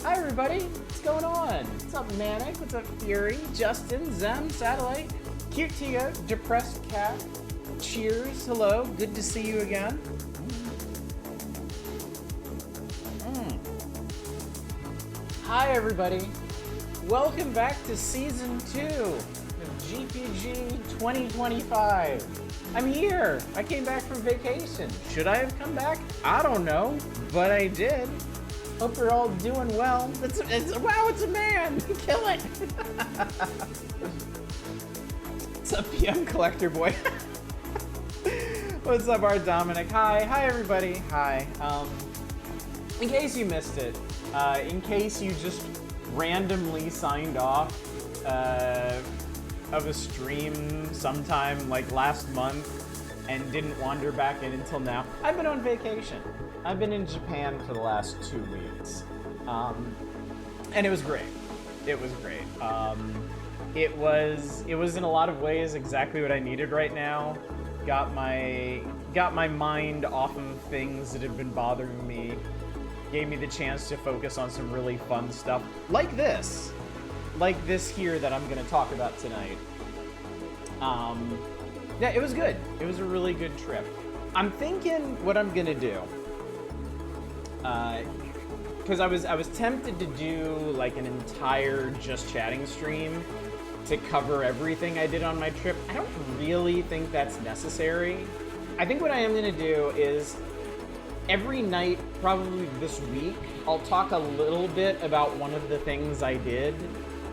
Hi everybody, what's going on? What's up Manic? What's up Fury? Justin, Zem, Satellite, Cute Tia, Depressed Cat, Cheers, hello, good to see you again. Hi everybody, welcome back to Season 2 of GPG 2025. I'm here, I came back from vacation. Should I have come back? I don't know, but I did. Hope you're all doing well. Wow, it's a man! Kill it! What's up, PM Collector Boy? What's up, Art Dominic? Hi everybody. Hi. In case you missed it, in case you just randomly signed off of a stream sometime like last month and didn't wander back in until now, I've been on vacation. I've been in Japan for the last 2 weeks, and it was great. It was great. It was in a lot of ways exactly what I needed right now. Got my mind off of things that had been bothering me. Gave me the chance to focus on some really fun stuff, like this here that I'm gonna talk about tonight. Yeah, it was good. It was a really good trip. I'm thinking what I'm gonna do. Because I was tempted to do like an entire just chatting stream to cover everything I did on my trip. I don't really think that's necessary. I think what I am gonna do is every night, probably this week, I'll talk a little bit about one of the things I did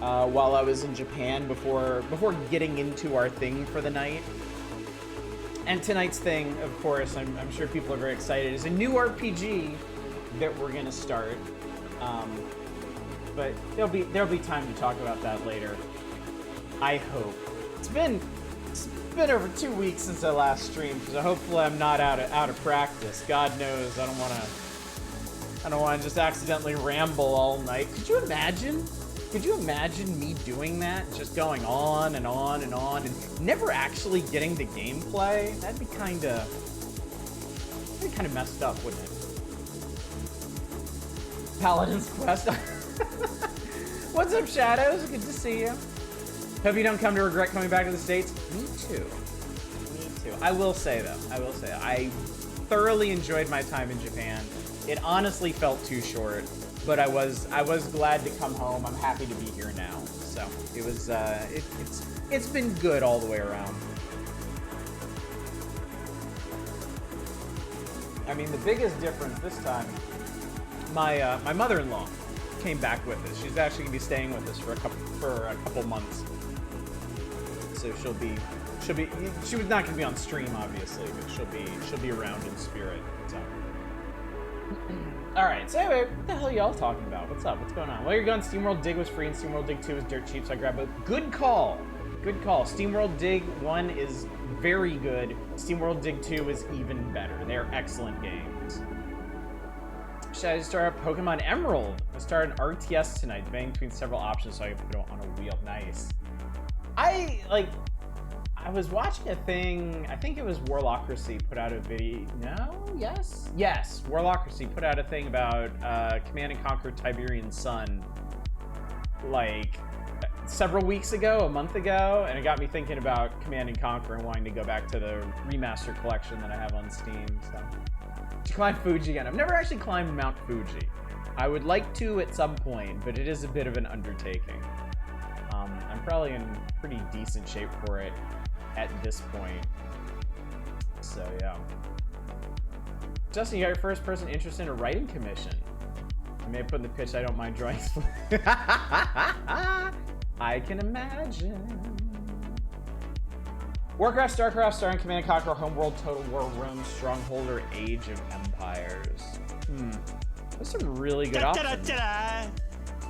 while I was in Japan before getting into our thing for the night. And tonight's thing, of course, I'm sure people are very excited, is a new RPG that we're gonna start. But there'll be time to talk about that later. I hope. It's been over 2 weeks since I last streamed, so hopefully I'm not out of practice. God knows I don't wanna just accidentally ramble all night. Could you imagine? Could you imagine me doing that? Just going on and on and on and never actually getting the gameplay? That'd be kinda messed up, wouldn't it? Paladin's Quest. What's up, Shadows? Good to see you. Hope you don't come to regret coming back to the States. Me too. Me too. I will say, I thoroughly enjoyed my time in Japan. It honestly felt too short, but I was glad to come home. I'm happy to be here now. So it was it's been good all the way around. I mean, the biggest difference this time, my mother-in-law came back with us. She's actually gonna be staying with us for a couple months. So she was not gonna be on stream obviously, but she'll be around in spirit. So. All right. So anyway, what the hell are y'all talking about? What's up? What's going on? Well, you're going. SteamWorld Dig was free, and SteamWorld Dig 2 was dirt cheap, so I grabbed both. Good call. Good call. SteamWorld Dig 1 is very good. SteamWorld Dig 2 is even better. They're excellent games. Should I start Pokemon Emerald? I started an RTS tonight, debating between several options so I can put it on a wheel. Nice. I was watching a thing, I think it was Warlocracy put out a video, Yes, Warlocracy put out a thing about Command & Conquer Tiberian Sun, like, several weeks ago, a month ago, and it got me thinking about Command & Conquer and wanting to go back to the remaster collection that I have on Steam, so. To climb Fuji again. I've never actually climbed Mount Fuji. I would like to at some point, but it is a bit of an undertaking. I'm probably in pretty decent shape for it at this point. So yeah. Justin, you got your first person interested in a writing commission. I may have put in the pitch, I don't mind drawing. I can imagine. Warcraft, Starcraft, starring Command & Conquer, Homeworld, Total War, Rome, Stronghold, or Age of Empires. Those are really good options.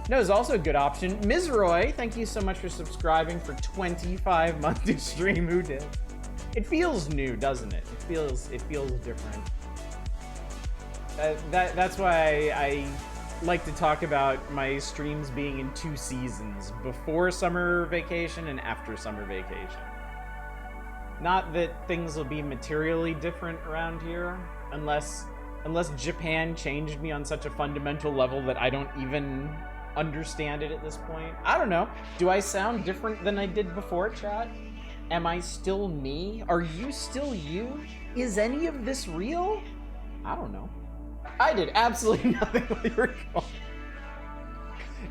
No, it's also a good option. Ms. Roy, thank you so much for subscribing for 25 months to stream. Who did? It feels new, doesn't it? It feels different. That's why I like to talk about my streams being in 2 seasons, before summer vacation and after summer vacation. Not that things will be materially different around here, unless Unless Japan changed me on such a fundamental level that I don't even understand it at this point. I don't know. Do I sound different than I did before, chat? Am I still me? Are you still you? Is any of this real? I don't know. I did absolutely nothing while you were gone.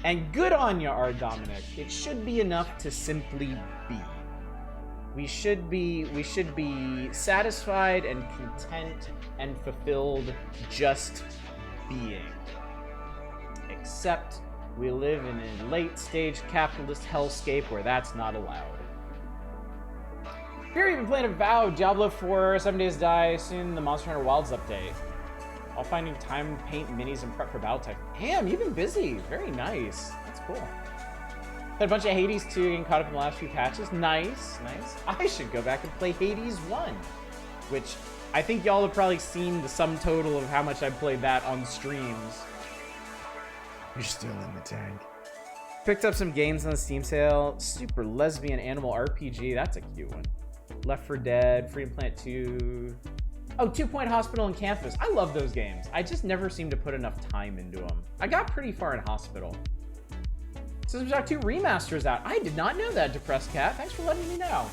And good on ya, R. Dominic. It should be enough to simply be. We should be satisfied and content and fulfilled just being. Except we live in a late-stage capitalist hellscape where that's not allowed. Here you've been playing Avowed, Diablo 4, 7 Days Die, soon the Monster Hunter Wilds update. All finding time, paint minis, and prep for battle tech. Damn, you've been busy. Very nice. That's cool. Had a bunch of Hades 2 getting caught up in the last few patches. Nice, nice. I should go back and play Hades 1, which I think y'all have probably seen the sum total of how much I played that on streams. You're still in the tank. Picked up some games on the Steam sale. Super Lesbian Animal RPG. That's a cute one. Left 4 Dead, Freedom Plant 2. Oh, 2 Point Hospital and Campus. I love those games. I just never seem to put enough time into them. I got pretty far in Hospital. System Shock 2 Remaster is out. I did not know that, Depressed Cat. Thanks for letting me know.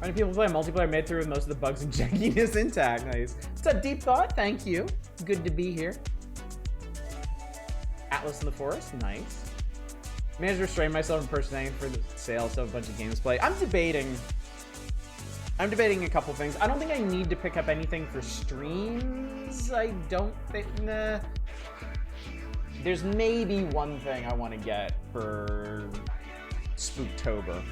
Many people play multiplayer made through with most of the bugs and jankiness intact. Nice. What's up, Deep Thought? Thank you. Good to be here. Atlas in the Forest. Nice. Managed to restrain myself from purchasing for the sale, so a bunch of games to play. I'm debating a couple things. I don't think I need to pick up anything for streams. I don't think... Nah. There's maybe one thing I want to get for Spooktober.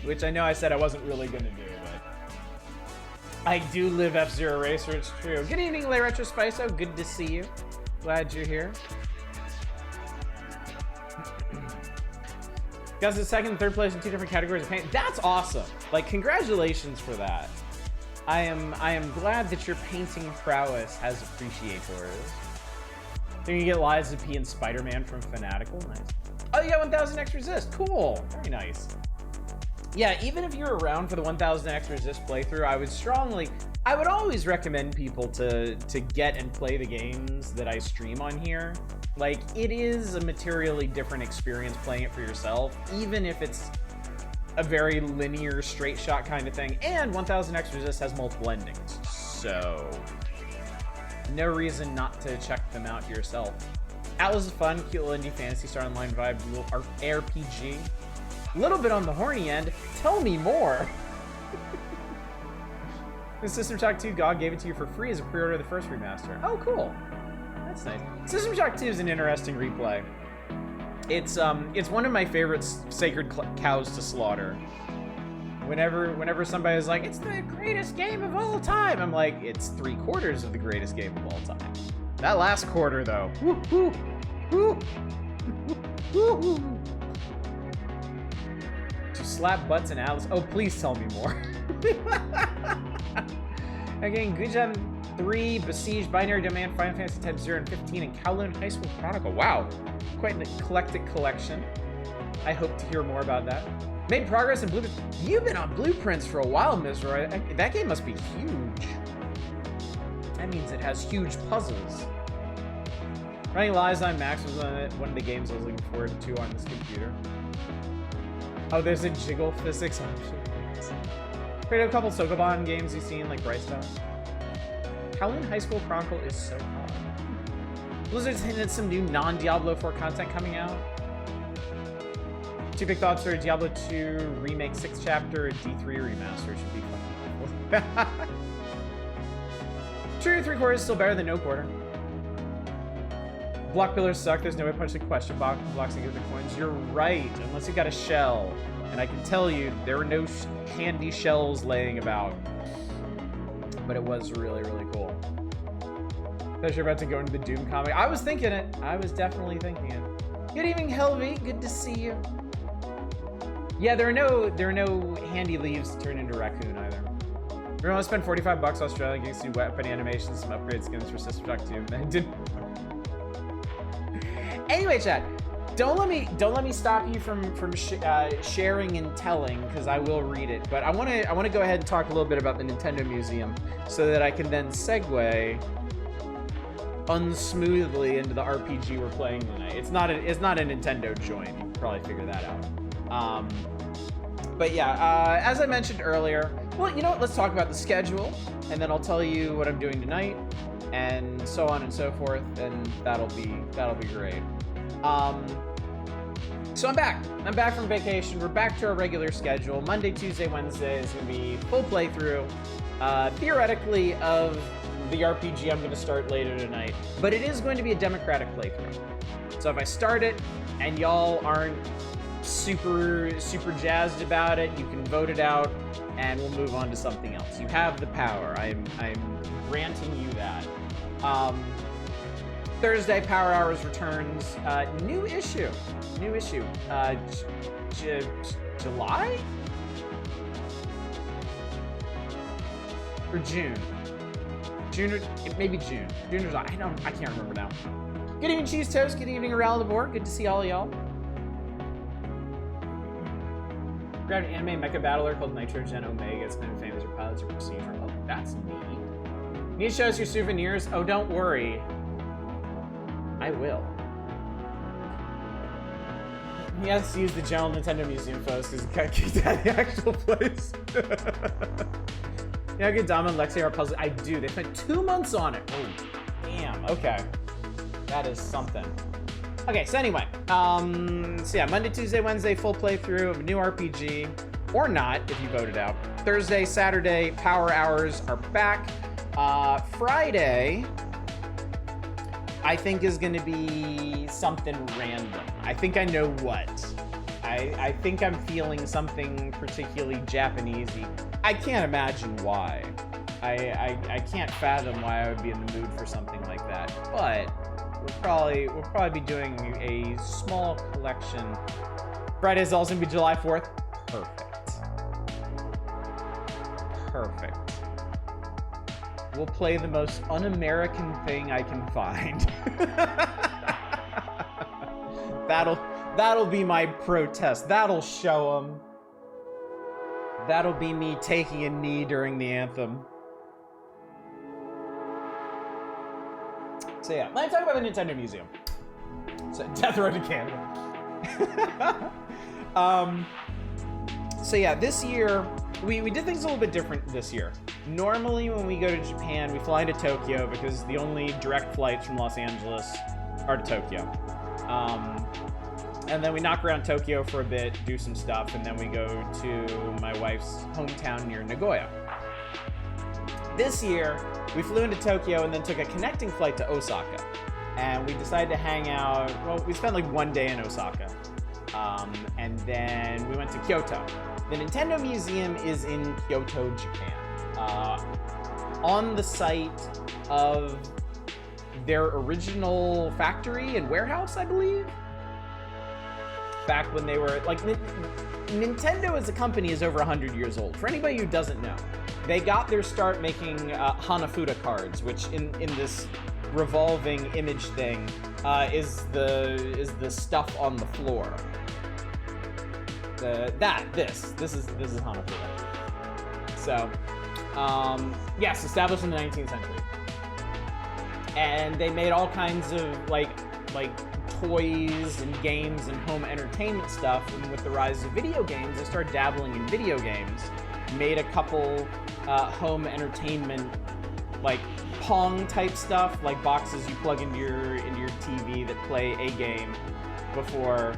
Which I know I said I wasn't really going to do, but... I do live F-Zero Racer, it's true. Good evening, Lay Retro Spiso. Good to see you. Glad you're here. Guys, the second and third place in 2 different categories of paint. That's awesome. Like, congratulations for that. I am glad that your painting prowess has appreciators. Then you get Lies of P and Spider-Man from Fanatical. Nice. Oh, you got 1000 X Resist. Cool. Very nice. Yeah, even if you're around for the 1000 X Resist playthrough, I would always recommend people to get and play the games that I stream on here. Like, it is a materially different experience playing it for yourself, even if it's a very linear, straight shot kind of thing. And 1000 X Resist has multiple endings, so no reason not to check them out yourself. Atlas is fun, cute little indie Fantasy Star Online vibe, little RPG. A little bit on the horny end. Tell me more. The System Shock 2 GOG gave it to you for free as a pre-order of the first remaster. Oh, cool. That's nice. System Shock 2 is an interesting replay. It's one of my favorite sacred cows to slaughter. Whenever somebody's like, it's the greatest game of all time, I'm like, it's 3/4 of the greatest game of all time. That last quarter, though. Woo, woo, woo, woo, woo. To slap butts and Atlas. Oh, please tell me more. Again, Gujan 3, Besiege, Binary Domain, Final Fantasy Type 0 and 15, and Kowloon High School Chronicle. Wow, quite an eclectic collection. I hope to hear more about that. Made progress in Blueprints. You've been on Blueprints for a while, Ms. Roy. That game must be huge. That means it has huge puzzles. Running Lies on Max was one of the games I was looking forward to on this computer. Oh, there's a jiggle physics option. Played a couple Sokoban games you've seen, like Bright Stone. Kowloon High School Chronicle is so hard. Blizzard's hinted at some new non-Diablo 4 content coming out. 2 big thoughts are Diablo 2 Remake 6th Chapter, D3 Remaster should be fucking cool. True 3/4 is still better than no quarter. Block pillars suck, there's no way to punch the question box blocks and give the coins. You're right, unless you got a shell. And I can tell you, there were no handy shells laying about. But it was really, really cool. Thought you're about to go into the Doom comic. I was thinking it. I was definitely thinking it. Good evening, Helvy. Good to see you. Yeah, there are no handy leaves to turn into raccoon either. We're gonna spend $45 Australian getting some weapon animations, some upgrade skins for System Shock 2. And I didn't. Anyway, chat. Don't let me stop you from sharing and telling, because I will read it. But I want to go ahead and talk a little bit about the Nintendo Museum so that I can then segue unsmoothly into the RPG we're playing tonight. It's not a Nintendo joint. You can probably figure that out. But yeah, as I mentioned earlier, well, you know what? Let's talk about the schedule, and then I'll tell you what I'm doing tonight, and so on and so forth, and that'll be great. So I'm back. I'm back from vacation. We're back to our regular schedule. Monday, Tuesday, Wednesday is going to be full playthrough, theoretically, of the RPG I'm going to start later tonight. But it is going to be a democratic playthrough. So if I start it and y'all aren't super jazzed about it, you can vote it out and we'll move on to something else. You have the power. I'm granting you that. Thursday, Power Hours returns. New issue. July? Or June? June or maybe June. June or July. I can't remember now. Good evening, Cheese Toast. Good evening, Aral Labor. Good to see all of y'all. Grabbed an anime mecha battler called Nitrogen Omega. It's kind of famous for pilots or procedural. Oh, that's neat. Need to show us your souvenirs? Oh, don't worry. I will. He has to use the general Nintendo Museum photos because he got kicked out of the actual place. You know, good Dama and Lexi are puzzles. I do. They spent 2 months on it. Oh, damn. Okay. That is something. Okay, so anyway. So yeah, Monday, Tuesday, Wednesday, full playthrough of a new RPG. Or not, if you voted out. Thursday, Saturday, Power Hours are back. Friday, I think, is going to be something random. I think I know what. I think I'm feeling something particularly Japanesey. I can't imagine why. I can't fathom why I would be in the mood for something like that. But we'll probably be doing a small collection. Friday's also gonna be July 4th. Perfect. We'll play the most un-American thing I can find. That'll be my protest. That'll show them. That'll be me taking a knee during the anthem. So yeah, let me talk about the Nintendo Museum. So Death Road to Canada. So yeah, this year we did things a little bit different this year. Normally when we go to Japan, we fly to Tokyo because the only direct flights from Los Angeles are to Tokyo. And then we knock around Tokyo for a bit, do some stuff, and then we go to my wife's hometown near Nagoya. This year, we flew into Tokyo and then took a connecting flight to Osaka. And we decided to hang out, well, we spent like 1 day in Osaka. And then we went to Kyoto. The Nintendo Museum is in Kyoto, Japan. On the site of their original factory and warehouse, I believe. Back when they were, like, Nintendo as a company is over 100 years old. For anybody who doesn't know, they got their start making Hanafuda cards, which in this revolving image thing is the stuff on the floor. This is Hanafuda. So, yes, established in the 19th century, and they made all kinds of like toys and games and home entertainment stuff. And with the rise of video games, they started dabbling in video games. Made a couple home entertainment, like Pong type stuff, like boxes you plug into your TV that play a game before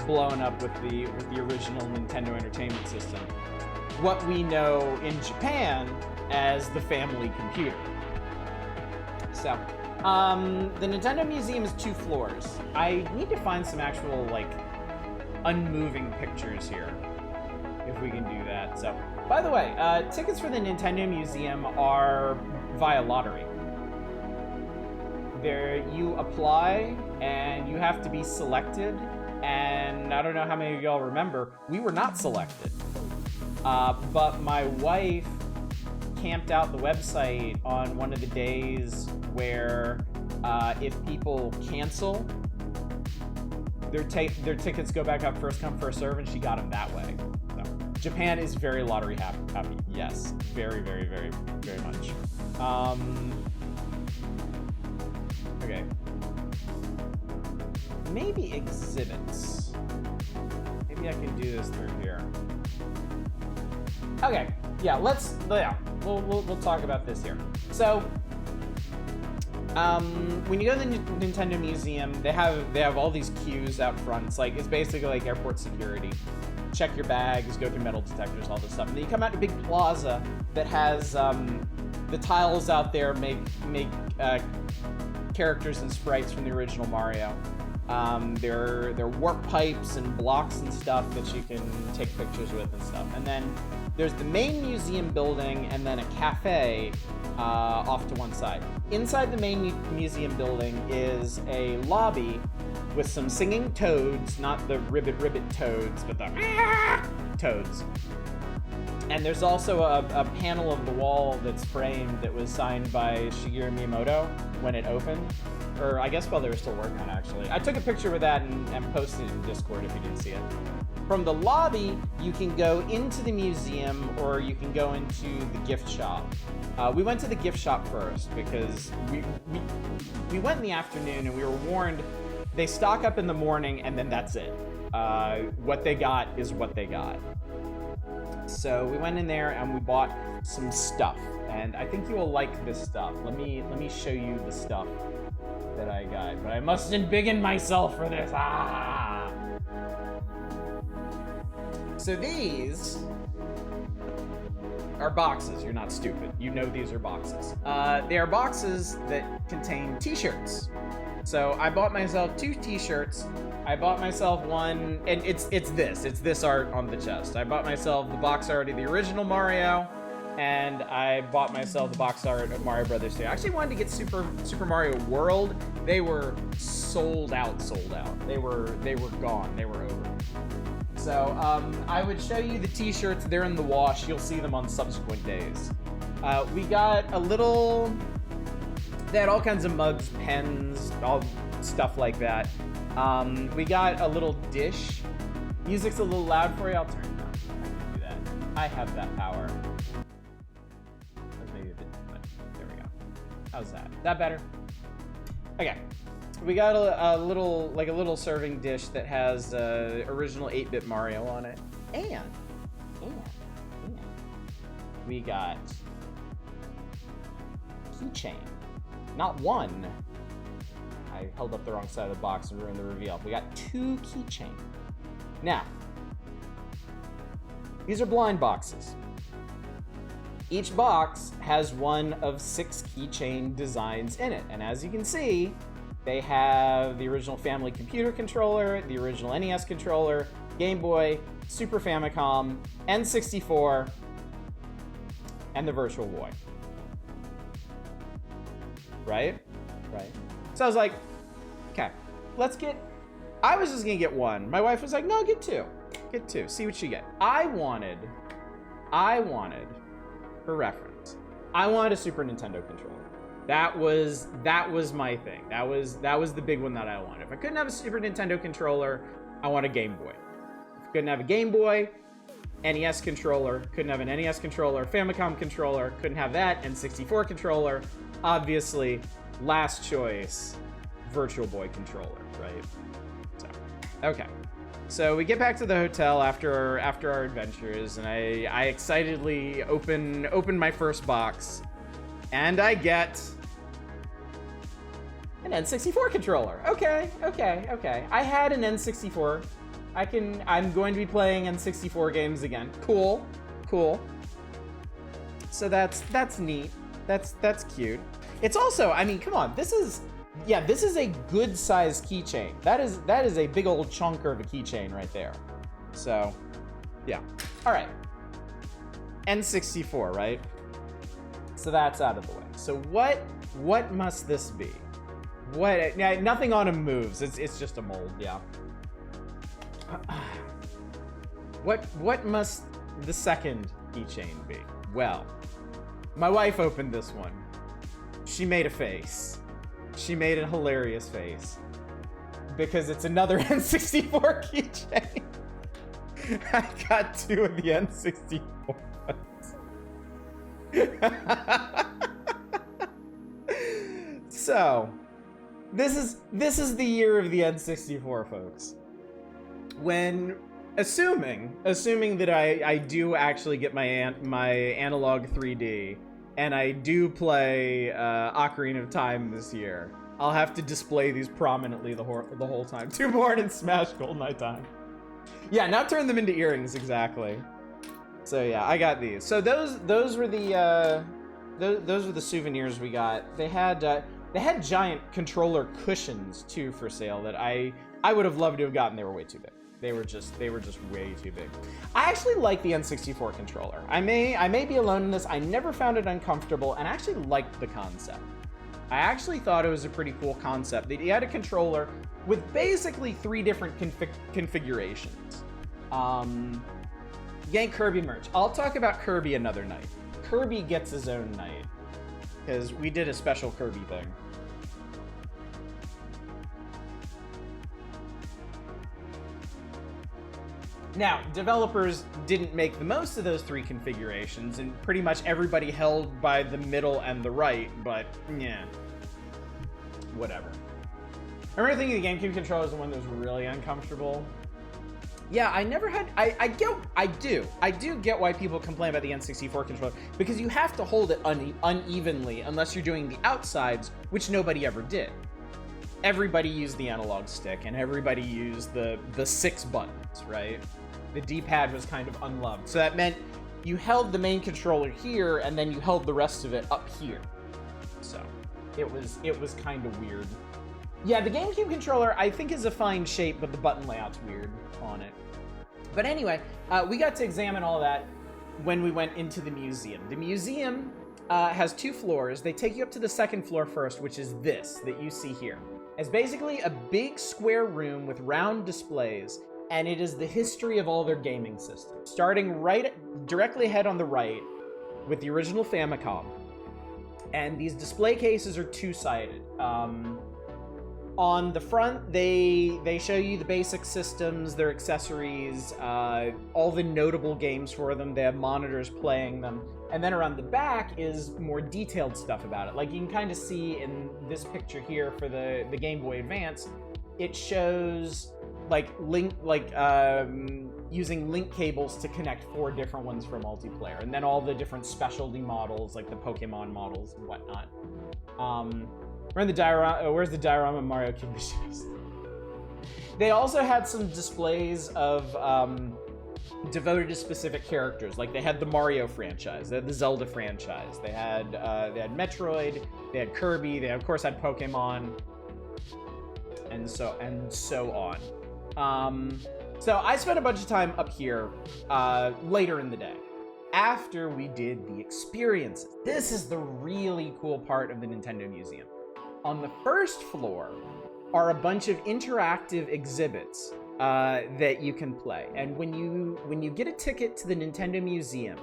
blowing up with the original Nintendo Entertainment System. What we know in Japan as the family computer. So, the Nintendo Museum is 2 floors. I need to find some actual, like, unmoving pictures here, if we can do that. So, by the way, tickets for the Nintendo Museum are via lottery. There, you apply, and you have to be selected, and I don't know how many of y'all remember, we were not selected. But my wife camped out the website on one of the days where if people cancel, their tickets go back up first come, first serve, and she got them that way. So, Japan is very lottery happy. Yes, very, very, very, very much. Okay. Maybe exhibits. Maybe I can do this through here. Okay, yeah, we'll talk about this here. So, when you go to the Nintendo Museum, they have all these queues out front. It's basically like airport security. Check your bags, go through metal detectors, all this stuff. And then you come out to a big plaza that has the tiles out there make characters and sprites from the original Mario. There are warp pipes and blocks and stuff that you can take pictures with and stuff. And then there's the main museum building and then a cafe off to one side. Inside the main museum building is a lobby with some singing toads, not the ribbit toads, but the toads. And there's also a panel of the wall that's framed that was signed by Shigeru Miyamoto when it opened. Or I guess while they were still working on it, actually. I took a picture with that and posted it in Discord if you didn't see it. From the lobby, you can go into the museum or you can go into the gift shop. We went to the gift shop first because we went in the afternoon and we were warned they stock up in the morning and then that's it. What they got is what they got. So we went in there and we bought some stuff, and I think you will like this stuff. Let me show you the stuff that I got, but I must embiggen myself for this. So these are boxes. You're not stupid. You know these are boxes. They are boxes that contain t-shirts. So I bought myself 2 t-shirts. I bought myself one, and it's this art on the chest. I bought myself the box art of the original Mario, and I bought myself the box art of Mario Brothers 2. I actually wanted to get Super Mario World. They were sold out. They were gone. They were over. So I would show you the t-shirts. They're in the wash. You'll see them on subsequent days. We got a little. They had all kinds of mugs, pens, all stuff like that. We got a little dish. Music's a little loud for you. I'll turn it down. I can do that. I have that power. Maybe a bit, but there we go. How's that? Is that better? Okay. We got a little serving dish that has original 8-bit Mario on it, and we got keychain. Not one. I held up the wrong side of the box and ruined the reveal. We got 2 keychain. Now, these are blind boxes. Each box has one of 6 keychain designs in it, and as you can see, they have the original Family Computer controller, the original NES controller, Game Boy, Super Famicom, N64, and the Virtual Boy. Right? So I was like, okay, I was just gonna get 1. My wife was like, no, get 2. Get 2, see what you get. I wanted, for reference, I wanted a Super Nintendo controller. That was my thing. That was the big one that I wanted. If I couldn't have a Super Nintendo controller, I want a Game Boy. If I couldn't have a Game Boy, NES controller, couldn't have an NES controller, Famicom controller, couldn't have that, N64 controller, obviously, last choice, Virtual Boy controller, right? So, okay. So we get back to the hotel after our adventures, and I excitedly open my first box, and I get an N64 controller. Okay. I had an N64. I'm going to be playing N64 games again. Cool. So that's neat. That's cute. It's also, I mean, come on, this is a good sized keychain. That is a big old chunker of a keychain right there. So, yeah. All right. N64, right? So that's out of the way. So what must this be? Nothing on him moves. It's just a mold, yeah. What must the second keychain be? Well, my wife opened this one. She made a face. She made a hilarious face. because it's another N64 keychain. I got 2 of the N64 ones. So, this is the year of the N64, folks. When assuming that I do actually get my analog 3D and I do play Ocarina of Time this year, I'll have to display these prominently the whole time. 2 more and Smash GoldenEye time. Yeah, now turn them into earrings, exactly. So yeah, I got these. So those were the souvenirs we got. They had giant controller cushions too for sale that I would have loved to have gotten. They were way too big. They were just way too big. I actually like the N64 controller. I may be alone in this. I never found it uncomfortable, and I actually liked the concept. I actually thought it was a pretty cool concept. That you had a controller with basically 3 different configurations. Yank Kirby merch. I'll talk about Kirby another night. Kirby gets his own night, because we did a special Kirby thing. Now, developers didn't make the most of those 3 configurations, and pretty much everybody held by the middle and the right, but yeah, whatever. I remember thinking the GameCube controller was the one that was really uncomfortable. Yeah, I never had, I do get why people complain about the N64 controller, because you have to hold it unevenly unless you're doing the outsides, which nobody ever did. Everybody used the analog stick, and everybody used the 6 buttons, right? The D-pad was kind of unloved. So that meant you held the main controller here, and then you held the rest of it up here. So it was kind of weird. Yeah, the GameCube controller, I think, is a fine shape, but the button layout's weird on it. But anyway, we got to examine all that when we went into the museum. The museum has 2 floors. They take you up to the 2nd floor first, which is this that you see here. It's basically a big square room with round displays, and it is the history of all their gaming systems. Starting directly ahead on the right with the original Famicom. And these display cases are 2-sided. On the front, they show you the basic systems, their accessories, all the notable games for them. They have monitors playing them. And then around the back is more detailed stuff about it. Like you can kind of see in this picture here for the Game Boy Advance, it shows using link cables to connect 4 different ones for multiplayer. And then all the different specialty models, like the Pokemon models and whatnot. We're in the diorama. Where's the diorama Mario King Machinist? They also had some displays of devoted to specific characters. Like they had the Mario franchise, they had the Zelda franchise, they had Metroid, they had Kirby, they of course had Pokemon, and so on. So I spent a bunch of time up here later in the day. After we did the experiences. This is the really cool part of the Nintendo Museum. On the 1st floor are a bunch of interactive exhibits that you can play. And when you get a ticket to the Nintendo Museum,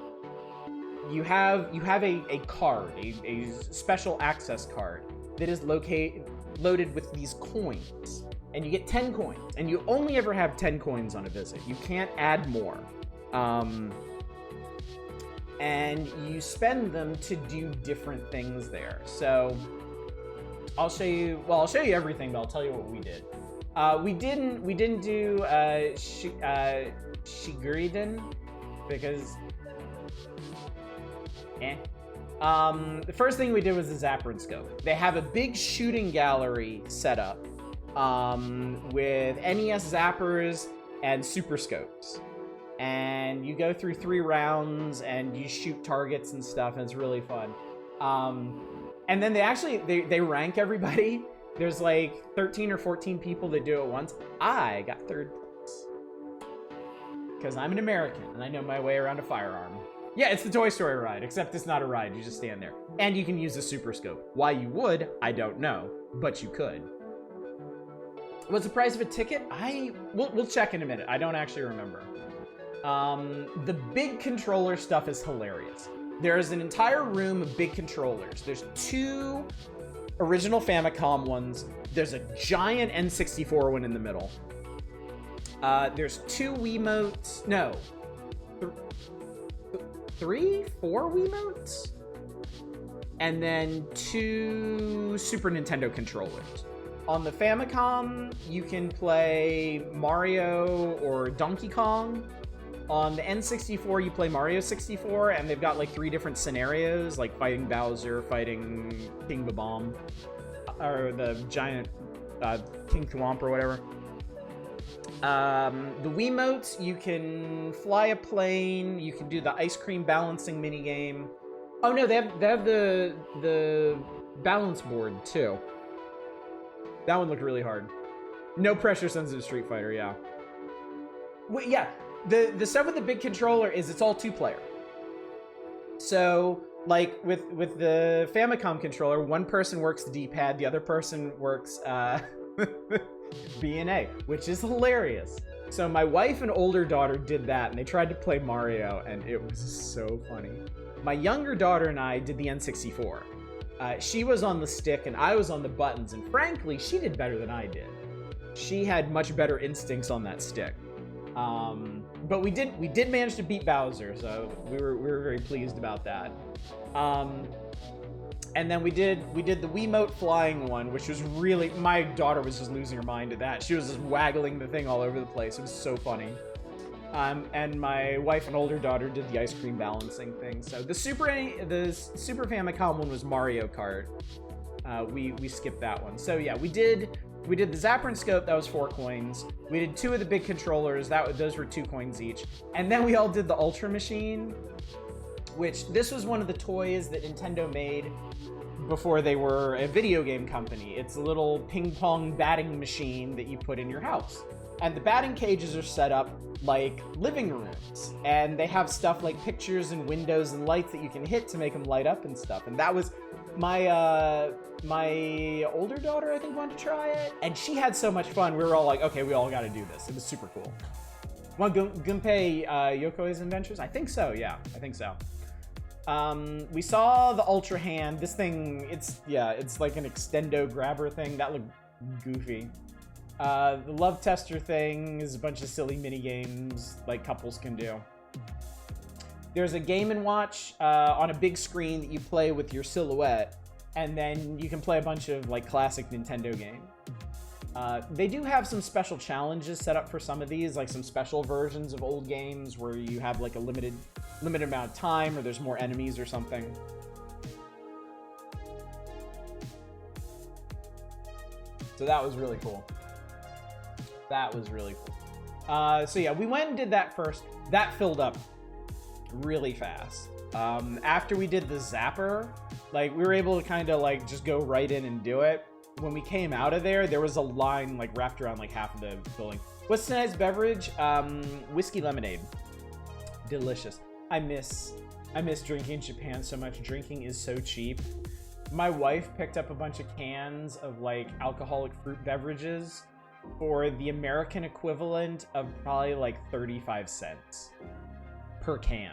you have a card, a special access card that is loaded with these coins. And you get 10 coins. And you only ever have 10 coins on a visit. You can't add more. And you spend them to do different things there. So I'll show you everything, but I'll tell you what we did. We didn't do Shiguriden because the first thing we did was the Zapper and Scope. They have a big shooting gallery set up with NES zappers and Super Scopes. And you go through 3 rounds and you shoot targets and stuff, and it's really fun. And then they rank everybody. There's like 13 or 14 people that do it once. I got 3rd place. Because I'm an American and I know my way around a firearm. Yeah, it's the Toy Story ride, except it's not a ride, you just stand there. And you can use a Super Scope. Why you would, I don't know, but you could. What's the price of a ticket? We'll check in a minute. I don't actually remember. The big controller stuff is hilarious. There is an entire room of big controllers. There's 2 original Famicom ones. There's a giant N64 one in the middle. There's 2 Wiimotes. No. 3? 4 Wiimotes? And then 2 Super Nintendo controllers. On the Famicom, you can play Mario or Donkey Kong. On the N64, you play Mario 64, and they've got like 3 different scenarios, like fighting Bowser, fighting King Babam, or the giant King Thwomp or whatever. The Wiimotes, you can fly a plane, you can do the ice cream balancing minigame. Oh no, they have the balance board too. That one looked really hard. No pressure sensitive Street Fighter, yeah. Well, yeah. The stuff with the big controller is it's all 2-player. So, like, with the Famicom controller, one person works the D-pad, the other person works B and A, which is hilarious. So my wife and older daughter did that, and they tried to play Mario, and it was so funny. My younger daughter and I did the N64. She was on the stick, and I was on the buttons, and frankly, she did better than I did. She had much better instincts on that stick. But we did manage to beat Bowser, so we were very pleased about that. And then we did the Wiimote flying one, which was really, my daughter was just losing her mind at that. She was just waggling the thing all over the place. It was so funny. And my wife and older daughter did the ice cream balancing thing. So the Super Famicom one was Mario Kart. We skipped that one. So yeah, we did the Zapper and Scope. That was 4 coins. We did 2 of the big controllers. Those were 2 coins each. And then we all did the Ultra Machine, which this was one of the toys that Nintendo made before they were a video game company. It's a little ping pong batting machine that you put in your house. And the batting cages are set up like living rooms. And they have stuff like pictures and windows and lights that you can hit to make them light up and stuff. And that was my older daughter, I think, wanted to try it. And she had so much fun. We were all like, okay, we all got to do this. It was super cool. Want Gunpei Yokoi's Adventures? I think so, yeah. I think so. We saw the Ultra Hand. This thing, it's like an extendo grabber thing. That looked goofy. The Love Tester thing is a bunch of silly mini games like couples can do. There's a Game & Watch on a big screen that you play with your silhouette, and then you can play a bunch of like classic Nintendo games. They do have some special challenges set up for some of these, like some special versions of old games where you have like a limited amount of time, or there's more enemies or something. So that was really cool. That was really cool. So yeah, we went and did that first. That filled up really fast. After we did the Zapper, like we were able to kind of like just go right in and do it. When we came out of there, there was a line like wrapped around like half of the building. What's tonight's beverage? Whiskey lemonade. Delicious. I miss drinking in Japan so much. Drinking is so cheap. My wife picked up a bunch of cans of like alcoholic fruit beverages for the American equivalent of probably like 35 cents per can.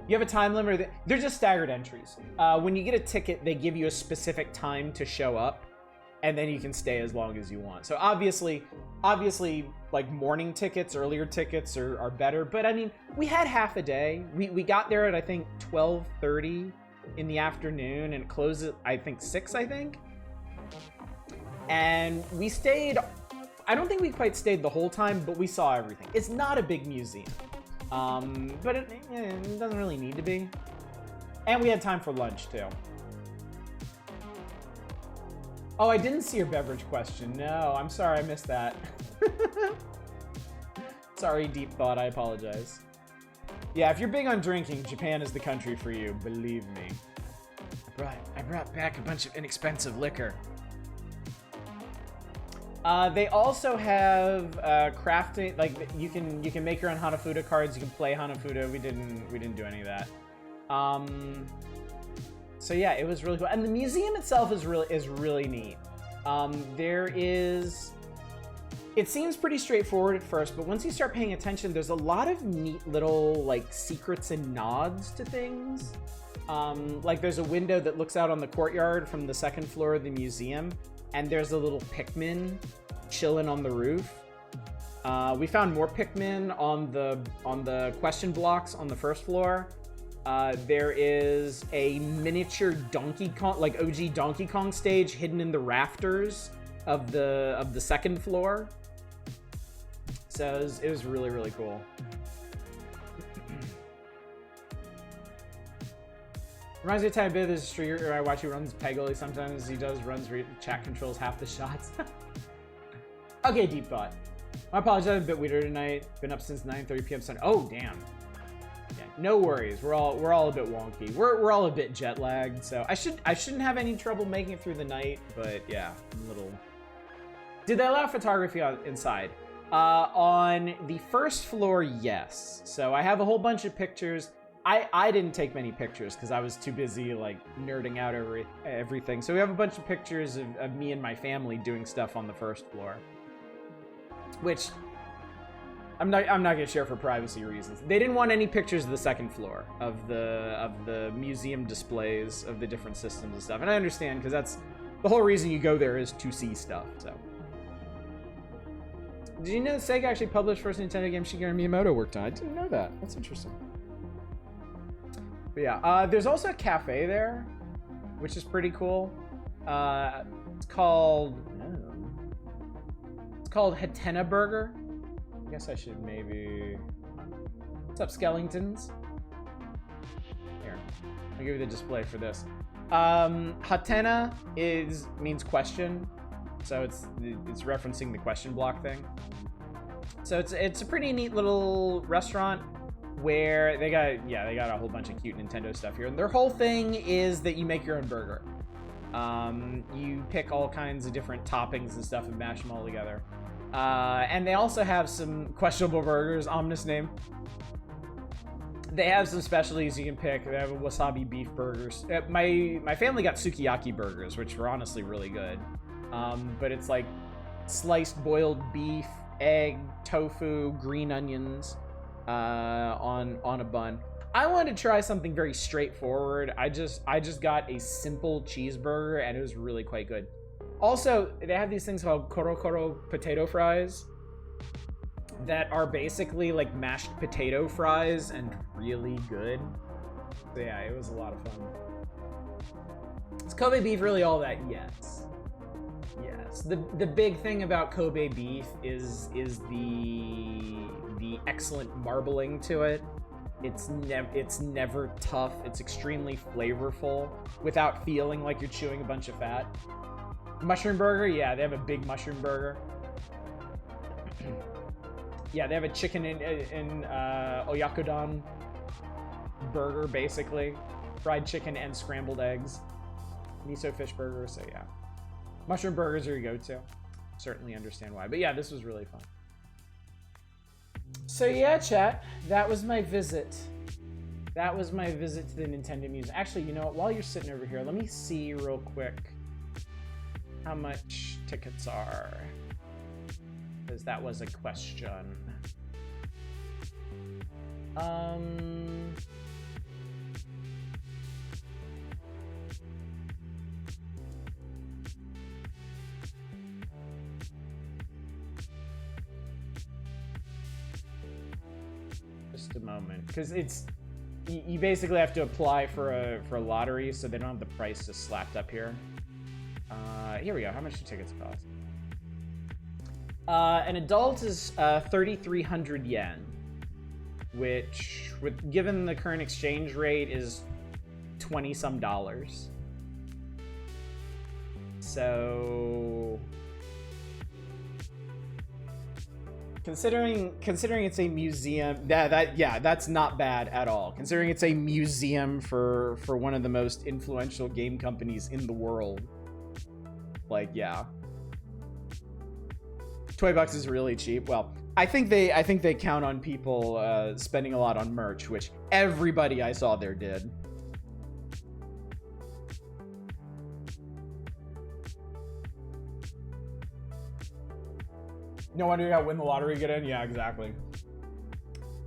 You have a time limit. They're just staggered entries. When you get a ticket, they give you a specific time to show up, and then you can stay as long as you want. So obviously, like morning tickets, earlier tickets are better. But I mean, we had half a day. We got there at I think 12:30 in the afternoon, and it closed at I think 6. And we stayed. I don't think we quite stayed the whole time, but we saw everything. It's not a big museum. But it doesn't really need to be. And we had time for lunch, too. Oh, I didn't see your beverage question. No, I'm sorry, I missed that. Sorry, Deep Thought, I apologize. Yeah, if you're big on drinking, Japan is the country for you, believe me. I brought back a bunch of inexpensive liquor. They also have crafting, like you can make your own Hanafuda cards. You can play Hanafuda. We didn't do any of that. So yeah, it was really cool, and the museum itself is really neat. It seems pretty straightforward at first, but once you start paying attention, there's a lot of neat little like secrets and nods to things. Like there's a window that looks out on the courtyard from the second floor of the museum, and there's a little Pikmin chilling on the roof. We found more Pikmin on the question blocks on the first floor. There is a miniature Donkey Kong, like OG Donkey Kong stage hidden in the rafters of the second floor. So it was really, really cool. Reminds me a tiny bit of this streamer I watch who runs Peggle. Sometimes he runs chat controls half the shots. Okay, deep thought. My apologies, I'm a bit weirder tonight. Been up since 9:30 p.m. Sunday. Oh, damn. Yeah, no worries. We're all a bit wonky. We're all a bit jet lagged, so I shouldn't have any trouble making it through the night. But yeah, I'm a little. Did they allow photography inside? On the first floor, yes. So I have a whole bunch of pictures. I didn't take many pictures because I was too busy like nerding out over everything. So we have a bunch of pictures of me and my family doing stuff on the first floor, which I'm not gonna share for privacy reasons. They didn't want any pictures of the second floor of the museum displays of the different systems and stuff. And I understand because that's the whole reason you go there is to see stuff. So. Did you know that Sega actually published first Nintendo game Shigeru Miyamoto worked on? I didn't know that. That's interesting. But yeah, there's also a cafe there, which is pretty cool. It's called Hatena Burger. I guess I should maybe. What's up, Skellingtons? Here, I'll give you the display for this. Hatena means question, so it's referencing the question block thing. So it's a pretty neat little restaurant where they got a whole bunch of cute Nintendo stuff here, and their whole thing is that you make your own burger. You pick all kinds of different toppings and stuff and mash them all together. And they also have some questionable burgers, ominous name. They have some specialties you can pick. They have a wasabi beef burgers. My family got sukiyaki burgers, which were honestly really good. But it's like sliced boiled beef, egg, tofu, green onions on a bun. I wanted to try something very straightforward. I just got a simple cheeseburger, and it was really quite good. Also, they have these things called koro potato fries that are basically like mashed potato fries and really good. So yeah, it was a lot of fun. Is Kobe beef really all that? Yes. Yes. The big thing about Kobe beef is the excellent marbling to it. It's never tough. It's extremely flavorful without feeling like you're chewing a bunch of fat. Mushroom burger, yeah, they have a big mushroom burger. Yeah, they have a chicken in oyakodon burger, basically. Fried chicken and scrambled eggs. Miso fish burger, so yeah. Mushroom burgers are your go-to. Certainly understand why. But yeah, this was really fun. So yeah, chat, that was my visit. That was my visit to the Nintendo Museum. Actually, you know what? While you're sitting over here, let me see real quick how much tickets are. Because that was a question. Just a moment, because you basically have to apply for a lottery, so they don't have the price just slapped up here. Here we go. How much do tickets cost? An adult is 3,300 yen, which, given the current exchange rate, is $20-some. So, considering it's a museum, that's not bad at all. Considering it's a museum for one of the most influential game companies in the world, like, yeah. $20 is really cheap. Well, I think they count on people spending a lot on merch, which everybody I saw there did. No wonder you got to win the lottery to get in. Yeah, exactly.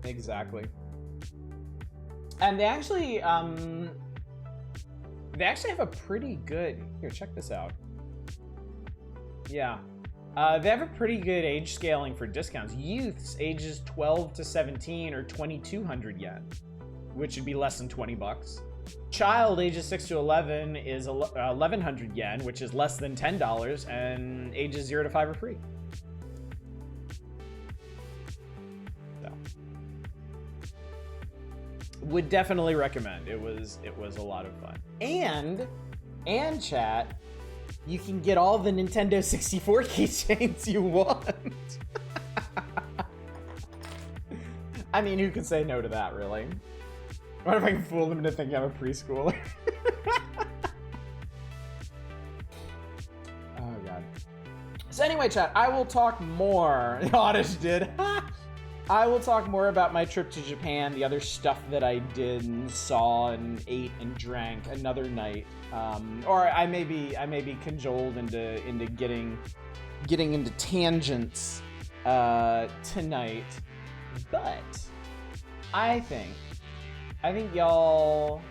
Exactly. And they actually They actually have a pretty good... Here, check this out. Yeah. They have a pretty good age scaling for discounts. Youths ages 12 to 17 are 2,200 yen, which would be less than 20 bucks. Child ages 6 to 11 is 1,100 yen, which is less than $10, and ages 0 to 5 are free. So, would definitely recommend. It was a lot of fun. And chat, you can get all the Nintendo 64 keychains you want. I mean, who can say no to that, really? What if I can fool them into thinking I'm a preschooler? Oh, God. So anyway, chat, I will talk more. Oddish did. I will talk more about my trip to Japan, the other stuff that I did and saw and ate and drank another night. Or I may be cajoled into getting into tangents tonight. But I think y'all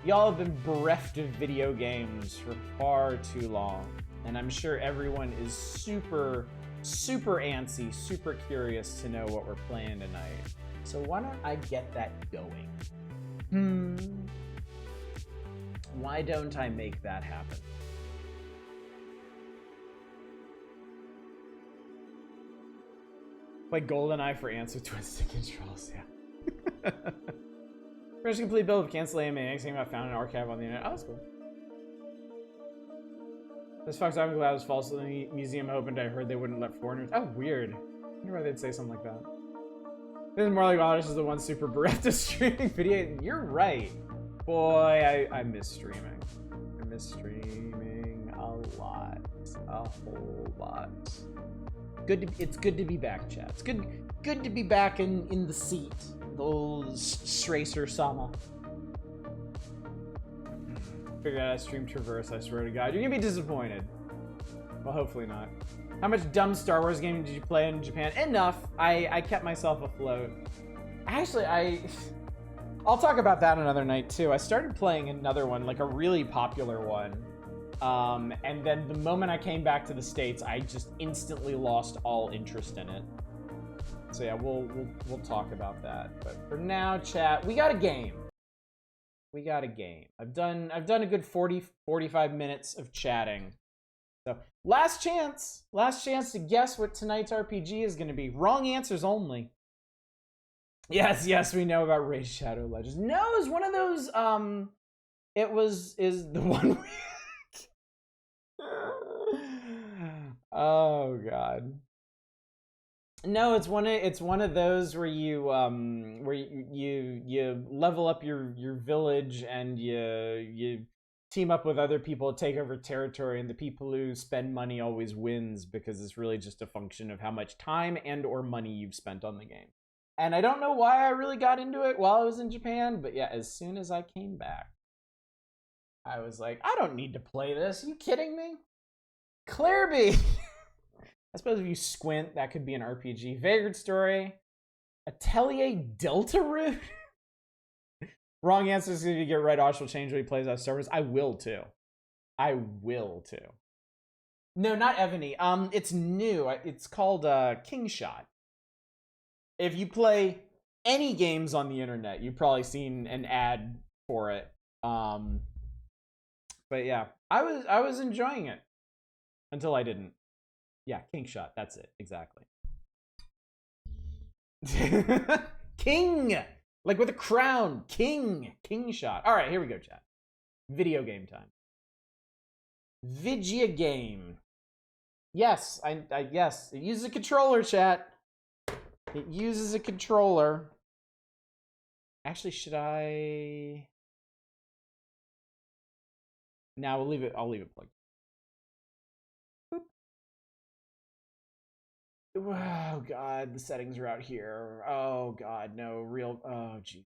have been bereft of video games for far too long, and I'm sure everyone is super antsy, super curious to know what we're playing tonight. So why don't I get that going? Why don't I make that happen? Play GoldenEye for ants with twisted controls, yeah. First complete build of Cancel AMAX game I found an archive on the internet. Oh, that's cool. This fucks I'm glad I was false. The museum opened. I heard they wouldn't let foreigners. Oh, weird. I wonder why they'd say something like that. This is more like Oddish is the one super bereft of streaming video. You're right. Boy, I miss streaming. I miss streaming a lot. A whole lot. It's good to be back, chat. It's good to be back in the seat. Those Stracer Sama. Figured out I stream Traverse, I swear to God. You're gonna be disappointed. Well, hopefully not. How much dumb Star Wars game did you play in Japan? Enough. I kept myself afloat. Actually, I'll talk about that another night too. I started playing another one, like a really popular one. And then the moment I came back to the States, I just instantly lost all interest in it. So yeah, we'll talk about that. But for now, chat, we got a game. We got a game. I've done a good 45 minutes of chatting. So last chance to guess what tonight's RPG is going to be. Wrong answers only. Yes, we know about Raid Shadow Legends. No, it's one of those. Is the one. Oh God. No, it's one of those where you level up your village and you team up with other people to take over territory, and the people who spend money always wins because it's really just a function of how much time and or money you've spent on the game. And I don't know why I really got into it while I was in Japan, but yeah, as soon as I came back, I was like, I don't need to play this. Are you kidding me? Clairby! I suppose if you squint, that could be an RPG. Vagrant Story. Atelier Delta Route? Wrong answer is if you get right, Osh will change what he plays on servers. I will too. No, not Ebony. It's new. It's called King Shot. If you play any games on the internet, you've probably seen an ad for it. But yeah, I was enjoying it until I didn't. Yeah, King Shot. That's it. Exactly. King! Like with a crown. King Shot. All right, here we go, chat. Video game time. Vigia game. Yes, yes. It uses a controller, chat. It uses a controller. Actually, should I? Now we'll leave it. I'll leave it plugged. Oh God, the settings are out here. Oh God, no, real. Oh jeez.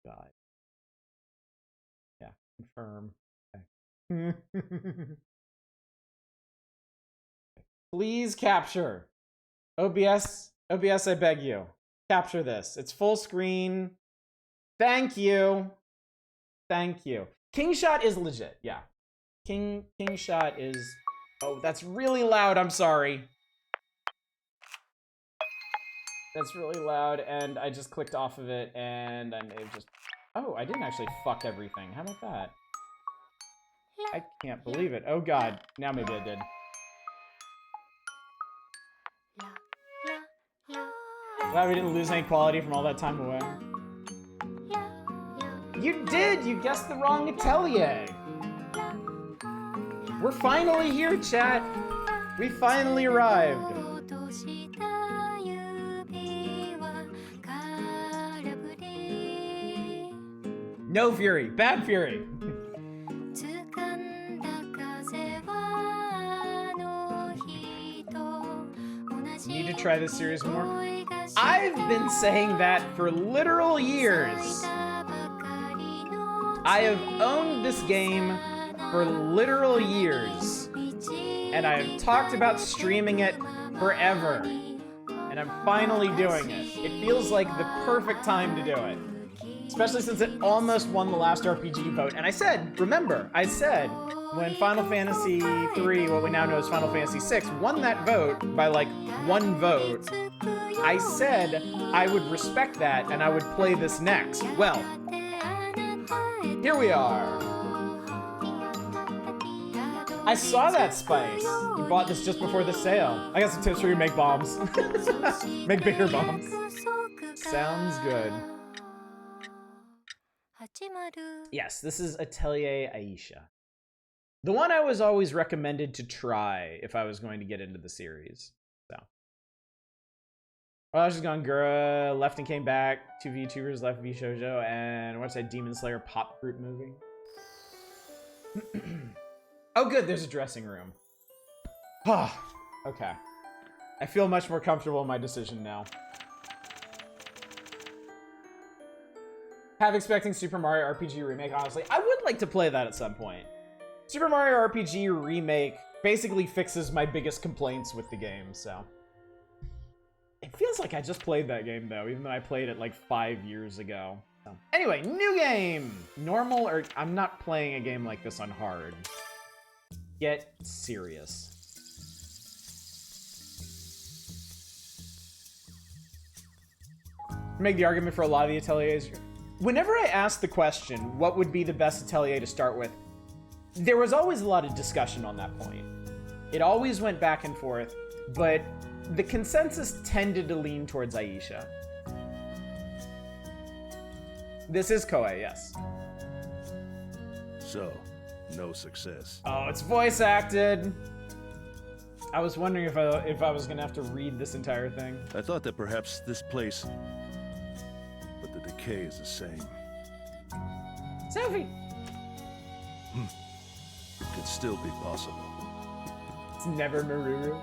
God. Yeah, confirm. Okay. Please capture. OBS, I beg you. Capture this. It's full screen. Thank you. Thank you. King shot is legit. Yeah. King shot is... Oh, that's really loud. I'm sorry. That's really loud, and I just clicked off of it, and I may have just... Oh, I didn't actually fuck everything. How about that? I can't believe it. Oh god. Now maybe I did. Glad we didn't lose any quality from all that time away. You did! You guessed the wrong Atelier! We're finally here, chat! We finally arrived! No Fury! Bad Fury! Need to try this series more? I've been saying that for literal years! I have owned this game for literal years, and I have talked about streaming it forever, and I'm finally doing it. It feels like the perfect time to do it, especially since it almost won the last RPG vote. And I said, remember, I said when Final Fantasy III, what we now know as Final Fantasy VI, won that vote by like 1 vote, I said I would respect that and I would play this next. Well, here we are. I saw that, Spice. You bought this just before the sale. I got some tips for you to make bombs. Make bigger bombs. Sounds good. Yes, this is Atelier Ayesha. The one I was always recommended to try if I was going to get into the series. So. Well, I was just gone Gura, left and came back. 2 VTubers left V Shoujo, and what's that Demon Slayer pop group movie? Oh good, there's a dressing room. Okay. I feel much more comfortable in my decision now. Half expecting Super Mario RPG Remake, honestly. I would like to play that at some point. Super Mario RPG Remake basically fixes my biggest complaints with the game, so. It feels like I just played that game, though, even though I played it like 5 years ago. So. Anyway, new game! Normal, or I'm not playing a game like this on hard. Get serious. Make the argument for a lot of the ateliers. Whenever I asked the question, what would be the best atelier to start with, there was always a lot of discussion on that point. It always went back and forth, but the consensus tended to lean towards Ayesha. This is Koei, yes. So, no success. Oh, it's voice acted. I was wondering if I was gonna have to read this entire thing. I thought that perhaps this place, but the decay is the same. Sophie! Could still be possible. It's never Maruru.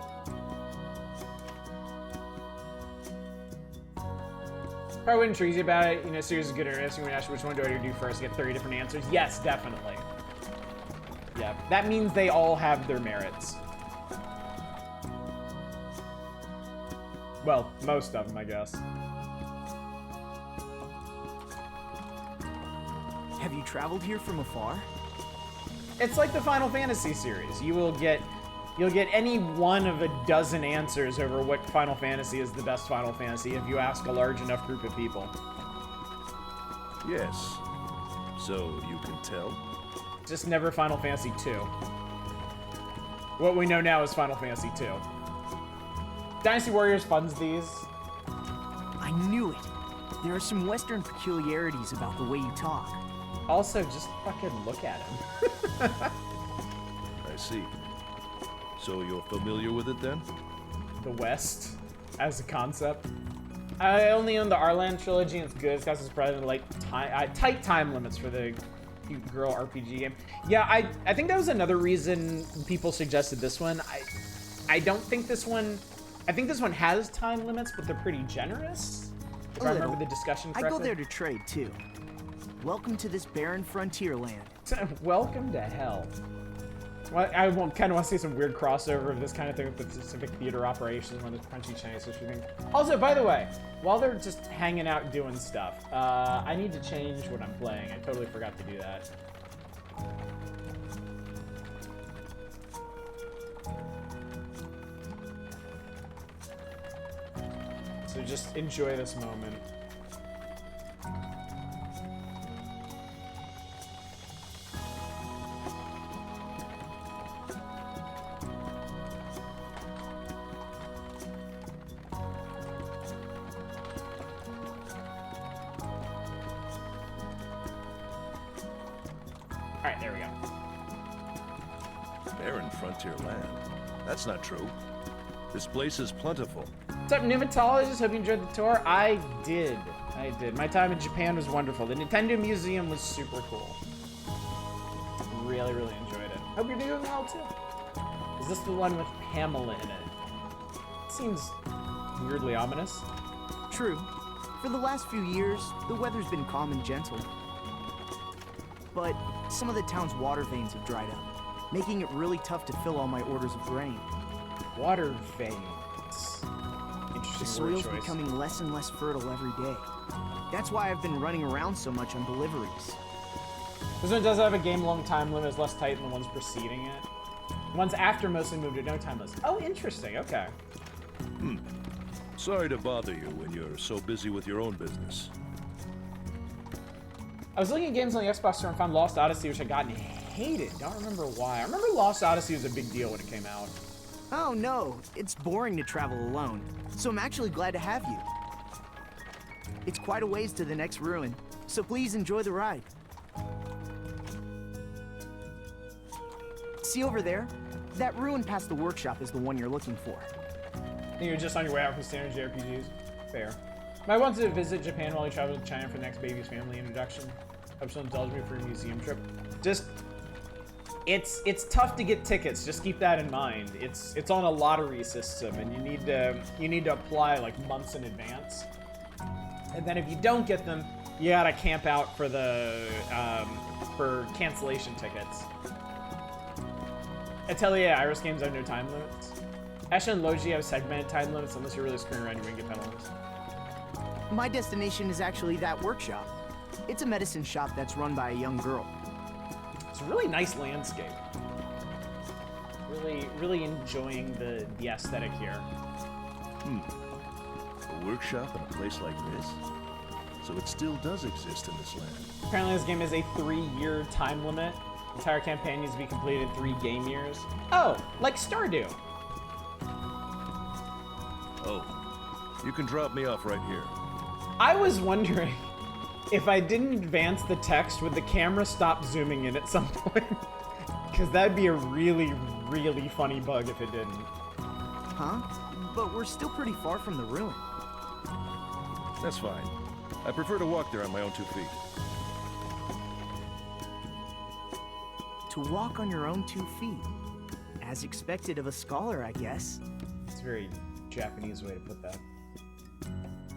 Probably wouldn't treat you about it. You know, series is good or interesting. When asked which one do I do first, get 30 different answers. Yes, definitely. Yeah, that means they all have their merits. Well, most of them, I guess. Have you traveled here from afar? It's like the Final Fantasy series. You'll get any one of a dozen answers over what Final Fantasy is the best Final Fantasy if you ask a large enough group of people. Yes. So you can tell? Just never Final Fantasy 2. What we know now is Final Fantasy 2. Dynasty Warriors funds these. I knew it. There are some Western peculiarities about the way you talk. Also, just fucking look at him. I see. So you're familiar with it then? The West, as a concept. I only own the Arland trilogy, and it's good. It's got some surprisingly like tight time limits for the cute girl RPG game. Yeah, I think that was another reason people suggested this one. I don't think this one. I think this one has time limits, but they're pretty generous. If I remember the discussion correctly. I go there to trade too. Welcome to this barren frontier land. Welcome to hell. Well, I kind of want to see some weird crossover of this kind of thing with the Pacific Theater operations, one of the Crunchy Chinese, which we think. Also, by the way, while they're just hanging out doing stuff, I need to change what I'm playing. I totally forgot to do that. So just enjoy this moment. Alright, there we go. Barren frontier land. That's not true. This place is plentiful. What's up, pneumatologist? Hope you enjoyed the tour. I did. My time in Japan was wonderful. The Nintendo Museum was super cool. Really, really enjoyed it. Hope you're doing well, too. Is this the one with Pamela in it? Seems weirdly ominous. True. For the last few years, the weather's been calm and gentle. But some of the town's water veins have dried up, making it really tough to fill all my orders of grain. Water veins. The Interesting word soil's choice. becoming less and less fertile every day. That's why I've been running around so much on deliveries. This one does have a game-long time limit. It's less tight than the ones preceding it. The ones after mostly moved to no time limits. Oh, interesting. Okay. Sorry to bother you when you're so busy with your own business. I was looking at games on the Xbox store and found Lost Odyssey, which I got and hated. Don't remember why. I remember Lost Odyssey was a big deal when it came out. Oh no, it's boring to travel alone, so I'm actually glad to have you. It's quite a ways to the next ruin, so please enjoy the ride. See over there? That ruin past the workshop is the one you're looking for. I think you're just on your way out from standard JRPGs. Fair. I wanted to visit Japan while we traveled to China for the next baby's family introduction. Hope she'll indulge me for a museum trip. Just, it's tough to get tickets. Just keep that in mind. It's on a lottery system, and you need to apply like months in advance. And then if you don't get them, you gotta camp out for the for cancellation tickets. Atelier Ayesha games have no time limits. Asha and Logi have segmented time limits unless you're really screwing around, you wouldn't get penalties. My destination is actually that workshop. It's a medicine shop that's run by a young girl. It's a really nice landscape. Really enjoying the aesthetic here. A workshop in a place like this? So it still does exist in this land. Apparently this game has a 3-year time limit. The entire campaign needs to be completed in 3 game years. Oh, like Stardew. Oh, you can drop me off right here. I was wondering if I didn't advance the text, would the camera stop zooming in at some point? Because that'd be a really, really funny bug if it didn't. Huh? But we're still pretty far from the ruin. That's fine. I prefer to walk there on my own 2 feet. To walk on your own 2 feet. As expected of a scholar, I guess. It's a very Japanese way to put that.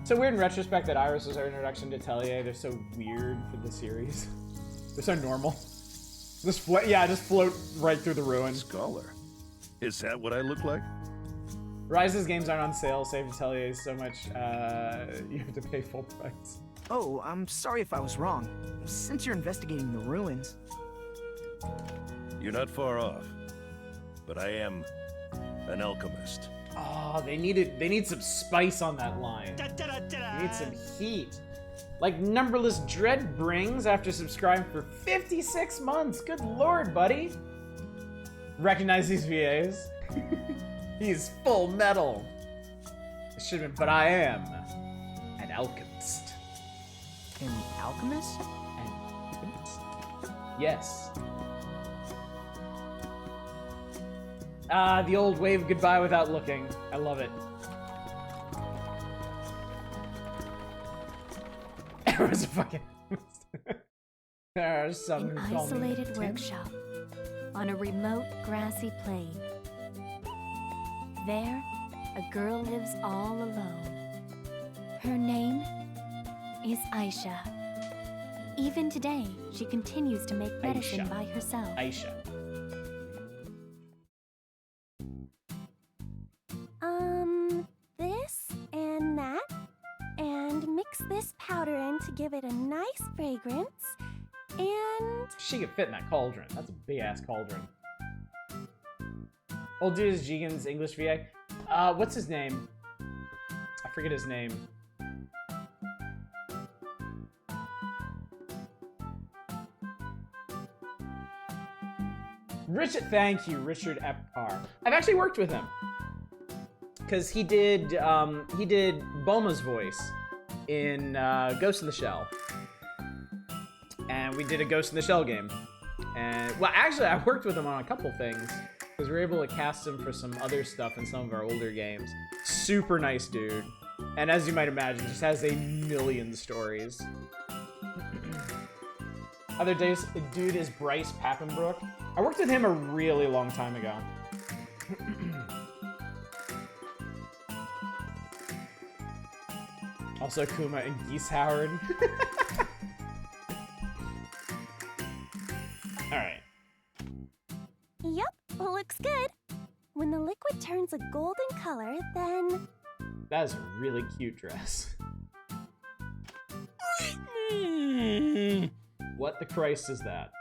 So weird in retrospect that Iris was our introduction to Atelier. They're so weird for the series. They're so normal. Just float right through the ruin. Scholar? Is that what I look like? Rise's games aren't on sale. Save Atelier so much you have to pay full price. Oh, I'm sorry if I was wrong. Since you're investigating the ruins... You're not far off. But I am an alchemist. Oh, they need some spice on that line. They need some heat. Like Numberless Dread brings after subscribing for 56 months. Good lord, buddy. Recognize these VAs? He's full metal. It should have been, but I am an alchemist. An alchemist? An alchemist? Yes. Ah, the old wave goodbye without looking. I love it. There's a fucking... There's some... An isolated workshop on a remote grassy plain. There, a girl lives all alone. Her name is Ayesha. Even today, she continues to make medicine Ayesha. by herself. Ayesha. this powder in to give it a nice fragrance. And... She could fit in that cauldron. That's a big-ass cauldron. Old dude is Jigen's English VA. What's his name? I forget his name. Thank you, Richard Epcar. I've actually worked with him. Because he did Bulma's voice in Ghost in the Shell. And we did a Ghost in the Shell game. And, well, actually, I worked with him on a couple things. Because we were able to cast him for some other stuff in some of our older games. Super nice dude. And as you might imagine, just has a million stories. Other days, dude is Bryce Pappenbrook. I worked with him a really long time ago. Also Kuma and Geese Howard. Alright. Yep, looks good. When the liquid turns a golden color, then... That is a really cute dress. What the Christ is that?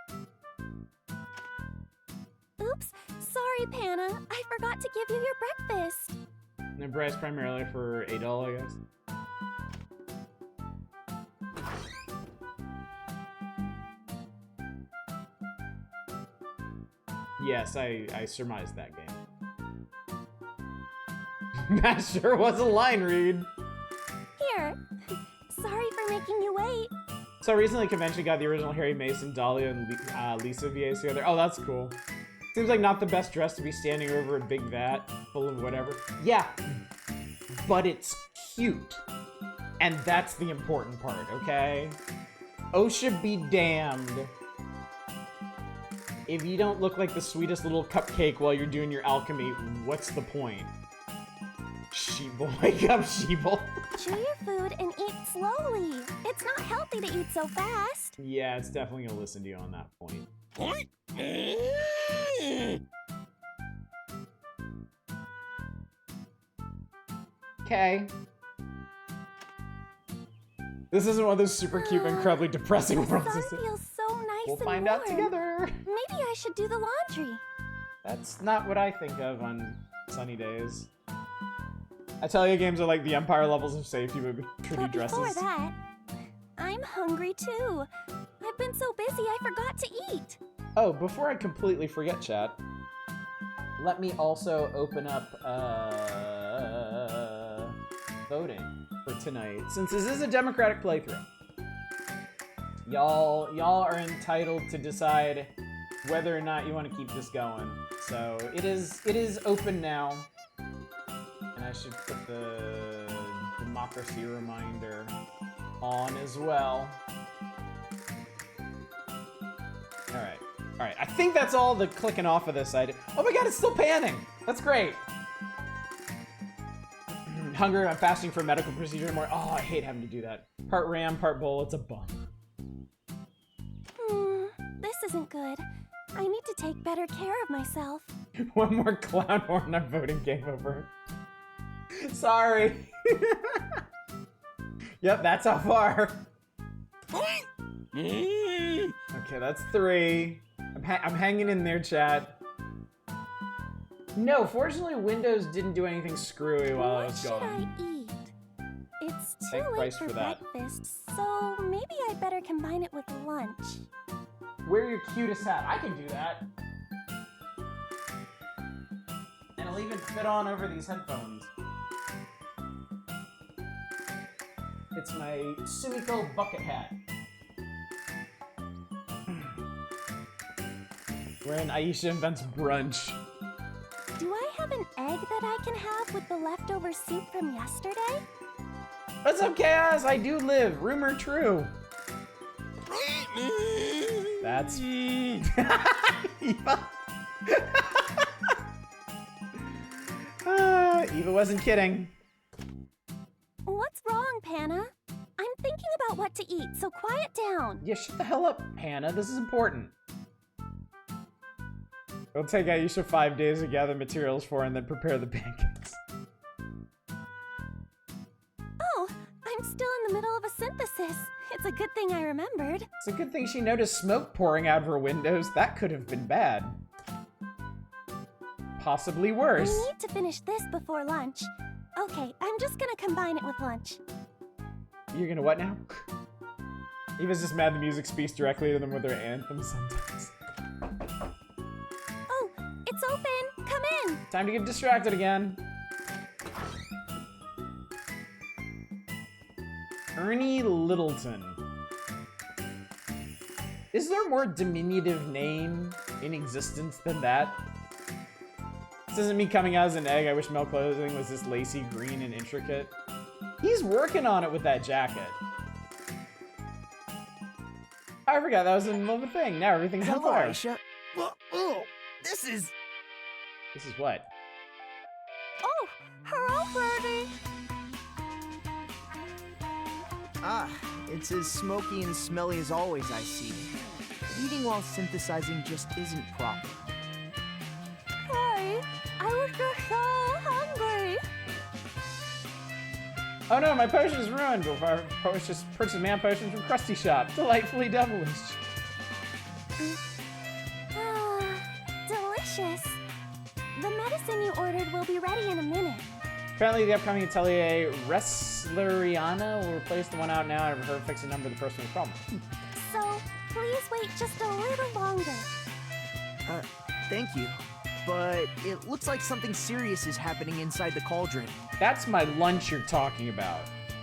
Oops, sorry, Panna. I forgot to give you your breakfast. And they're priced primarily for $8, I guess. Yes, I surmised that game. That sure was a line read. Here. Sorry for making you wait. So recently, convention got the original Harry Mason, Dahlia, and Lisa VAs together. Oh, that's cool. Seems like not the best dress to be standing over a big vat full of whatever. Yeah, but it's cute. And that's the important part, okay? OSHA be damned if you don't look like the sweetest little cupcake while you're doing your alchemy. What's the point? Sheeple, wake up, Sheeple. Chew your food and eat slowly. It's not healthy to eat so fast. Yeah, it's definitely gonna listen to you on that point. Okay. This isn't one of those super cute, incredibly depressing The worlds. sun Is it? feels so nice We'll and find warm. out together. Maybe I should do the laundry. That's not what I think of on sunny days. Atelier games are like the Empire levels of safety, but with pretty But dresses. before that, I'm hungry too. I've been so busy I forgot to eat. Oh, before I completely forget, chat, let me also open up voting for tonight, since this is a democratic playthrough. Y'all are entitled to decide whether or not you want to keep this going. So it is open now, and I should put the democracy reminder on as well. All right. I think that's all the clicking off of this side. Oh my god, it's still panning. That's great. Hungry, I'm fasting for a medical procedure tomorrow. Oh, I hate having to do that. Part ram, part bowl. It's a bum. This isn't good. I need to take better care of myself. One more clown horn, our voting game over. Sorry. Yep, that's how far. Okay, that's 3. I'm hanging in there, chat. No, fortunately, Windows didn't do anything screwy while I was What gone. should I eat? It's too Thank late Christ for for that. breakfast, so maybe I'd better combine it with lunch. Wear your cutest hat. I can do that. And it'll even fit on over these headphones. It's my Sumiko bucket hat. Wearing Ayesha Invents brunch. Do I have an egg that I can have with the leftover soup from yesterday? What's up, Chaos? I do live. Rumor true. That's... Eva. Eva wasn't kidding. What's wrong, Panna? I'm thinking about what to eat, so quiet down. Yeah, shut the hell up, Hannah. This is important. It'll take Ayesha 5 days to gather materials for and then prepare the pancakes. Oh, I'm I'm still in the middle of a synthesis. It's a good thing I remembered. It's a good thing she noticed smoke pouring out of her windows. That could have been bad. Possibly worse. I need to finish this before lunch. Okay, I'm just gonna combine it with lunch. You're gonna what now? Eva's just mad the music speaks directly to them with their anthem sometimes. Oh, it's open! Come in! Time to get distracted again. Ernie Littleton. Is there a more diminutive name in existence than that? This isn't me coming out as an egg. I wish male clothing was this lacy green and intricate. He's working on it with that jacket. I forgot that was in the middle of a thing. Now everything's on Hello, fire. Ayesha. Oh, this is... This is what? Oh, hello, Birdie! Ah, it's as smoky and smelly as always, I see. Eating while synthesizing just isn't proper. Hey, I was just so hungry! Oh no, my potion is ruined. Before I just purchased man potion from Krusty Shop. Delightfully devilish. Ah, delicious. The medicine you ordered will be ready in a minute. Apparently the upcoming Atelier Ayesha will replace the one out now and her fix a number of the person with problem. So, please wait just a little longer. Thank you. But it looks like something serious is happening inside the cauldron. That's my lunch you're talking about.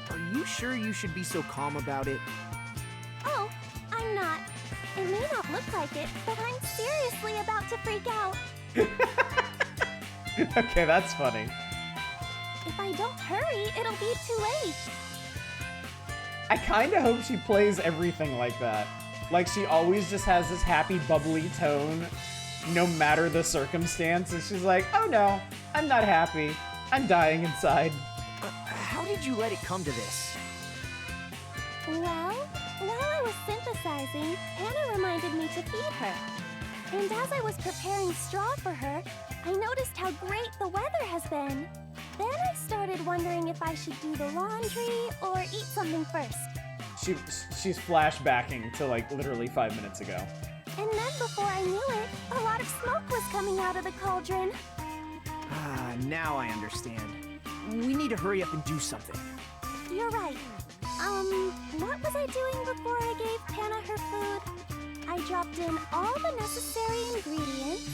Are you sure you should be so calm about it? Oh, I'm not. It may not look like it, but I'm seriously about to freak out. Okay, that's funny. If I don't hurry, it'll be too late. I kinda hope she plays everything like that. Like she always just has this happy, bubbly tone, no matter the circumstance. And she's like, oh no, I'm not happy. I'm dying inside. How did you let it come to this? Well, while I was synthesizing, Hannah reminded me to feed her. And as I was preparing straw for her, I noticed how great the weather has been. Then I started wondering if I should do the laundry or eat something first. She's flashbacking to like literally 5 minutes ago. And then before I knew it, a lot of smoke was coming out of the cauldron. Ah, now I understand. We need to hurry up and do something. You're right. What was I doing before I gave Hannah her food? I dropped in all the necessary ingredients.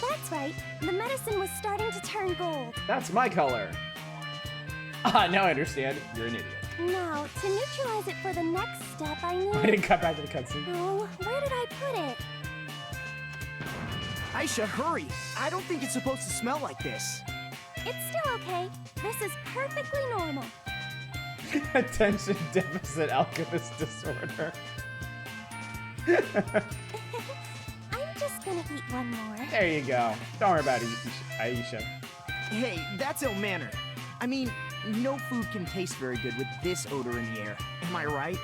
That's right, the medicine was starting to turn gold. That's my color. Ah, now I understand. You're an idiot. Now, to neutralize it for the next step, I need... I didn't cut back to the cutscene. Oh, where did I put it? Ayesha, hurry! I don't think it's supposed to smell like this. It's still okay. This is perfectly normal. Attention deficit alchemist disorder. I'm just gonna eat one more. There you go. Don't worry about it, Ayesha. Hey, that's ill-mannered. I mean, no food can taste very good with this odor in the air. Am I right?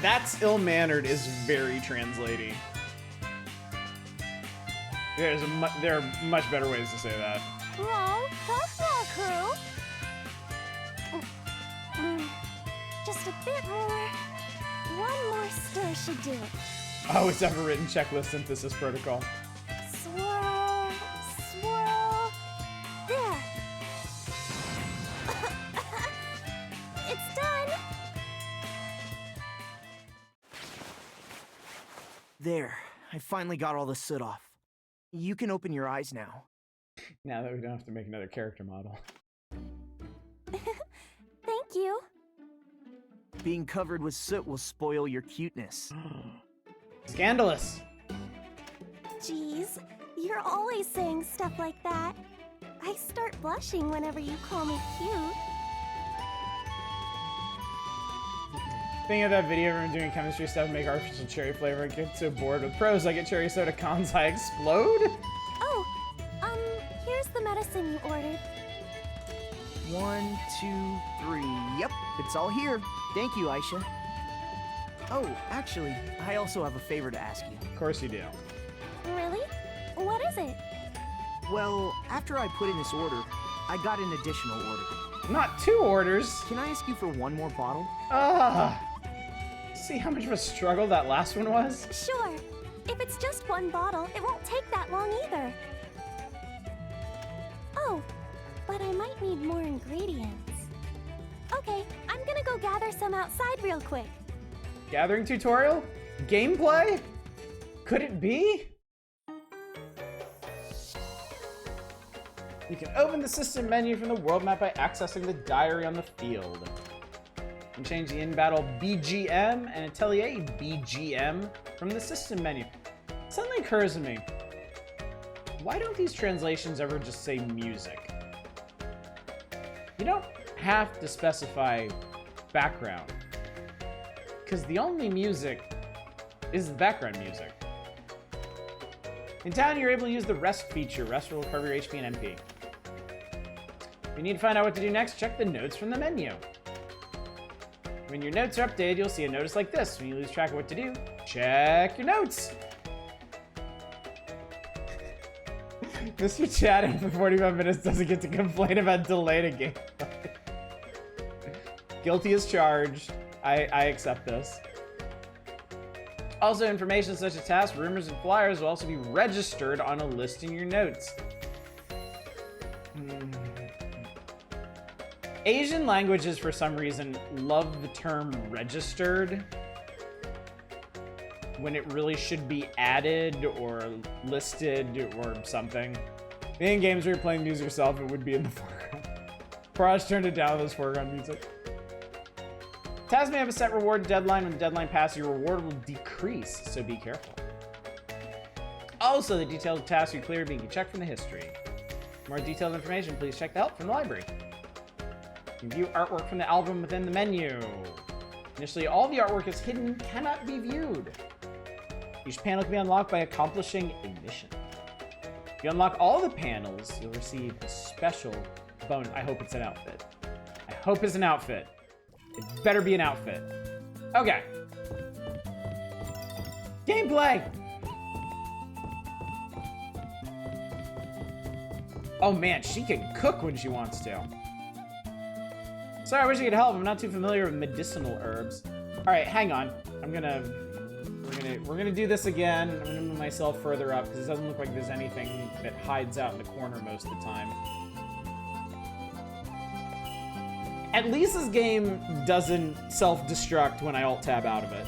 That's ill-mannered is very translating. There are much better ways to say that. No, that's not true. Just a bit more. One more stir should do it. Oh, it's ever written checklist synthesis protocol. Swirl, swirl. There. It's done. There. I finally got all the soot off. You can open your eyes now. Now that we don't have to make another character model. Thank you. Being covered with soot will spoil your cuteness. Scandalous. Jeez, you're always saying stuff like that. I start blushing whenever you call me cute. Thinking of that video of everyone doing chemistry stuff and make artificial cherry flavor. I get so bored with pros. I get cherry soda, cons, I explode. Oh, here's the medicine you ordered. 1, 2, 3. Yep, it's all here. Thank you, Ayesha. Oh, actually, I also have a favor to ask you. Of course you do. Really? What is it? Well, after I put in this order, I got an additional order. Not 2 orders. Can I ask you for one more bottle? Ah. See how much of a struggle that last one was? Sure. If it's just one bottle, it won't take that long either. Oh, but I might need more ingredients. Okay, I'm gonna go gather some outside real quick. Gathering tutorial? Gameplay? Could it be? You can open the system menu from the world map by accessing the diary on the field. You can change the in-battle BGM and Atelier BGM from the system menu. Suddenly occurs to me, why don't these translations ever just say music? You don't have to specify background, because the only music is the background music. In town, you're able to use the rest feature. Rest will recover your HP and MP. If you need to find out what to do next, check the notes from the menu. When your notes are updated, you'll see a notice like this. When you lose track of what to do, check your notes. Mr. Chatting for 45 minutes doesn't get to complain about delayed game. Guilty as charged. I accept this. Also, information such as tasks, rumors, and flyers will also be registered on a list in your notes. Asian languages, for some reason, love the term registered when it really should be added or listed or something. In games where you're playing music yourself, it would be in the foreground. Paraj turned it down, those foreground music. Tasks may have a set reward deadline. When the deadline passes, your reward will decrease, so be careful. Also, the details of tasks you clear being checked from the history. For more detailed information, please check the help from the library. You can view artwork from the album within the menu. Initially, all the artwork is hidden, cannot be viewed. Each panel can be unlocked by accomplishing ignition. If you unlock all the panels, you'll receive a special bonus. I hope it's an outfit. I hope it's an outfit. It better be an outfit. Okay. Gameplay! Oh man, she can cook when she wants to. Sorry, I wish I could help. I'm not too familiar with medicinal herbs. All right, hang on. We're gonna do this again. I'm gonna move myself further up because it doesn't look like there's anything that hides out in the corner most of the time. At least this game doesn't self-destruct when I alt-tab out of it.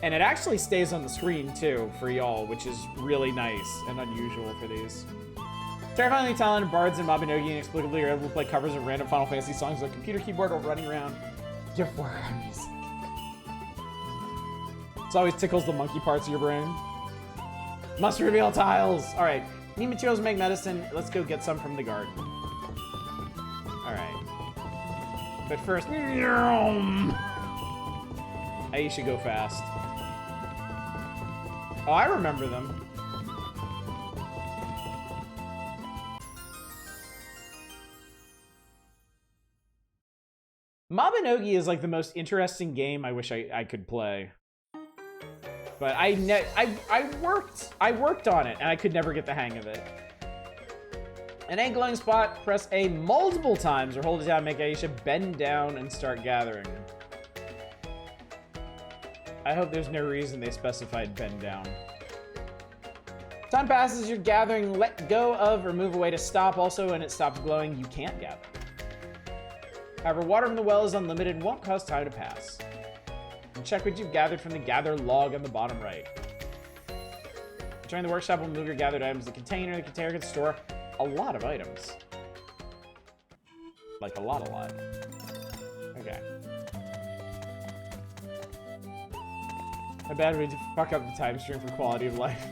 And it actually stays on the screen, too, for y'all, which is really nice and unusual for these. Terrifyingly talented bards and Mabinogi inexplicably are able to play covers of random Final Fantasy songs with a computer keyboard while running around. Your foreground music. This always tickles the monkey parts of your brain. Must reveal tiles! Alright, need materials to make medicine. Let's go get some from the garden. Alright. But first, Ayesha go fast. Oh, I remember them. Mabinogi is like the most interesting game I wish I could play. But I worked on it and I could never get the hang of it. An egg glowing spot, press A multiple times or hold it down, make Ayesha bend down and start gathering. I hope there's no reason they specified bend down. Time passes, you're gathering, let go of or move away to stop. Also, when it stops glowing, you can't gather. However, water from the well is unlimited and won't cause time to pass. And check what you've gathered from the gather log on the bottom right. Return to the workshop will move your gathered items to the container. The container can store a lot of items. Like a lot. Okay. A bad way to fuck up the time stream for quality of life.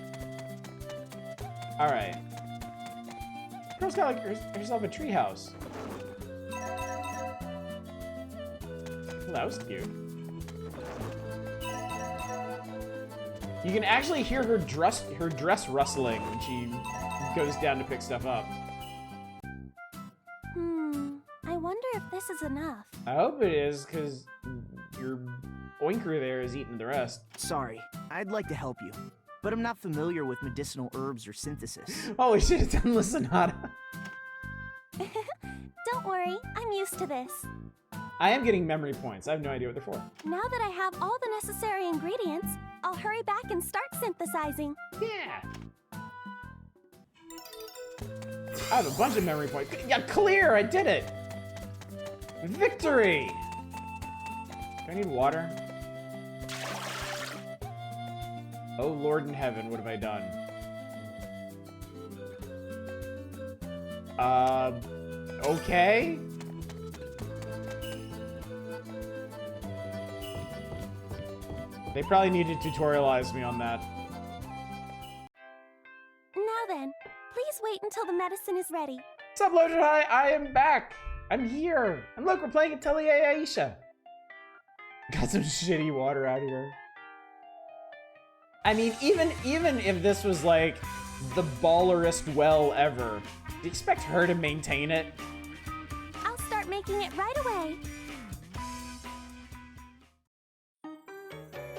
Alright. Girl's got like herself a treehouse. Well, that was cute. You can actually hear her dress rustling when she goes down to pick stuff up. I wonder if this is enough. I hope it is, because your oinker there is eating the rest. Sorry, I'd like to help you. but I'm not familiar with medicinal herbs or synthesis. Holy shit, it's endless sonata. Don't worry, I'm used to this. I am getting memory points. I have no idea what they're for. Now that I have all the necessary ingredients, I'll hurry back and start synthesizing. Yeah. I have a bunch of memory points. Yeah, clear! I did it! Victory! Do I need water? Oh, Lord in heaven, what have I done? Okay? They probably need to tutorialize me on that. Now then, please wait until the medicine is ready. What's up, Loaded High? I am back! I'm here! And look, we're playing Atelier Ayesha. Got some shitty water out here. I mean, even if this was like the ballerest well ever, do you expect her to maintain it? I'll start making it right away.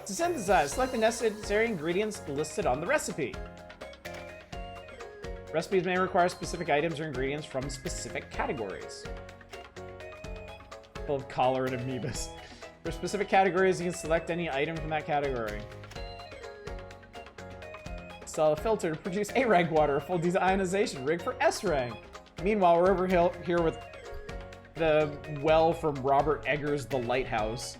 To synthesize, select the necessary ingredients listed on the recipe. Recipes may require specific items or ingredients from specific categories. Full of collar and amoebas. For specific categories, you can select any item from that category. Install a filter to produce A rank water, a full deionization rig for S rank. Meanwhile, we're over here with the well from Robert Eggers' The Lighthouse.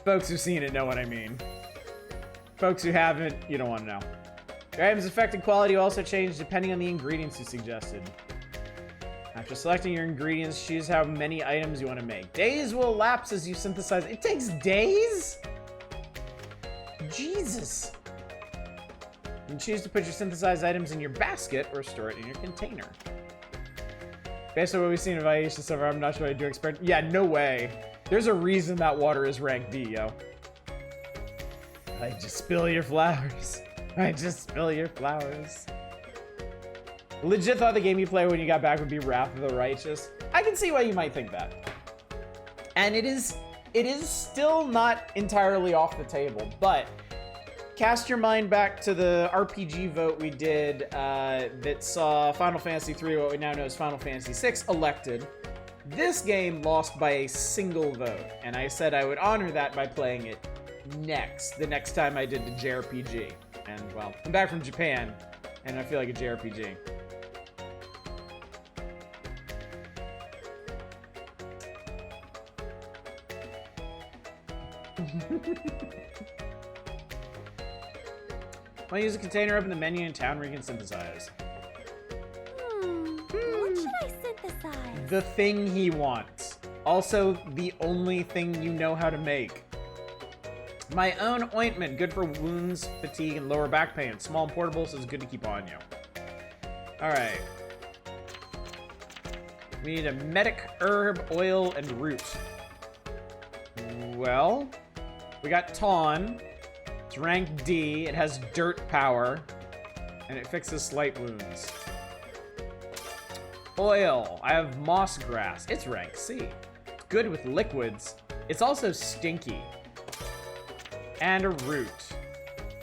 Folks who've seen it know what I mean. Folks who haven't, you don't want to know. Your item's effect and quality will also change depending on the ingredients you suggested. After selecting your ingredients, choose how many items you want to make. Days will elapse as you synthesize. It takes days? Jesus. You can choose to put your synthesized items in your basket or store it in your container. Based on what we've seen of Ayesha so far, I'm not sure what I do expect. Yeah, no way. There's a reason that water is rank D, yo. I just spill your flowers. I just spill your flowers. Legit thought the game you play when you got back would be Wrath of the Righteous. I can see why you might think that. And it is still not entirely off the table, but cast your mind back to the RPG vote we did that saw Final Fantasy III, what we now know as Final Fantasy VI, elected. This game lost by a single vote, and I said I would honor that by playing it the next time I did the JRPG. And, well, I'm back from Japan, and I feel like a JRPG. Want to use a container, open the menu in town where you can synthesize. What should I synthesize? The thing he wants. Also, the only thing you know how to make. My own ointment, good for wounds, fatigue, and lower back pain. It's small and portable, so it's good to keep on you. Alright. We need a medic, herb, oil, and root. Well, we got Tawn. It's rank D. It has dirt power. And it fixes slight wounds. Oil. I have moss grass. It's rank C. It's good with liquids. It's also stinky. And a root.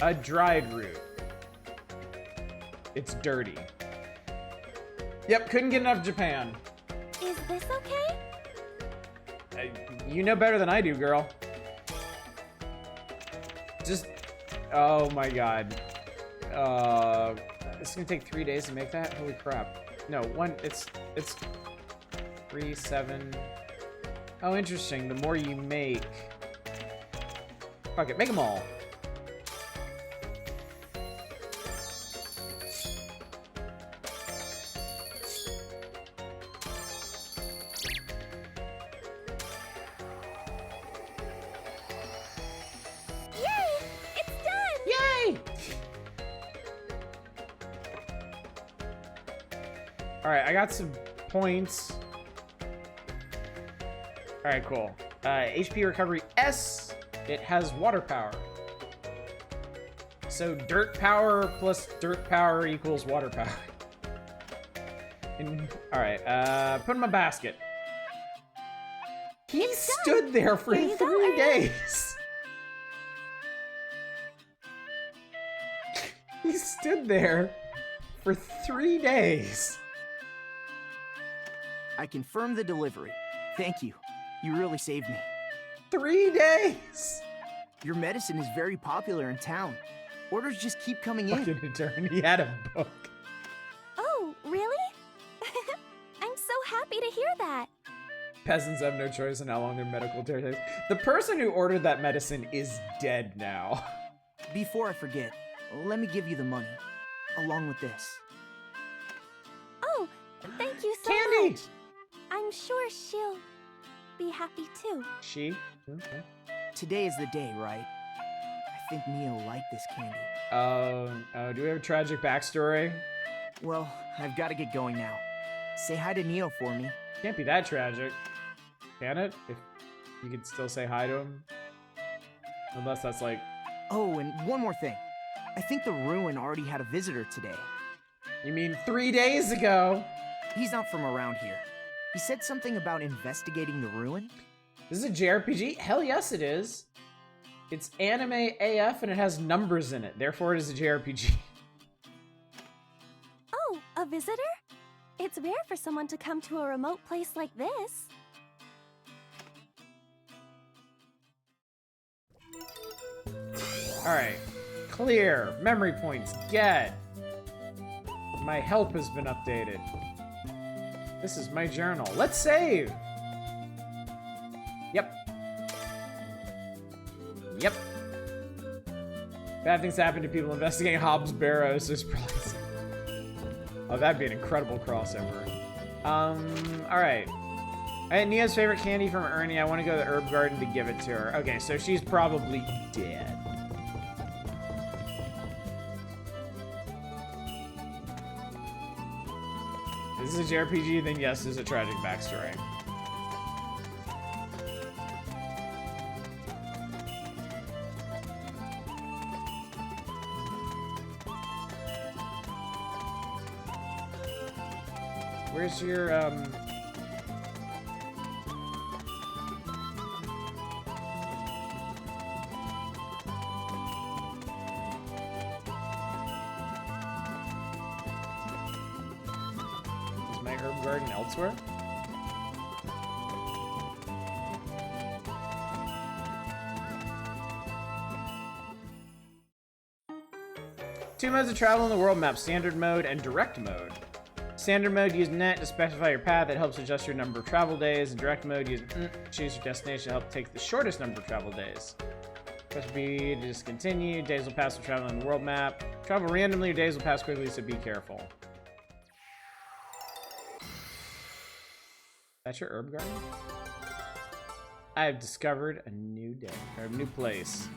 A dried root. It's dirty. Yep, couldn't get enough Japan. Is this okay? You know better than I do, girl. Just... Oh my god. It's gonna take 3 days to make that? Holy crap. No, it's 3, 7... Oh, interesting. The more you make... Fuck it, make them all. Alright, I got some points. Alright, cool. HP recovery S. It has water power. So dirt power plus dirt power equals water power. Alright, put in my basket. He stood there for 3 days. He stood there for 3 days. I confirm the delivery. Thank you. You really saved me. 3 days! Your medicine is very popular in town. Orders just keep coming in. Fucking eternity had a book. Oh, really? I'm so happy to hear that. Peasants have no choice in how long their medical care takes. The person who ordered that medicine is dead now. Before I forget, let me give you the money, along with this. Oh, thank you so Candy! much. I'm sure she'll be happy too. She? Okay. Today is the day, right? I think Neo liked this candy. Do we have a tragic backstory? Well, I've got to get going now. Say hi to Neo for me. Can't be that tragic. Can it? If you could still say hi to him? Unless that's like... Oh, and one more thing. I think the ruin already had a visitor today. You mean 3 days ago? He's not from around here. He said something about investigating the ruin. This is a JRPG? Hell yes it is. It's anime AF and it has numbers in it. Therefore it is a JRPG. Oh, a visitor? It's rare for someone to come to a remote place like this. Alright. Clear. Memory points. Get. My help has been updated. This is my journal. Let's save! Yep. Yep. Bad things happen to people investigating Hobbs Barrows. There's probably some... Oh, that'd be an incredible crossover. Alright. Nia's favorite candy from Ernie. I want to go to the herb garden to give it to her. Okay, so she's probably dead. If this is a JRPG, then yes, there's a tragic backstory. Where's your, Is my herb garden elsewhere? Two modes of travel in the world map, standard mode and direct mode. Standard mode, use net to specify your path. It helps adjust your number of travel days. In direct mode, use choose your destination to help take the shortest number of travel days. Press B to discontinue. Days will pass when traveling on the world map. Travel randomly, your days will pass quickly, so be careful. That's your herb garden? I have discovered a new day, or a new place.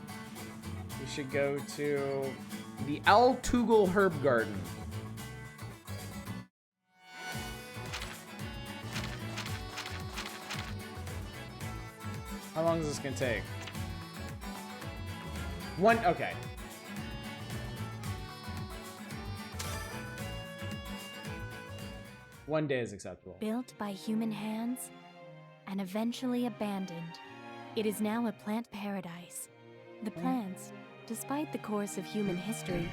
We should go to the Al Tugel Herb Garden. How long is this gonna take? Okay. One day is acceptable. Built by human hands and eventually abandoned, it is now a plant paradise. The plants, despite the course of human history,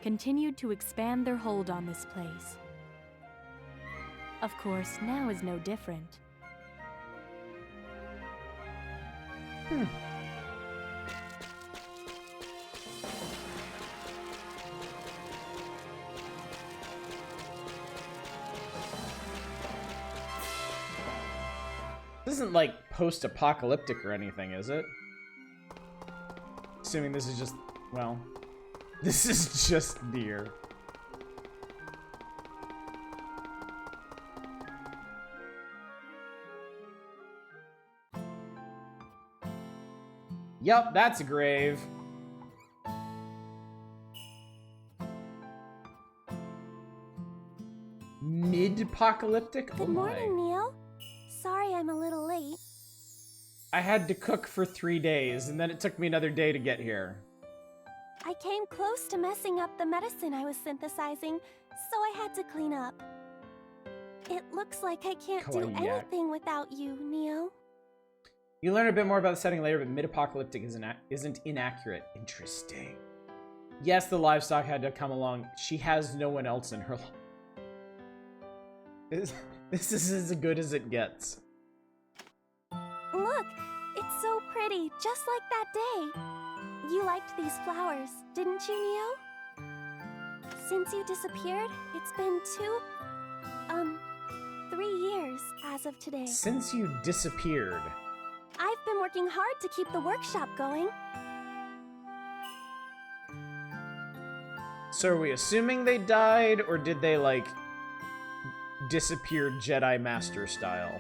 continued to expand their hold on this place. Of course, now is no different. This isn't like post-apocalyptic or anything, is it? Assuming this is just, well, this is just deer. Yup, that's a grave. Mid-apocalyptic? Good morning, Neil. Sorry I'm a little late. I had to cook for 3 days, and then it took me another day to get here. I came close to messing up the medicine I was synthesizing, so I had to clean up. It looks like I can't do Kawaii. anything without you, Neo. You learn a bit more about the setting later, but mid-apocalyptic isn't inaccurate. Interesting. Yes, the livestock had to come along. She has no one else in her life. This is as good as it gets. Look, it's so pretty, just like that day. You liked these flowers, didn't you, Neo? Since you disappeared, it's been 3 years as of today. Since you disappeared. I've been working hard to keep the workshop going. So are we assuming they died, or did they, like, disappear Jedi Master style?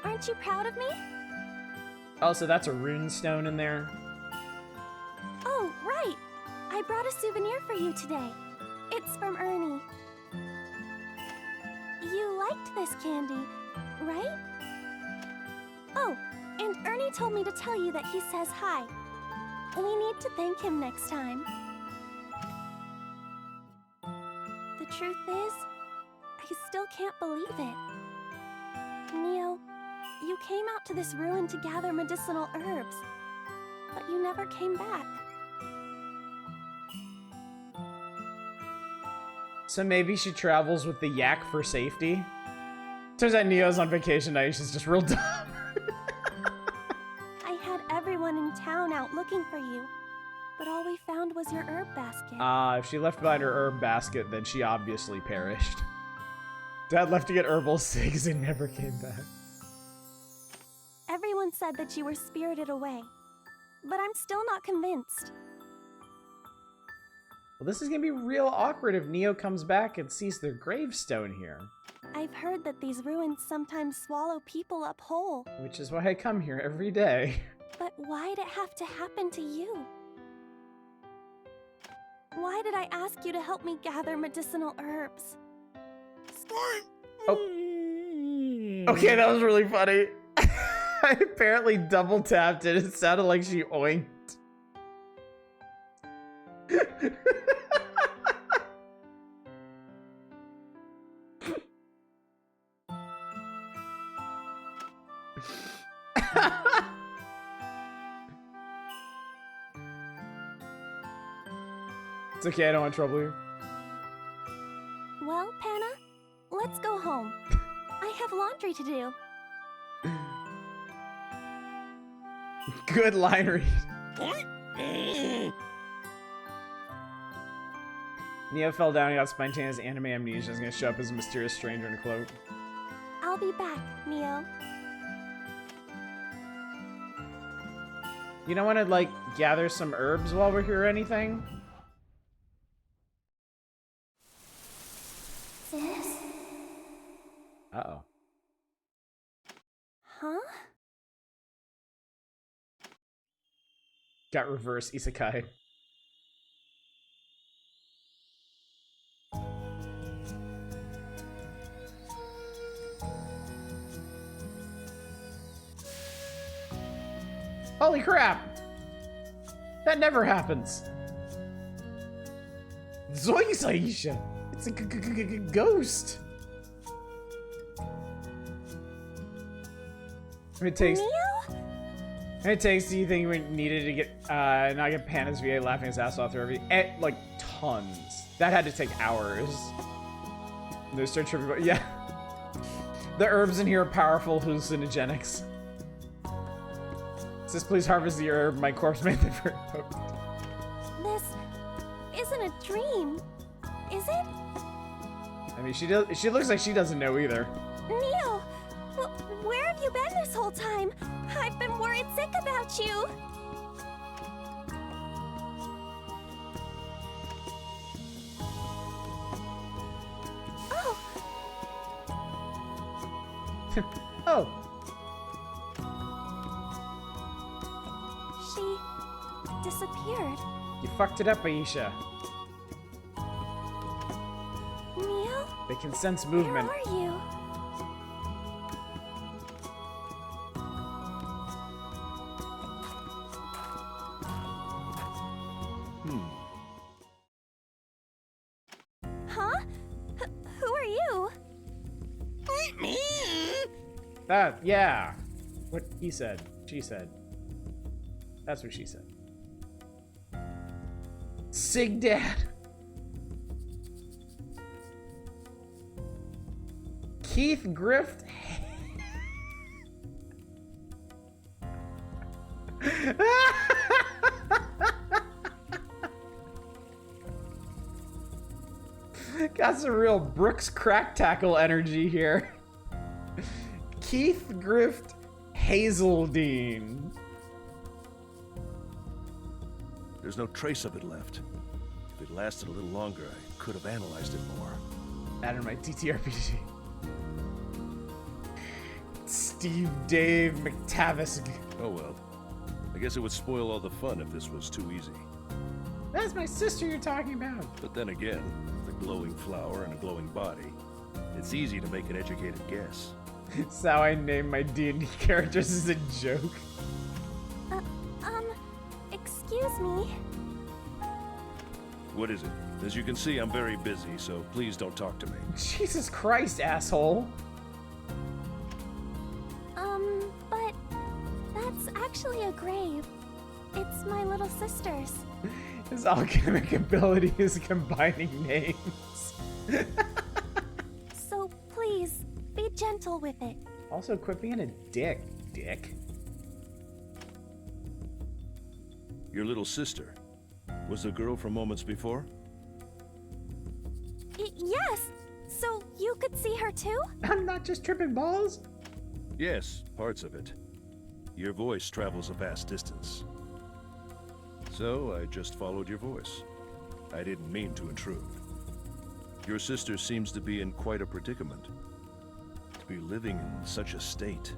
Aren't you proud of me? Oh, so that's a rune stone in there? Oh, right. I brought a souvenir for you today. It's from Ernie. You liked this candy, right? Oh, and Ernie told me to tell you that he says hi. We need to thank him next time. The truth is, I still can't believe it. Neo, you came out to this ruin to gather medicinal herbs, but you never came back. So maybe she travels with the yak for safety? Turns out Neo's on vacation, Ayesha's just real dumb. I had everyone in town out looking for you, but all we found was your herb basket. If she left behind her herb basket, then she obviously perished. Dad left to get herbal cigs and never came back. Everyone said that you were spirited away, but I'm still not convinced. Well, this is gonna be real awkward if Neo comes back and sees their gravestone here. I've heard that these ruins sometimes swallow people up whole. Which is why I come here every day. But why'd it have to happen to you? Why did I ask you to help me gather medicinal herbs? Oh. Okay, that was really funny. I apparently double tapped it. It sounded like she oinked. It's okay, I don't want trouble here. Well, Panna, let's go home. I have laundry to do. Good line read. Neo fell down and got spontaneous anime amnesia. He's gonna show up as a mysterious stranger in a cloak. I'll be back, Neo. You don't want to, like, gather some herbs while we're here or anything? Sis? Uh-oh. Huh? Got reverse isekai. Holy crap! That never happens. Zoinks, Ayesha! It's a ghost! It takes... Neo? How many takes do you think we needed to get, not get Panna's VA laughing his ass off through every... like, tons. That had to take hours. No search for everybody. Yeah. The herbs in here are powerful hallucinogenics. It says, please harvest the herb. My corpse made the very potent. This isn't a dream, is it? I mean, she looks like she doesn't know either. Neo, where have you been this whole time? I've been worried sick about you. Oh. Oh. She disappeared. You fucked it up, Ayesha. Neo? They can sense movement. Where are you? Huh? Who are you? That, yeah. What he said. She said. That's what she said. Sig Dad. Keith Grift. Got some real Brooks crack tackle energy here. Keith Grift Hazeldine. There's no trace of it left. If it lasted a little longer, I could have analyzed it more. Added my TTRPG. Steve Dave McTavish. Oh well. I guess it would spoil all the fun if this was too easy. That's my sister you're talking about. But then again, with a glowing flower and a glowing body, it's easy to make an educated guess. That's how I named my D&D characters as a joke. Excuse me. What is it? As you can see, I'm very busy, so please don't talk to me. Jesus Christ, asshole. But that's actually a grave. It's my little sister's. His alchemic ability is combining names. So please, be gentle with it. Also, quit being a dick. Your little sister was the girl from moments before? Yes! So you could see her too? I'm not just tripping balls. Yes, parts of it. Your voice travels a vast distance. So I just followed your voice. I didn't mean to intrude. Your sister seems to be in quite a predicament. To be living in such a state.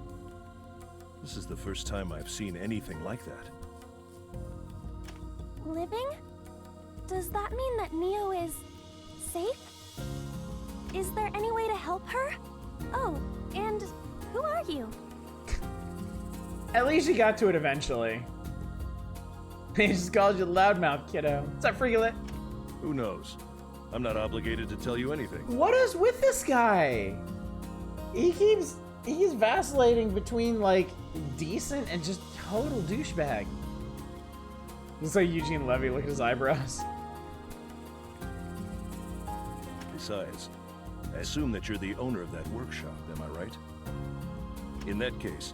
This is the first time I've seen anything like that. Living? Does that mean that Neo is safe? Is there any way to help her? Oh, and who are you? At least you got to it eventually. He just called you loudmouth, kiddo. What's up, Freelet? Who knows? I'm not obligated to tell you anything. What is with this guy? He's vacillating between like decent and just total douchebag. Looks like Eugene Levy. Look at his eyebrows. Besides, I assume that you're the owner of that workshop, am I right? In that case,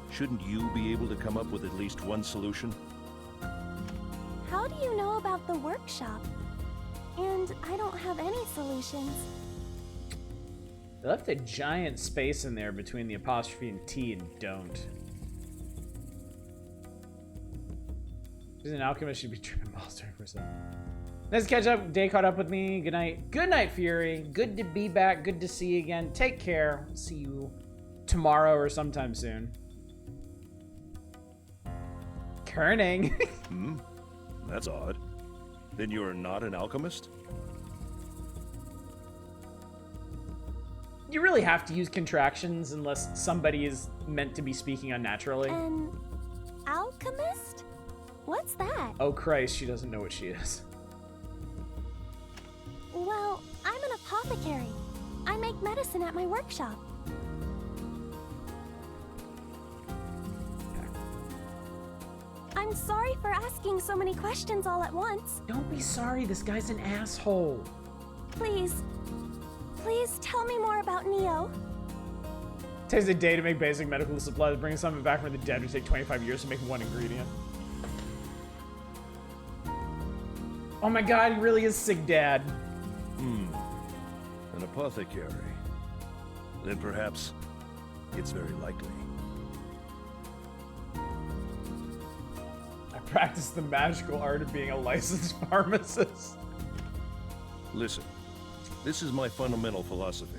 shouldn't you be able to come up with at least one solution? How do you know about the workshop? And I don't have any solutions. They left a giant space in there between the apostrophe and T and don't. She's an alchemist, should be tripping balls during percent. Nice to catch up. Day caught up with me. Good night. Good night, Fury. Good to be back. Good to see you again. Take care. See you tomorrow or sometime soon. Kerning. That's odd. Then you're not an alchemist? You really have to use contractions unless somebody is meant to be speaking unnaturally. An alchemist? What's that? Oh Christ, she doesn't know what she is. Well, I'm an apothecary. I make medicine at my workshop. I'm sorry for asking so many questions all at once. Don't be sorry, this guy's an asshole. Please tell me more about Neo. Takes a day to make basic medical supplies. Bringing something back from the dead would take 25 years to make one ingredient. Oh my god, he really is Sig Dad. An apothecary. Then perhaps it's very likely. I practice the magical art of being a licensed pharmacist. Listen, this is my fundamental philosophy.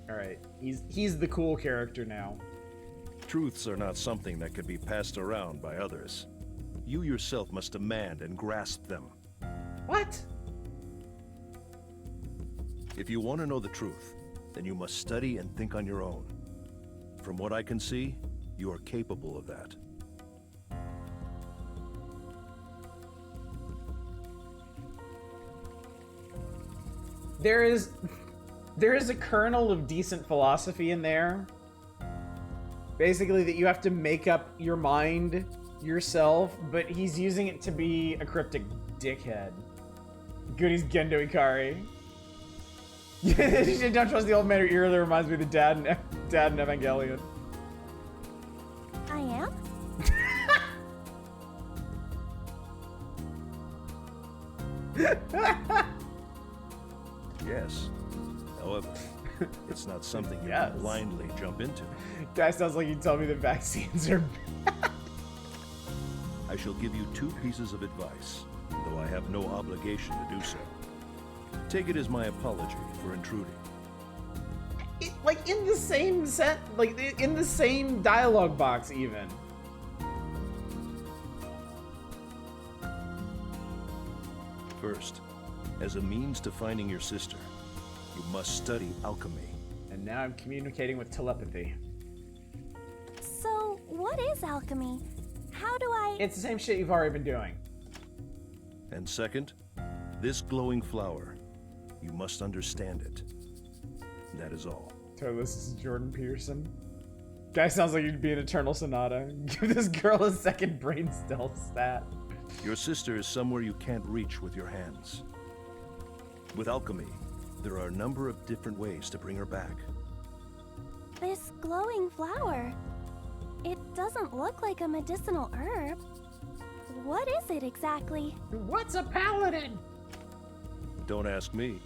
Alright, he's the cool character now. Truths are not something that can be passed around by others. You yourself must demand and grasp them. What? If you want to know the truth, then you must study and think on your own. From what I can see, you are capable of that. There is a kernel of decent philosophy in there. Basically that you have to make up your mind yourself, but he's using it to be a cryptic dickhead. Goodies Gendo Ikari. You don't trust the old man who eerily reminds me of the dad in Evangelion. I am? Yes. However, it's not something you Yes. can blindly jump into. Guy sounds like you tell me the vaccines are bad. I shall give you 2 pieces of advice, though I have no obligation to do so. Take it as my apology for intruding. Like in the same set, like in the same dialogue box even. First, as a means to finding your sister, you must study alchemy. And now I'm communicating with telepathy. So, what is alchemy? How do I... It's the same shit you've already been doing. And second, this glowing flower, you must understand it. That is all. So this is Jordan Peterson. Guy sounds like you'd be an Eternal Sonata. Give this girl a second brain stealth stat. Your sister is somewhere you can't reach with your hands. With alchemy, there are a number of different ways to bring her back. This glowing flower. It doesn't look like a medicinal herb. What is it exactly? What's a paladin? Don't ask me.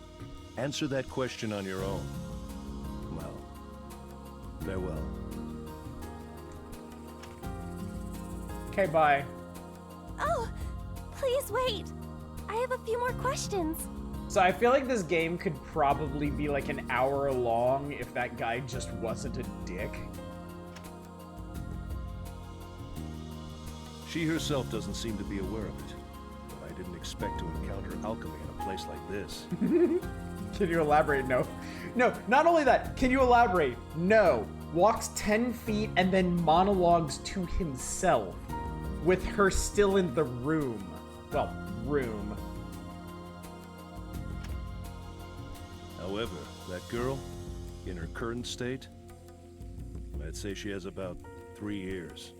Answer that question on your own. Well, farewell. Okay, bye. Oh, please wait. I have a few more questions. So I feel like this game could probably be like an hour long if that guy just wasn't a dick. She herself doesn't seem to be aware of it, but I didn't expect to encounter alchemy in a place like this. Can you elaborate? No. No, not only that, can you elaborate? No. Walks 10 feet and then monologues to himself with her still in the room. Well, room. However, that girl, in her current state, I'd say she has about 3 years.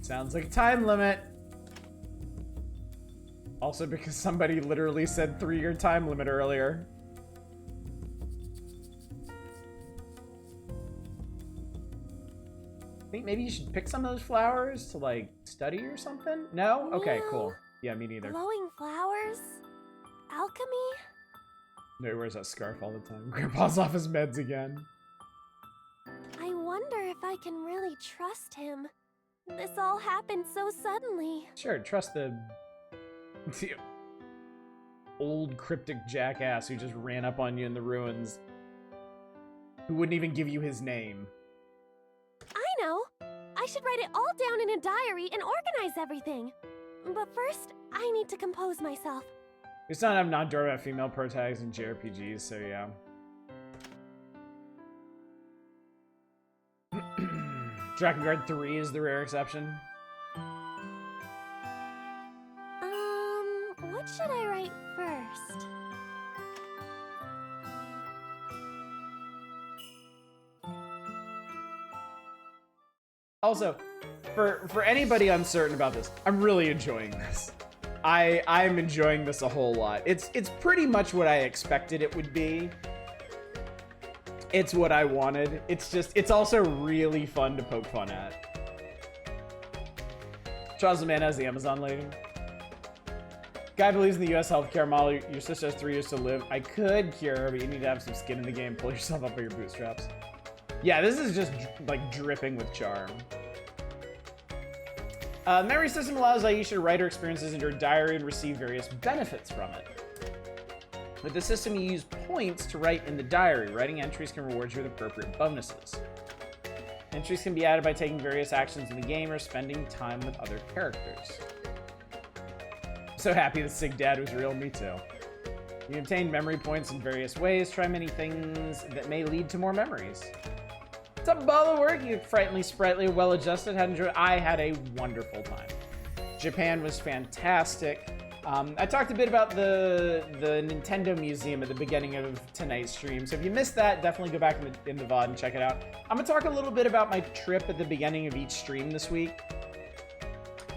Sounds like a time limit. Also because somebody literally said 3-year time limit earlier. I think maybe you should pick some of those flowers to like study or something? No? Okay, No. cool. Yeah, me neither. Glowing flowers? Alchemy? No, he wears that scarf all the time. Grandpa's off his meds again. I wonder if I can really trust him. This all happened so suddenly. Sure, trust the old cryptic jackass who just ran up on you in the ruins. Who wouldn't even give you his name. I know! I should write it all down in a diary and organize everything. But first, I need to compose myself. We still don't have non-dormant female protagonists in JRPGs, so yeah. Drakengard 3 is the rare exception. What should I write first? Also, for anybody uncertain about this, I'm really enjoying this. I'm enjoying this a whole lot. It's pretty much what I expected it would be. It's what I wanted. It's also really fun to poke fun at. Charles the Man as the Amazon lady. Guy believes in the US healthcare model. Your sister has 3 years to live. I could cure her, but you need to have some skin in the game. Pull yourself up by your bootstraps. Yeah, this is just like dripping with charm. Memory system allows Ayesha to write her experiences into her diary and receive various benefits from it. With the system, you use points to write in the diary. Writing entries can reward you with appropriate bonuses. Entries can be added by taking various actions in the game or spending time with other characters. I'm so happy that Sig Dad was real, me too. You can obtain memory points in various ways. Try many things that may lead to more memories. What's up, ball of work? You frighteningly sprightly, well-adjusted. I had a wonderful time. Japan was fantastic. I talked a bit about the Nintendo Museum at the beginning of tonight's stream, so if you missed that, definitely go back in the VOD and check it out. I'm going to talk a little bit about my trip at the beginning of each stream this week.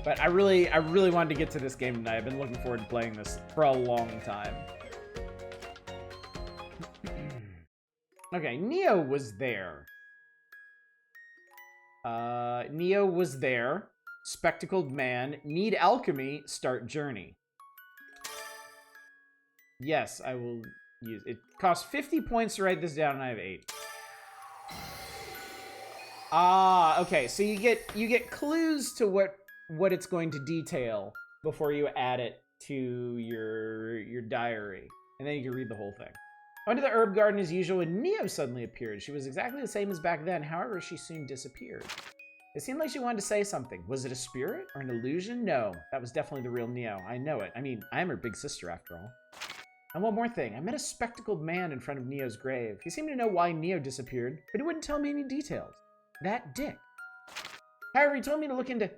But I really wanted to get to this game tonight. I've been looking forward to playing this for a long time. Okay, Neo was there. Neo was there. Spectacled man. Need alchemy. Start journey. Yes, I will use it. Costs 50 points to write this down, and I have 8. Ah, okay. So you get clues to what it's going to detail before you add it to your diary, and then you can read the whole thing. Went to the herb garden as usual, and Neo suddenly appeared. She was exactly the same as back then. However, she soon disappeared. It seemed like she wanted to say something. Was it a spirit or an illusion? No, that was definitely the real Neo. I know it. I mean, I'm her big sister after all. And one more thing. I met a spectacled man in front of Neo's grave. He seemed to know why Neo disappeared, but he wouldn't tell me any details. That dick. However, he told me to look into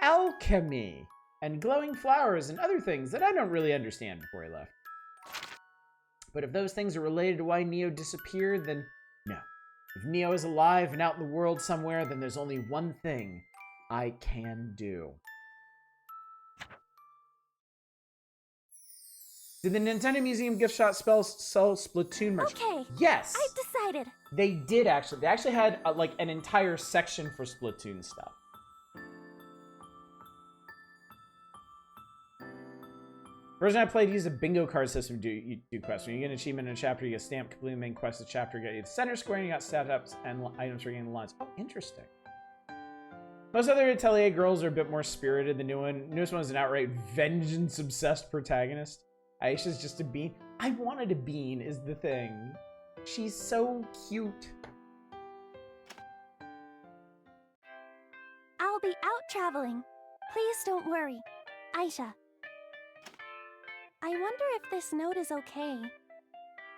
alchemy and glowing flowers and other things that I don't really understand before he left. But if those things are related to why Neo disappeared, then no. If Neo is alive and out in the world somewhere, then there's only one thing I can do. Did the Nintendo Museum gift shop sell Splatoon merch? Okay. Yes. I've decided. They did actually. They actually had like an entire section for Splatoon stuff. Version I played used a bingo card system to do quests. When you get an achievement in a chapter, you get a stamp, complete the main quest of the chapter, you get the center square, and you got stat ups and items for getting the lines. Oh, interesting. Most other Atelier girls are a bit more spirited. The newest one is an outright vengeance-obsessed protagonist. Ayesha's just a bean. I wanted a bean is the thing. She's so cute. I'll be out traveling. Please don't worry. Ayesha. I wonder if this note is okay.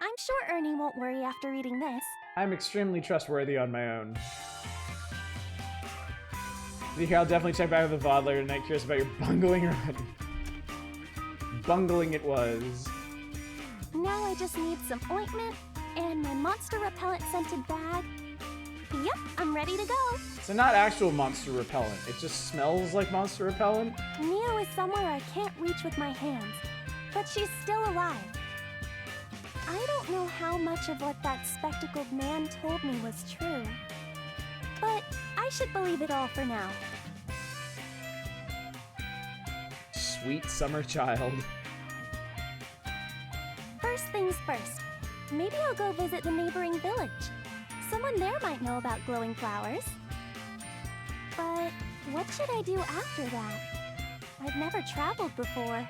I'm sure Ernie won't worry after reading this. I'm extremely trustworthy on my own. Here, I'll definitely check back with the VOD later tonight. Curious about your bungling already. Bungling it was. Now I just need some ointment and my monster repellent scented bag. Yep, I'm ready to go. So not actual monster repellent. It just smells like monster repellent. Neo is somewhere I can't reach with my hands, but she's still alive. I don't know how much of what that spectacled man told me was true, but I should believe it all for now. Sweet summer child. First things first, maybe I'll go visit the neighboring village. Someone there might know about glowing flowers. But what should I do after that? I've never traveled before.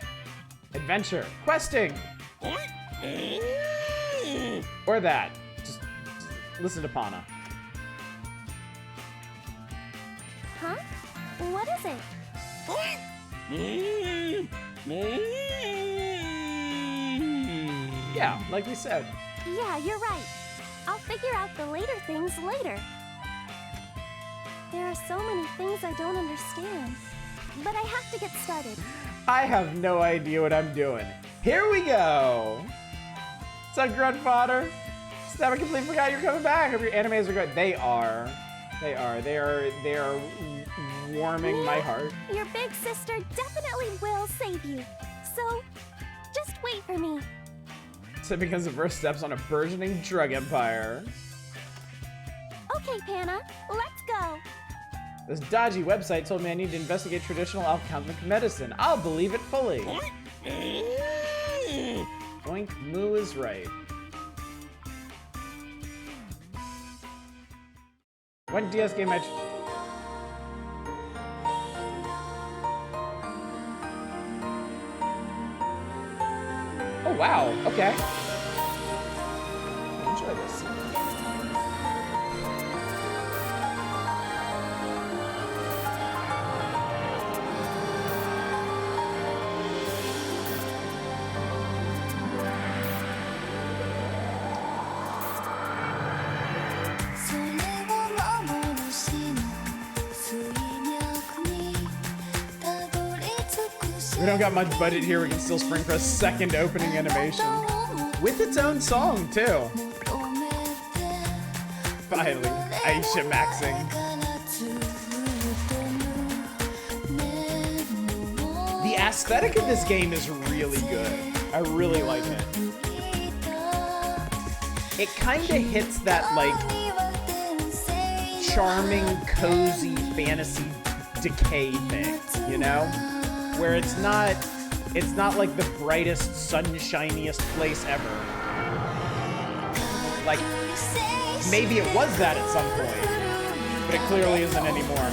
Adventure. Questing. Or that. Just listen to Pana. Huh? What is it? Yeah, like we said. Yeah, you're right. I'll figure out the later things later. There are so many things I don't understand. But I have to get started. I have no idea what I'm doing. Here we go. What's up, Grunt Fodder? Snap, I completely forgot you're coming back. Hope your animes are good. They are. They are warming Neo, my heart. Your big sister definitely will save you. So, just wait for me. So it becomes the first steps on a burgeoning drug empire. Okay, Panna, let's go. This dodgy website told me I need to investigate traditional alchemic medicine. I'll believe it fully. Oink, Moo is right. When DS game match? Oh wow, okay. Enjoy this. We don't got much budget here, we can still spring for a second opening animation. With its own song, too. Finally, Ayesha maxing. aesthetic of this game is really good. I really like it. It kind of hits that, like, charming, cozy fantasy decay thing, you know? Where it's not like the brightest, sunshiniest place ever. Like, maybe it was that at some point, but it clearly isn't anymore.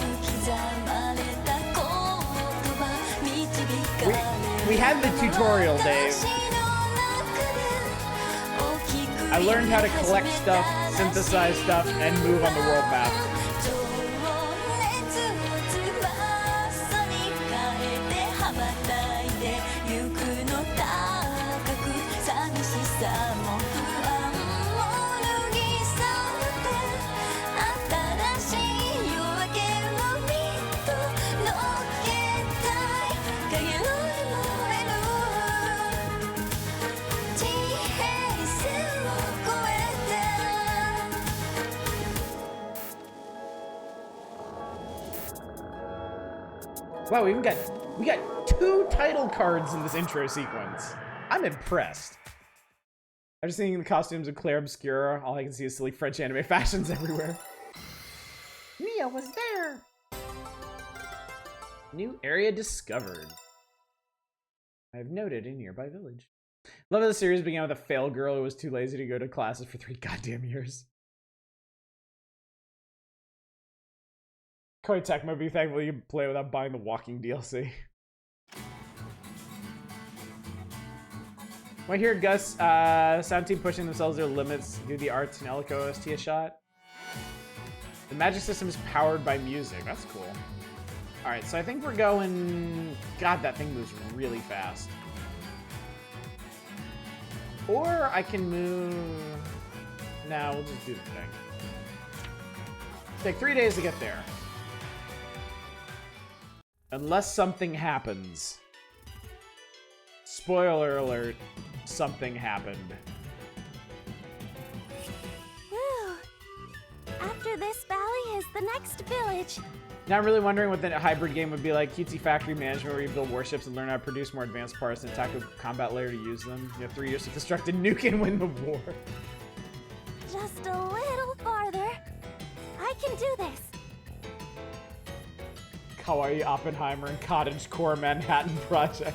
We had the tutorial, Dave. I learned how to collect stuff, synthesize stuff, and move on the world map. Wow, we got 2 title cards in this intro sequence. I'm impressed. I'm just seeing the costumes of Claire Obscura. All I can see is silly French anime fashions everywhere. Mia was there. New area discovered. I have noted a nearby village. Love of the series began with a fail girl who was too lazy to go to classes for 3 goddamn years. Koei Tecmo, be thankful you can play without buying the walking DLC. Well, here, Gus, sound team pushing themselves to their limits. Do the arts and Elico OST a shot. The magic system is powered by music. That's cool. All right, so I think we're going... God, that thing moves really fast. Or I can move... No, we'll just do the thing. Take 3 days to get there. Unless something happens. Spoiler alert, something happened. Whew. After this valley is the next village. Now I'm really wondering what the hybrid game would be like. Cutesy factory management where you build warships and learn how to produce more advanced parts and attack a combat layer to use them. You have 3 years to construct a nuke and win the war. Just a little farther. I can do this. Kawaii Oppenheimer and Cottagecore Manhattan Project.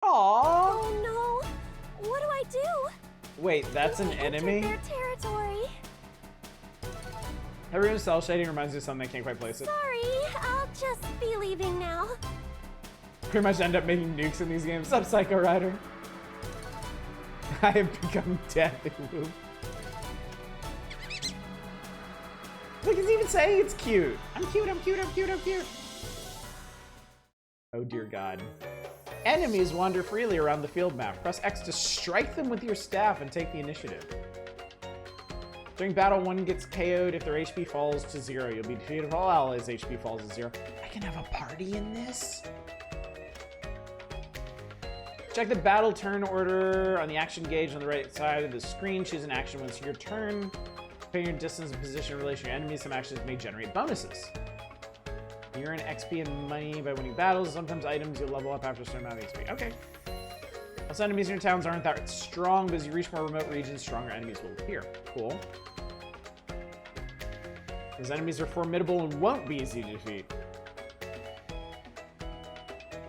Aww. Oh no! What do I do? Wait, that's an enemy? Their territory. Everyone's cell shading reminds me of something I can't quite place it. Sorry, I'll just be leaving now. Pretty much end up making nukes in these games. Sup, Psycho Rider? I have become deadly Whoop. Look, it's even saying it's cute. I'm cute, I'm cute, I'm cute, I'm cute. Oh dear God. Enemies wander freely around the field map. Press X to strike them with your staff and take the initiative. During battle, one gets KO'd if their HP falls to 0. You'll be defeated if all allies' HP falls to 0. I can have a party in this? Check the battle turn order on the action gauge on the right side of the screen. Choose an action when it's your turn. Depending on your distance and position in relation to your enemies, some actions may generate bonuses. You earn XP and money by winning battles. Sometimes items you'll level up after a certain amount of XP. Okay. Also, enemies in your towns aren't that strong, but as you reach more remote regions, stronger enemies will appear. Cool. Those enemies are formidable and won't be easy to defeat.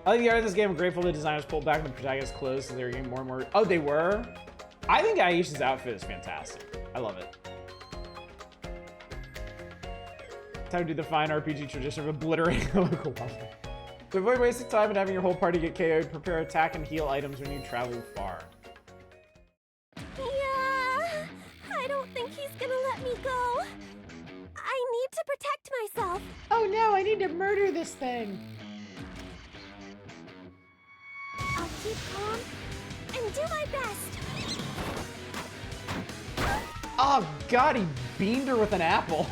I like the art of this game. I'm grateful the designers pulled back the protagonist's clothes so they were getting more and more. Oh, they were? I think Ayesha's outfit is fantastic. I love it. Time to do the fine RPG tradition of obliterating the local wildlife. To avoid wasting time and having your whole party get KO'd, prepare attack and heal items when you travel far. Yeah, I don't think he's gonna let me go. I need to protect myself. Oh no, I need to murder this thing. I'll keep calm and do my best. Oh God, he beamed her with an apple.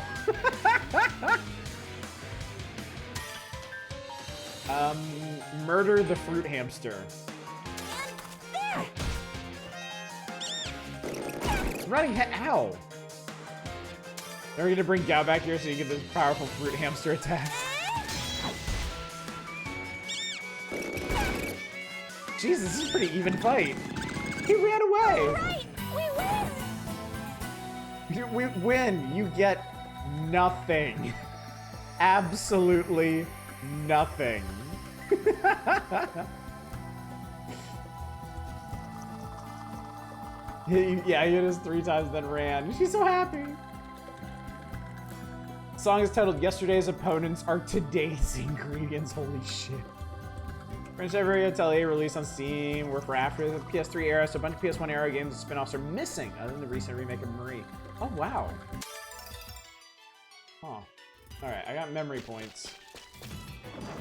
Murder the fruit hamster. There. I'm running ow. Are we gonna bring Gao back here so you get this powerful fruit hamster attack? Jesus, this is a pretty even fight. He ran away. All right, we win. We win. You get nothing. Absolutely nothing. Yeah, he hit us 3 times, then ran. She's so happy. Song is titled "Yesterday's Opponents Are Today's Ingredients." Holy shit. French Every Atelier released on Steam. We're for after the PS3 era, so a bunch of PS1 era games and spin-offs are missing, other than the recent remake of Marie. Oh, wow. Huh. Alright, I got memory points.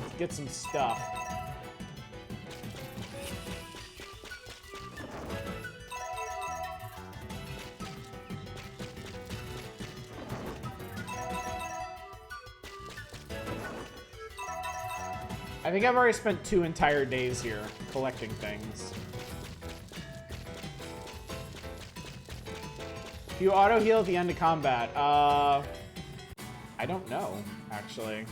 Let's get some stuff. I think I've already spent 2 entire days here collecting things. Do you auto heal at the end of combat? I don't know, actually.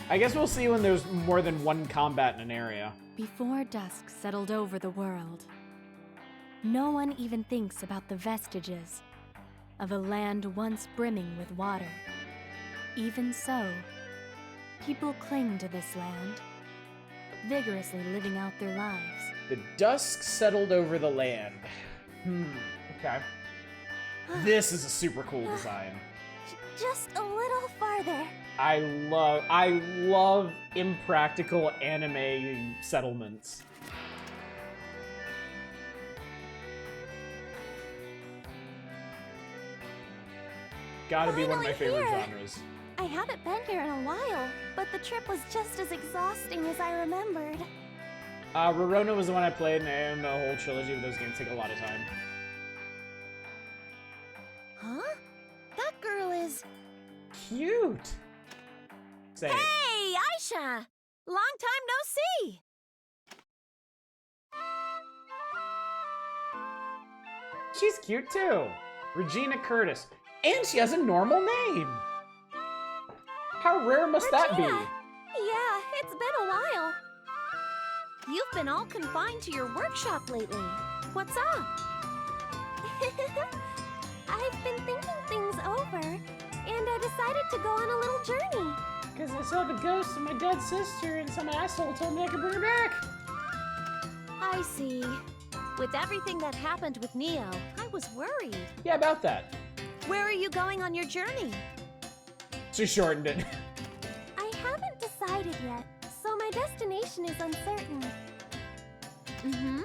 I guess we'll see when there's more than one combat in an area. Before dusk settled over the world, no one even thinks about the vestiges of a land once brimming with water. Even so, people cling to this land, vigorously living out their lives. The dusk settled over the land. Okay. This is a super cool design. Just a little farther. I love impractical anime settlements. Gotta be one of my favorite genres. I haven't been here in a while, but the trip was just as exhausting as I remembered. Rorona was the one I played, and the whole trilogy of those games take a lot of time. Huh? That girl is... Cute! Say it. Hey, Ayesha! Long time no see! She's cute too. Regina Curtis. And she has a normal name. How rare must that be? Yeah, it's been a while. You've been all confined to your workshop lately. What's up? I've been thinking things over, and I decided to go on a little journey. Because I saw the ghost of my dead sister, and some asshole told me I could bring her back. I see. With everything that happened with Neo, I was worried. Yeah, about that. Where are you going on your journey? She shortened it. I haven't decided yet, so my destination is uncertain. Mm-hmm.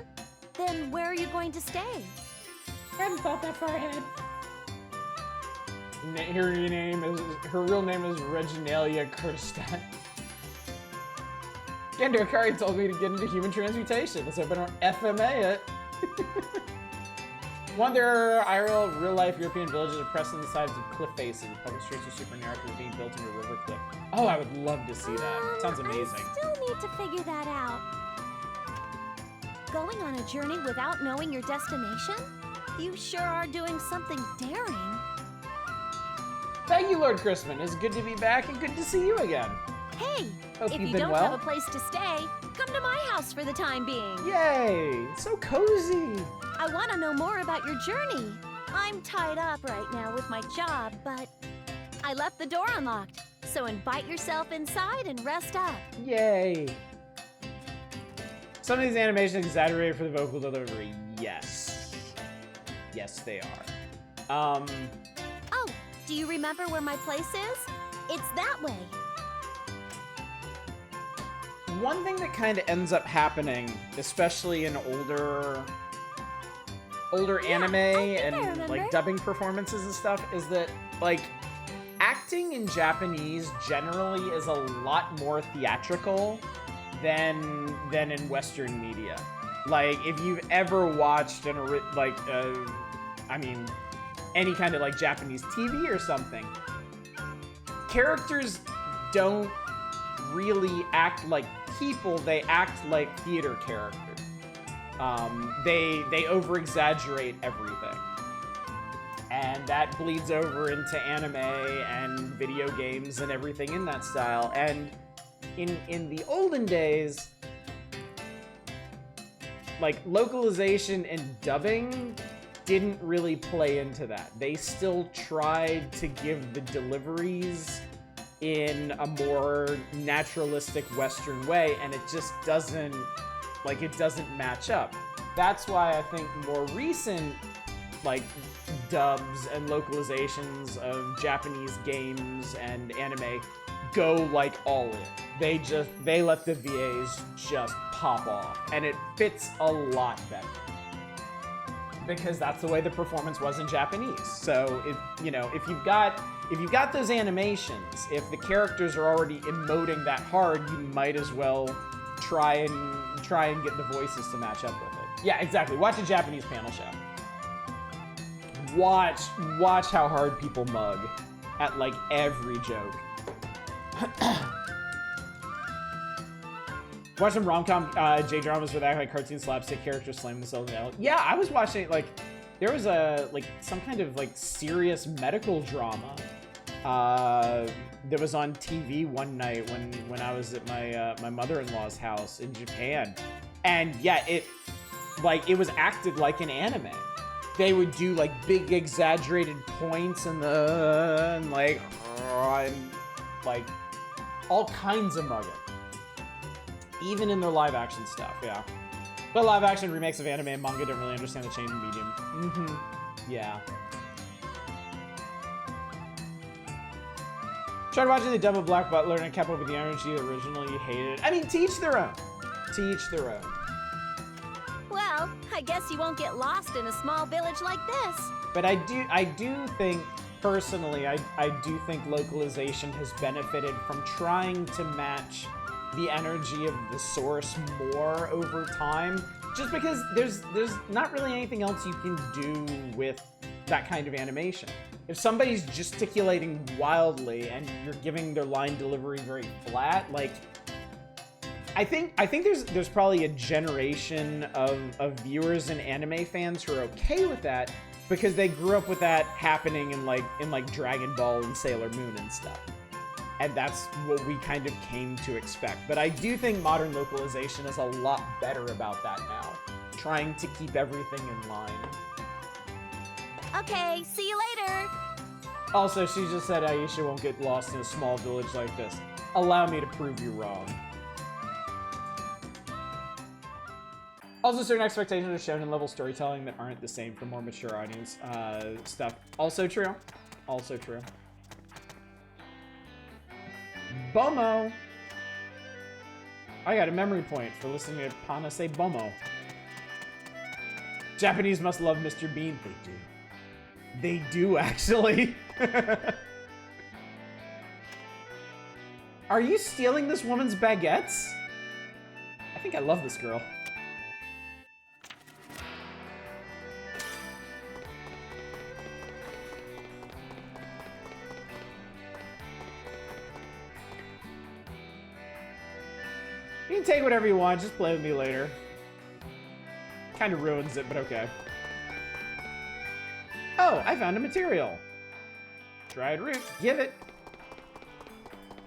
Then where are you going to stay? I haven't thought that far ahead. Her real name is Regina Kurstadt. Gendo Akari told me to get into human transmutation. Let's hope I don't FMA it. One, there are IRL real-life European villages are pressed on the sides of cliff faces. Public streets are super narrow because being built into a river cliff. Oh, I would love to see that. Sounds amazing. I still need to figure that out. Going on a journey without knowing your destination? You sure are doing something daring. Thank you, Lord Crispin. It's good to be back and good to see you again. Hey, Hope if you've you been don't well. have a place to stay, come to my house for the time being. Yay! So cozy. I want to know more about your journey. I'm tied up right now with my job, but I left the door unlocked. So invite yourself inside and rest up. Yay. Some of these animations exaggerated for the vocal delivery. Yes. Yes, they are. Oh, do you remember where my place is? It's that way. One thing that kind of ends up happening, especially in older anime and like dubbing performances and stuff, is that like acting in Japanese generally is a lot more theatrical than in Western media. Like if you've ever watched any kind of like Japanese TV or something, characters don't really act like people, they act like theater characters. They over-exaggerate everything. And that bleeds over into anime and video games and everything in that style. And in the olden days, like, localization and dubbing didn't really play into that. They still tried to give the deliveries in a more naturalistic Western way, and it just doesn't, like, it doesn't match up. That's why I think more recent, like, dubs and localizations of Japanese games and anime go, like, all in. They let the VAs just pop off, and it fits a lot better. Because that's the way the performance was in Japanese. So, if you've got those animations, if the characters are already emoting that hard, you might as well try and get the voices to match up with it. Yeah, exactly. Watch a Japanese panel show. Watch how hard people mug at, like, every joke. Watch some rom-com J-dramas where they act like cartoon slapstick characters slam themselves out. Yeah, I was watching, like, there was some kind of, like, serious medical drama that was on TV one night when I was at my mother-in-law's house in Japan. And yeah, it was acted like an anime. They would do, like, big exaggerated points and like all kinds of mugging. Even in their live action stuff, yeah. But live action remakes of anime and manga don't really understand the change in medium. Yeah. Tried watching the dub of Black Butler and kept up with the energy of the original. You hated it. I mean, teach their own. Teach their own. Well, I guess you won't get lost in a small village like this. But I do think, personally, I do think localization has benefited from trying to match the energy of the source more over time, just because there's not really anything else you can do with that kind of animation. If somebody's gesticulating wildly and you're giving their line delivery very flat, like, I think there's probably a generation of viewers and anime fans who are okay with that because they grew up with that happening in like Dragon Ball and Sailor Moon and stuff. And that's what we kind of came to expect. But I do think modern localization is a lot better about that now, trying to keep everything in line. Okay, see you later. Also, she just said Ayesha won't get lost in a small village like this. Allow me to prove you wrong. Also, certain expectations are shown in level storytelling that aren't the same for more mature audience stuff. Also true. Also true. Bomo! I got a memory point for listening to Pana say Bomo. Japanese must love Mr. Bean. They do. They do, actually. Are you stealing this woman's baguettes? I think I love this girl. You can take whatever you want, just play with me later. Kind of ruins it, but okay. Oh, I found a material. Dried root, give it.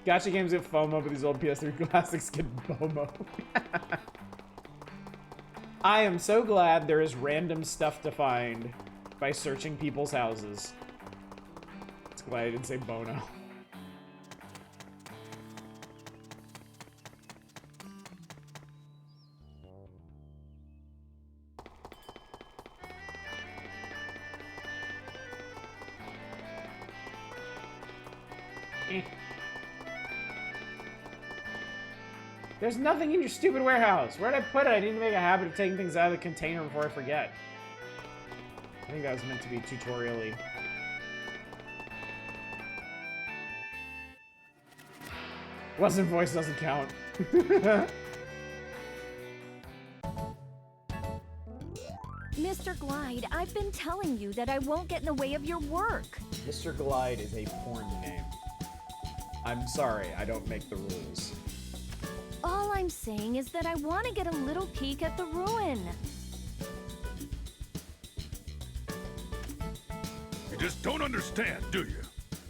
Gacha games get FOMO, but these old PS3 classics get BOMO. I am so glad there is random stuff to find by searching people's houses. It's glad I didn't say Bono. There's nothing in your stupid warehouse. Where'd I put it? I need to make a habit of taking things out of the container before I forget. I think that was meant to be tutorial-y. Wasn't voice doesn't count. Mr. Glide, I've been telling you that I won't get in the way of your work. Mr. Glide is a porn name. I'm sorry, I don't make the rules. All I'm saying is that I want to get a little peek at the ruin. just don't understand, do you?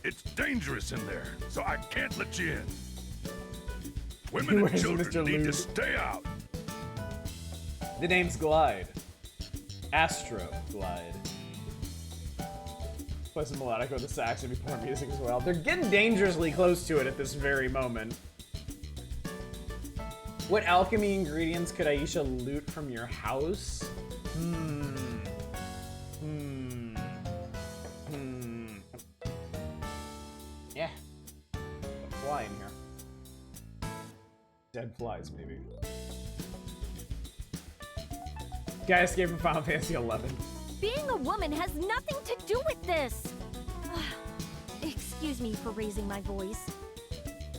It's dangerous in there, so I can't let you in. Women and Where's children Mr. need to Lube? stay out. The name's Glide. Astro Glide. Play some melodic with the sax and before music as well. They're getting dangerously close to it at this very moment. What alchemy ingredients could Ayesha loot from your house? Yeah. A fly in here. Dead flies, maybe. Guy escaped from Final Fantasy 11. Being a woman has nothing to do with this. Excuse me for raising my voice.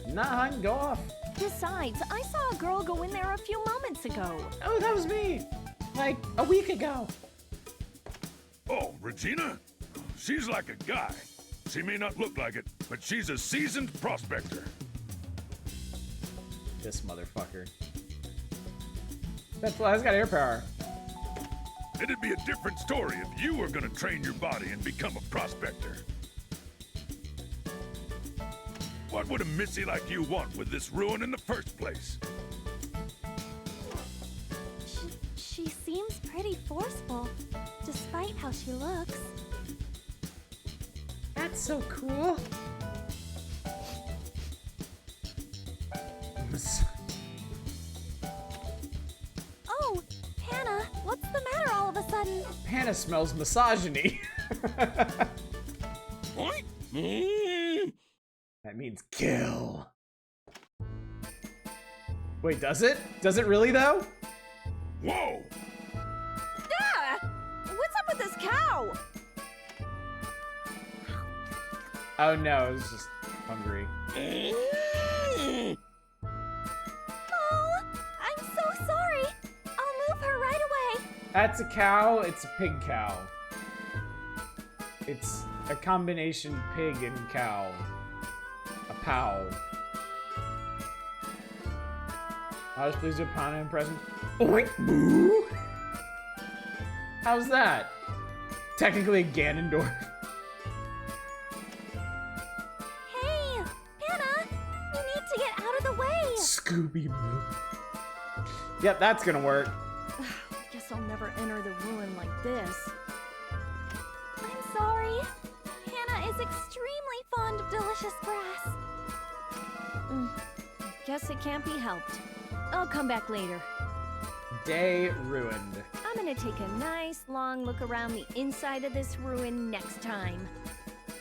Nah, hun, go off. Besides, I saw a girl go in there a few moments ago. Oh, that was me. Like, a week ago. Oh, Regina? She's like a guy. She may not look like it, but she's a seasoned prospector. This motherfucker. That fly's got air power. It'd be a different story if you were gonna train your body and become a prospector. What would a missy like you want with this ruin in the first place? She seems pretty forceful, despite how she looks. That's so cool. Oh, Hannah, what's the matter all of a sudden? Hannah smells misogyny. That means kill. Wait, does it? Does it really though? Whoa! Ah! What's up with this cow? Oh no, I was just hungry. Oh, I'm so sorry. I'll move her right away. That's a cow, it's a pig cow. It's a combination pig and cow. A pow. I was pleased to upon an impression. Oink, boo! How's that? Technically a Ganondorf. Hey, Hannah, you need to get out of the way. Scooby Moo. Yep, that's gonna work. Guess I'll never enter the ruin like this. I'm sorry. Hannah is extremely fond of delicious grass. Guess it can't be helped. I'll come back later. Day ruined. I'm gonna take a nice long look around the inside of this ruin next time.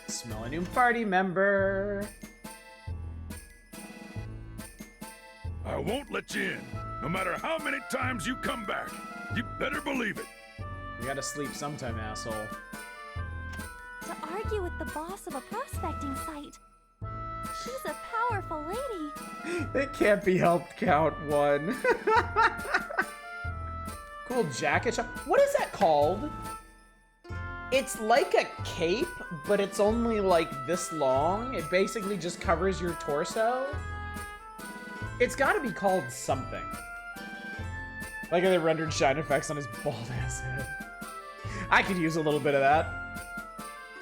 Smell a new party member. I won't let you in, no matter how many times you come back. You better believe it. You gotta sleep sometime, asshole. To argue with the boss of a prospecting site. She's a powerful lady. It can't be helped, Count One. Cool jacket shop. What is that called? It's like a cape, but it's only like this long. It basically just covers your torso. It's gotta be called something. Like they rendered shine effects on his bald ass head. I could use a little bit of that.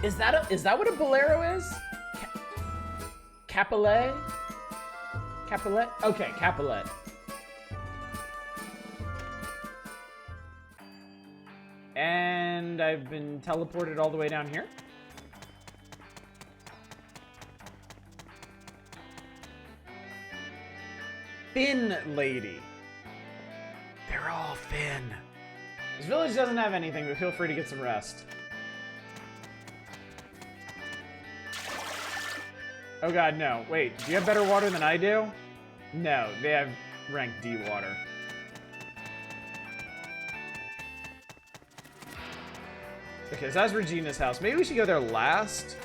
Is that what a bolero is? Capilet? Capilet? Okay, Capilet. And I've been teleported all the way down here. Thin lady. They're all thin. This village doesn't have anything, but feel free to get some rest. Oh god, no. Wait, do you have better water than I do? No, they have rank D water. Okay, so that's Regina's house. Maybe we should go there last.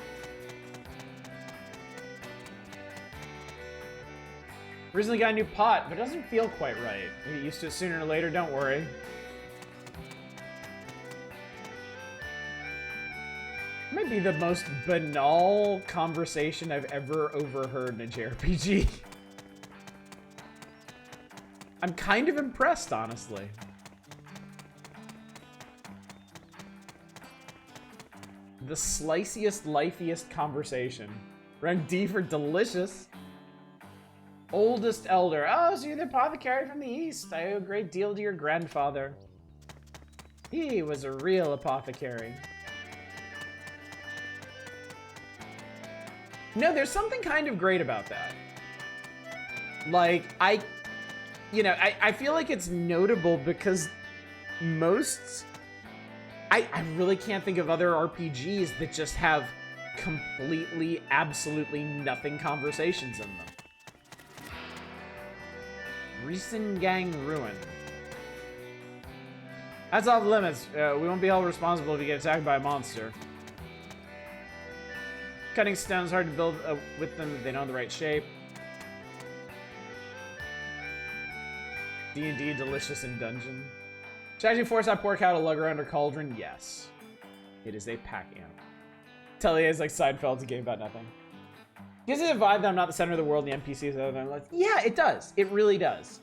Recently got a new pot, but it doesn't feel quite right. We'll get used to it sooner or later, don't worry. Might be the most banal conversation I've ever overheard in a JRPG. I'm kind of impressed, honestly. The sliciest, lifeiest conversation. Rank D for delicious. Oldest elder. Oh, so you're the apothecary from the east. I owe a great deal to your grandfather. He was a real apothecary. No, there's something kind of great about that. Like, I feel like it's notable because I really can't think of other RPGs that just have completely, absolutely nothing conversations in them. Risengang Ruin. That's off limits. We won't be held responsible if you get attacked by a monster. Cutting stones hard to build with them if they know the right shape. D&D delicious in dungeon. Should I actually force that poor cow to lug around her cauldron? Yes. It is a pack animal. Atelier is like Seinfeld's a game about nothing. Gives it a vibe that I'm not the center of the world and the NPCs other than like, yeah, it does. It really does.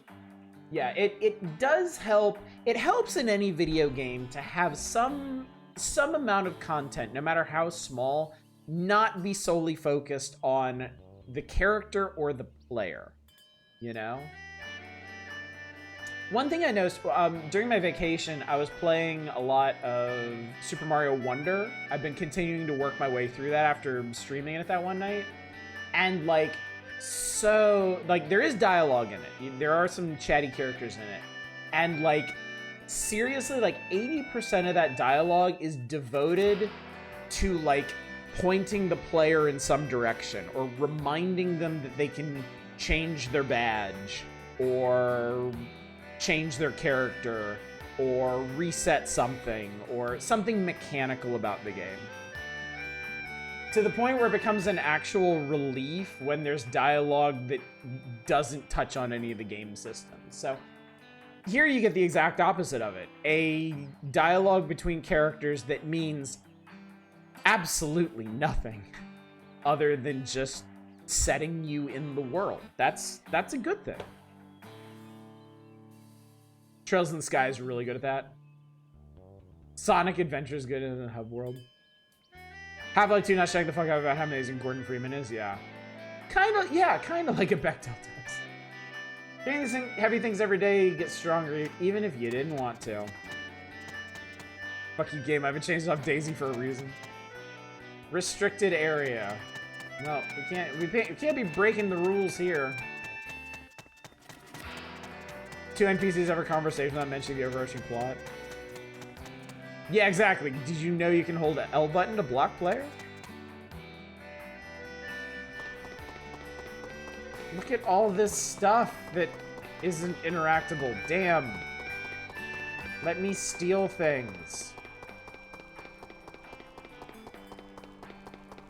Yeah, it does help. It helps in any video game to have some amount of content, no matter how small, not be solely focused on the character or the player, you know? One thing I noticed, during my vacation, I was playing a lot of Super Mario Wonder. I've been continuing to work my way through that after streaming it that one night. And, like, there is dialogue in it. There are some chatty characters in it. And, like, seriously, like, 80% of that dialogue is devoted to, like, pointing the player in some direction or reminding them that they can change their badge or change their character or reset something or something mechanical about the game. To the point where it becomes an actual relief when there's dialogue that doesn't touch on any of the game systems. So here you get the exact opposite of it. A dialogue between characters that means absolutely nothing other than just setting you in the world. That's a good thing. Trails in the Sky is really good at that. Sonic Adventure is good in the hub world. Half-Life 2 not showing the fuck out about how amazing Gordon Freeman is, yeah. Kind of like a Bechdel test. Doing these heavy things every day gets stronger, even if you didn't want to. Fuck you, game. I haven't changed off Daisy for a reason. Restricted area. No, we can't be breaking the rules here. 2 NPCs have a conversation without mentioning the overarching plot. Yeah, exactly. Did you know you can hold the L button to block player? Look at all this stuff that isn't interactable. Damn. Let me steal things.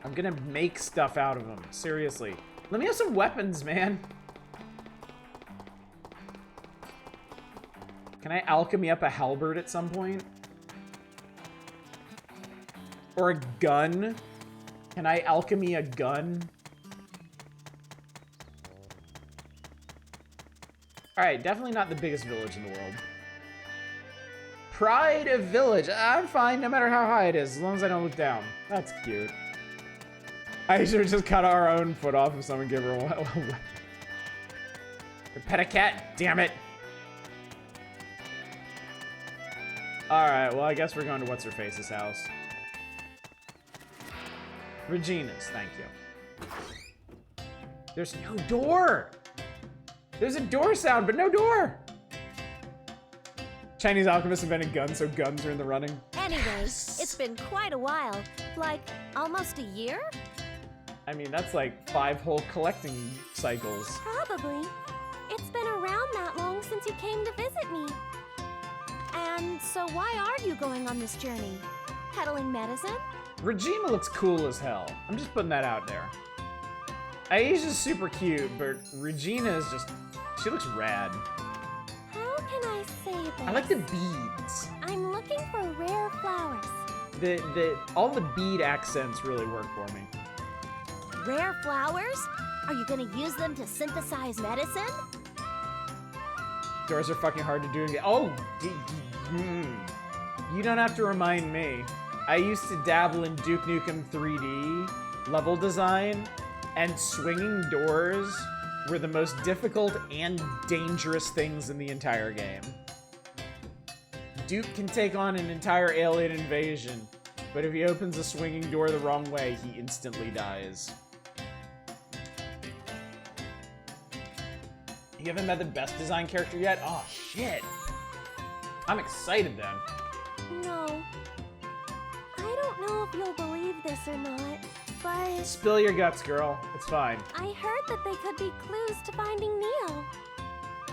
I'm gonna make stuff out of them. Seriously. Let me have some weapons, man. Can I alchemy up a halberd at some point? Or a gun? Can I alchemy a gun? Alright, definitely not the biggest village in the world. Pride of village. I'm fine, no matter how high it is, as long as I don't look down. That's cute. I should have just cut our own foot off if someone gave her one. Pet a cat, damn it. Alright, well, I guess we're going to What's-Her-Face's house. Regina's, thank you. There's no door! There's a door sound, but no door! Chinese alchemists invented guns, so guns are in the running. Anyways, it's been quite a while. Like, almost a year? I mean, that's like 5 whole collecting cycles. Probably. It's been around that long since you came to visit me. And so why are you going on this journey? Peddling medicine? Regina looks cool as hell. I'm just putting that out there. Ayesha's super cute, but Regina is just... she looks rad. How can I say this? I like the beads. I'm looking for rare flowers. All the bead accents really work for me. Rare flowers? Are you gonna use them to synthesize medicine? Doors are fucking hard to do. Oh, you don't have to remind me. I used to dabble in Duke Nukem 3D level design, and swinging doors were the most difficult and dangerous things in the entire game. Duke can take on an entire alien invasion, but if he opens a swinging door the wrong way, he instantly dies. You haven't met the best design character yet? Oh, shit. I'm excited then. No. I don't know if you'll believe this or not, but Spill your guts, girl. It's fine. I heard that they could be clues to finding Neo.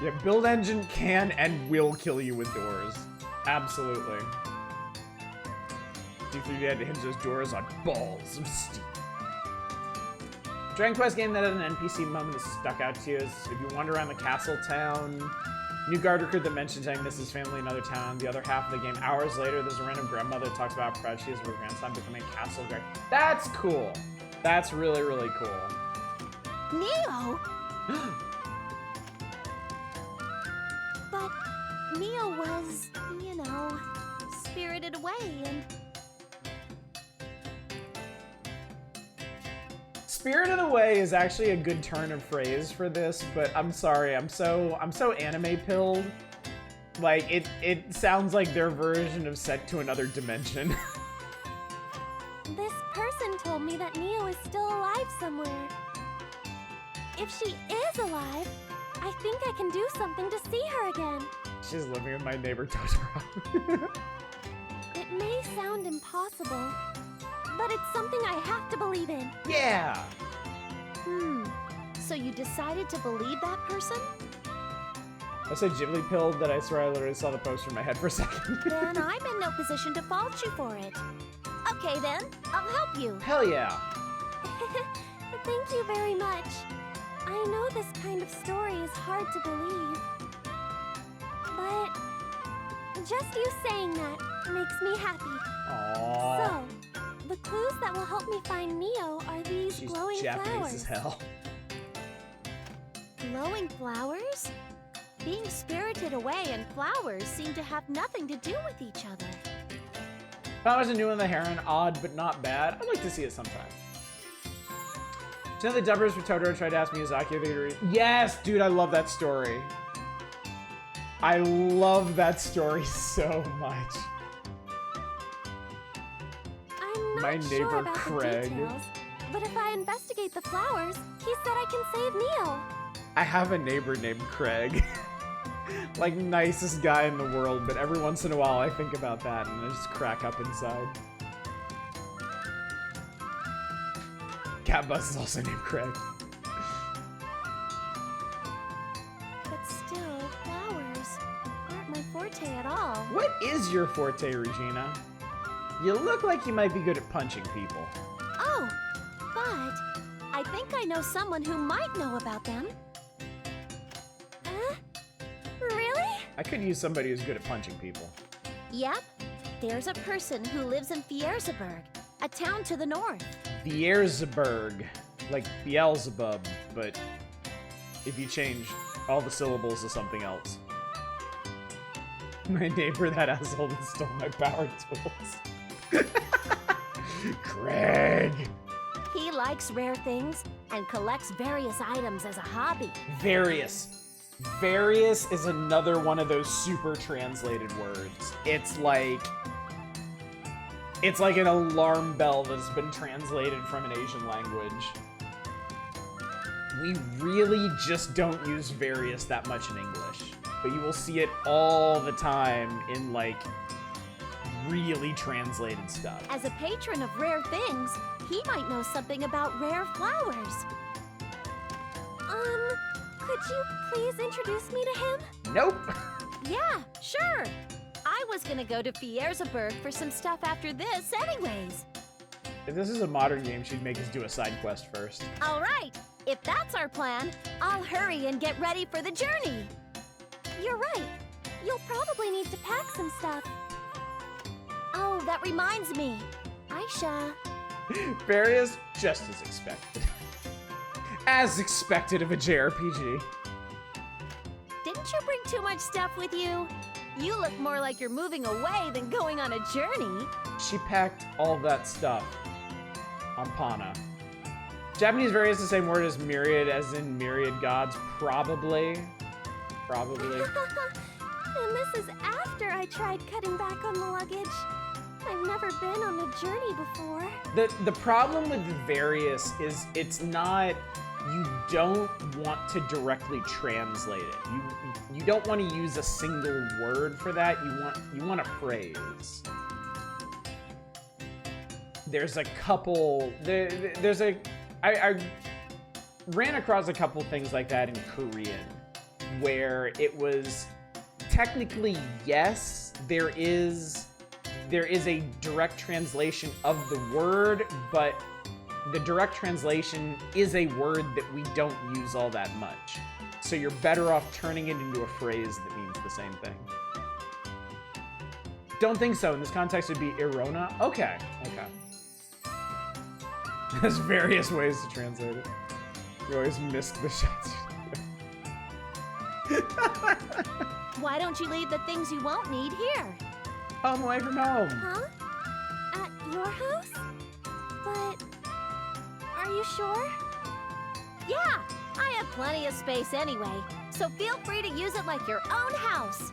Yeah, Build Engine can and will kill you with doors. Absolutely. Duke 3D had to hinge those doors on balls of steel. Dragon Quest game that had an NPC moment that stuck out to you is if you wander around the castle town, new guard recruit that mentions having missed his family in another town. The other half of the game, hours later, there's a random grandmother that talks about how proud she is of her grandson becoming a castle guard. That's cool. That's really, really cool. Neo? But Neo was, you know, spirited away and... Spirited Away is actually a good turn of phrase for this, but I'm sorry, I'm so anime pilled. Like it sounds like their version of Sent to Another Dimension. This person told me that Neo is still alive somewhere. If she is alive, I think I can do something to see her again. She's living with my neighbor Totoro. It may sound impossible, but it's something I have to believe in. Yeah! So you decided to believe that person? I said Ghibli pilled that I swear I literally saw the poster in my head for a second. Then I'm in no position to fault you for it. Okay then, I'll help you. Hell yeah! Thank you very much. I know this kind of story is hard to believe, but just you saying that makes me happy. Aww. So, the clues that will help me find Neo are these She's glowing Japanese flowers. as hell. Glowing flowers? Being spirited away and flowers seem to have nothing to do with each other. Flowers are new in the Heron, odd but not bad. I'd like to see it sometime. Do you know the dubbers for Totoro tried to ask Miyazaki if they could read? Yes, dude, I love that story. I love that story so much. I'm not My sure neighbor about Craig. the details, but if I investigate the flowers, he said I can save Neo. I have a neighbor named Craig. Like, nicest guy in the world, but every once in a while I think about that and I just crack up inside. Cat Bus is also named Craig. But still, flowers aren't my forte at all. What is your forte, Regina? You look like you might be good at punching people. Oh, but I think I know someone who might know about them. Really? I could use somebody who's good at punching people. Yep. There's a person who lives in Fierzeburg, a town to the north. Beelzebub, like Beelzebub, but if you change all the syllables to something else. My neighbor, that asshole that stole my power tools. Craig! He likes rare things and collects various items as a hobby. Various. Various is another one of those super translated words. It's like an alarm bell that's been translated from an Asian language. We really just don't use various that much in English, but you will see it all the time in like really translated stuff. As a patron of rare things, he might know something about rare flowers. Could you please introduce me to him? Nope. Yeah, sure. I was gonna go to Fierzeburg for some stuff after this anyways. If this is a modern game, she'd make us do a side quest first. All right, if that's our plan, I'll hurry and get ready for the journey. You're right. You'll probably need to pack some stuff. Oh, that reminds me. Aisha. Various, just as expected. As expected of a JRPG. Didn't you bring too much stuff with you? You look more like you're moving away than going on a journey. She packed all that stuff on Pana. Japanese variant is the same word as myriad, as in myriad gods. Probably. Probably. And this is after I tried cutting back on the luggage. I've never been on a journey before. The problem with various is it's not, you don't want to directly translate it. You don't want to use a single word for that. You want a phrase. There's a couple, I ran across a couple things like that in Korean, where it was technically, yes, there is a direct translation of the word, but the direct translation is a word that we don't use all that much. So you're better off turning it into a phrase that means the same thing. Don't think so. In this context, it'd be Irona. Okay. There's various ways to translate it. You always missed the shots. Why don't you leave the things you won't need here? Home away from home. Huh? At your house? But are you sure? Yeah, I have plenty of space anyway, so feel free to use it like your own house.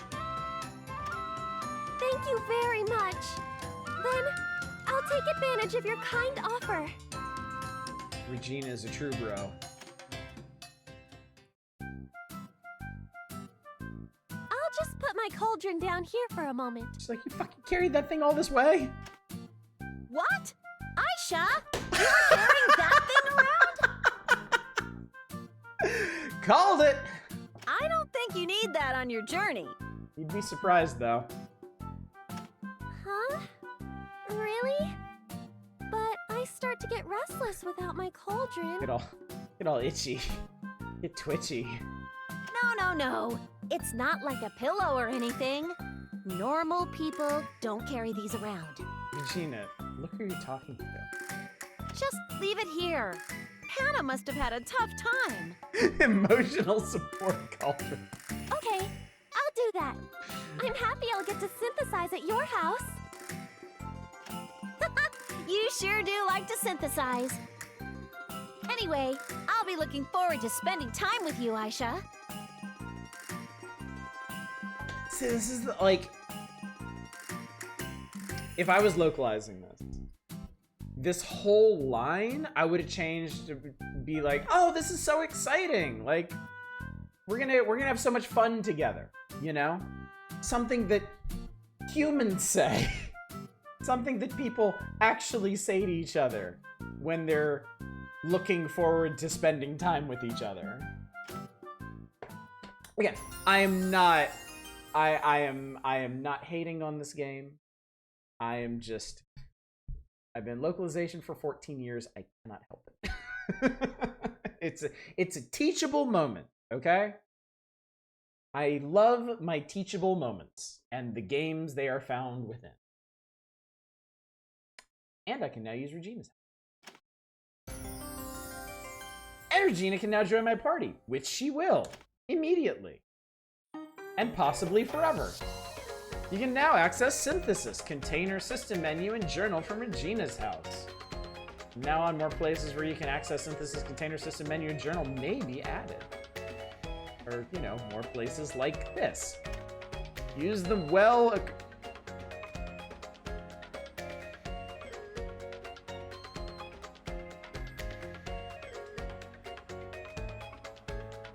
Thank you very much. Then I'll take advantage of your kind offer. Regina is a true bro. I'll just put my cauldron down here for a moment. She's like, you fucking carried that thing all this way? What? Ayesha? You were carrying that thing around? Called it! I don't think you need that on your journey. You'd be surprised, though. Huh? Really? But I start to get restless without my cauldron. Get all itchy. Get twitchy. No. It's not like a pillow or anything. Normal people don't carry these around. Regina, look who you're talking to. Just leave it here. Hannah must have had a tough time. Emotional support cauldron. Okay, I'll do that. I'm happy I'll get to synthesize at your house. You sure do like to synthesize. Anyway, I'll be looking forward to spending time with you, Ayesha. See, this is like, if I was localizing this whole line, I would have changed to be like, oh, this is so exciting. Like, we're gonna have so much fun together, you know? Something that humans say. Something that people actually say to each other when they're looking forward to spending time with each other. Again, I am not hating on this game. I've been localization for 14 years. I cannot help it. It's a teachable moment, okay? I love my teachable moments and the games they are found within. And I can now use Regina's house. And Regina can now join my party, which she will, immediately. And possibly forever. You can now access Synthesis, Container System Menu, and Journal from Regina's house. From now on, more places where you can access Synthesis, Container System Menu, and Journal may be added. Or, you know, more places like this. Use the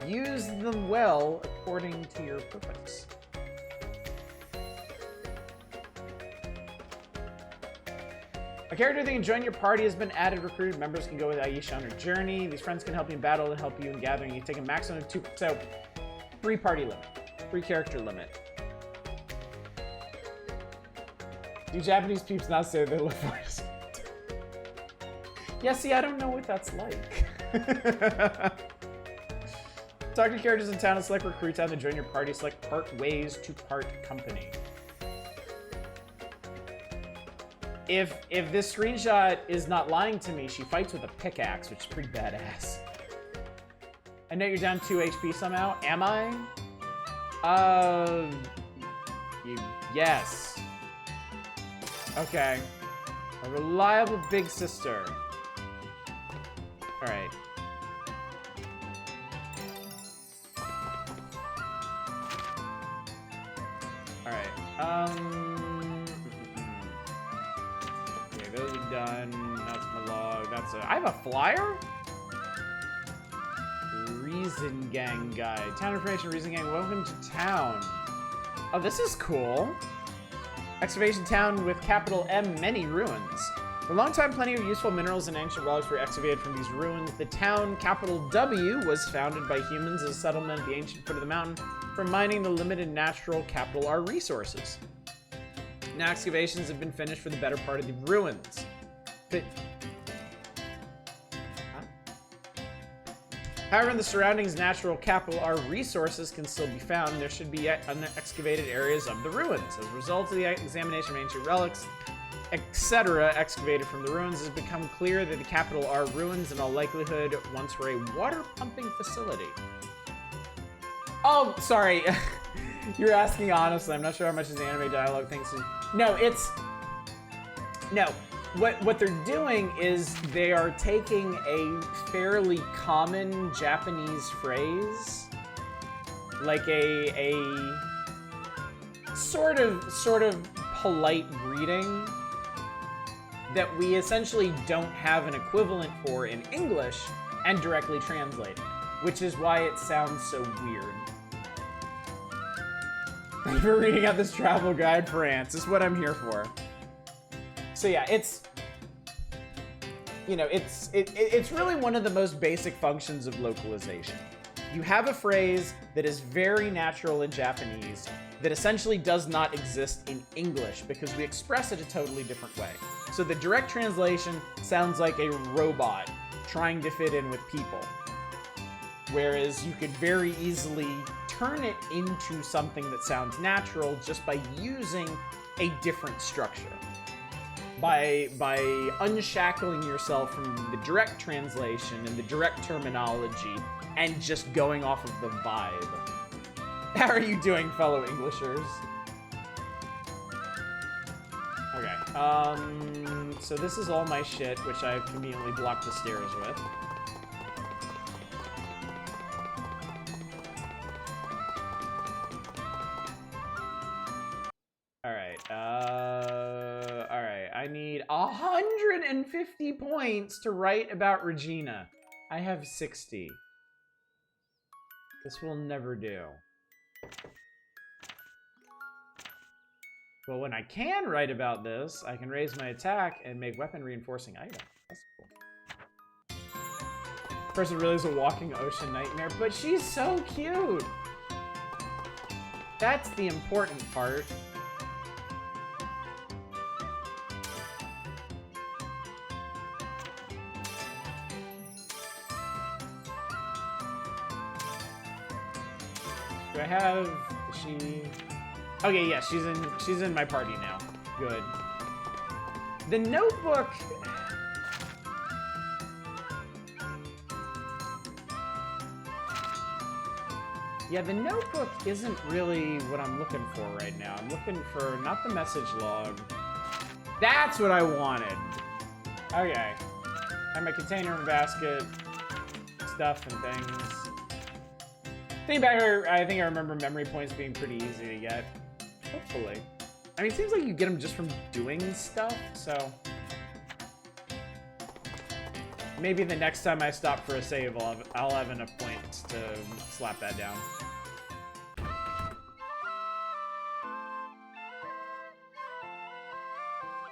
Use them well according to your purpose. A character that can join your party has been added. Recruited members can go with Ayesha on her journey. These friends can help you in battle and help you in gathering. You take a maximum of 2, so 3 party limit, 3 character limit. Do Japanese peeps not say they look for it? Yeah, see, I don't know what that's like. Talk to characters in town and select recruits out to join your party. Select part ways to part company. If this screenshot is not lying to me, she fights with a pickaxe, which is pretty badass. I know you're down 2 HP somehow. Am I? Yes. Okay. A reliable big sister. Alright. Alright. Okay, those are done. That's my log. That's a. I have a flyer? Reason Gang Guide. Town information, Reason Gang. Welcome to town. Oh, this is cool. Excavation town with capital M, many ruins. For a long time, plenty of useful minerals and ancient relics were excavated from these ruins. The town, capital W, was founded by humans as a settlement at the ancient foot of the mountain for mining the limited natural capital R resources. Now excavations have been finished for the better part of the ruins. However, in the surroundings, natural capital R resources can still be found. There should be yet unexcavated areas of the ruins. As a result of the examination of ancient relics, etc., excavated from the ruins, it has become clear that the capital R ruins, in all likelihood, once were a water pumping facility. Oh, sorry. You're asking honestly. I'm not sure how much the anime dialogue thinks. No, it's... No. What they're doing is they are taking a fairly common Japanese phrase, like a sort of polite greeting that we essentially don't have an equivalent for in English, and directly translate it, which is why it sounds so weird. Thank you for reading out this travel guide for ants. This is what I'm here for. So yeah, it's, you know, it's really one of the most basic functions of localization. You have a phrase that is very natural in Japanese that essentially does not exist in English because we express it a totally different way. So the direct translation sounds like a robot trying to fit in with people. Whereas you could very easily turn it into something that sounds natural just by using a different structure. By unshackling yourself from the direct translation and the direct terminology and just going off of the vibe. How are you doing, fellow Englishers? Okay, so this is all my shit, which I've conveniently blocked the stairs with. Alright, I need 150 points to write about Regina. I have 60. This will never do. Well, when I can write about this, I can raise my attack and make weapon reinforcing items. That's cool. Person really is a walking ocean nightmare, but she's so cute. That's the important part. Do I have... Is she... Okay, yeah, she's in my party now. Good. The notebook... Yeah, the notebook isn't really what I'm looking for right now. I'm looking for, not the message log. That's what I wanted! Okay. I have my container and basket, stuff and things. Think back here, I think I remember memory points being pretty easy to get. Hopefully. I mean, it seems like you get them just from doing stuff, so... Maybe the next time I stop for a save, I'll have enough points to slap that down.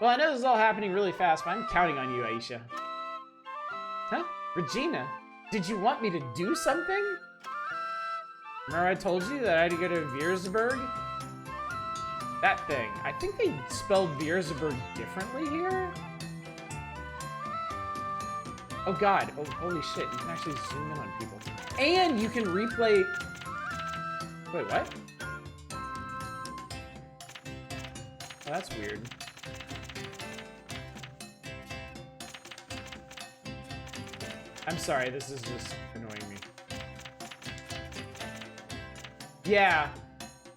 Well, I know this is all happening really fast, but I'm counting on you, Ayesha. Huh? Regina? Did you want me to do something? Remember I told you that I had to go to Viersburg? That thing. I think they spelled Viersburg differently here? Oh god. Oh, holy shit. You can actually zoom in on people. And you can replay... Wait, what? Oh, that's weird. I'm sorry, this is just annoying me. Yeah,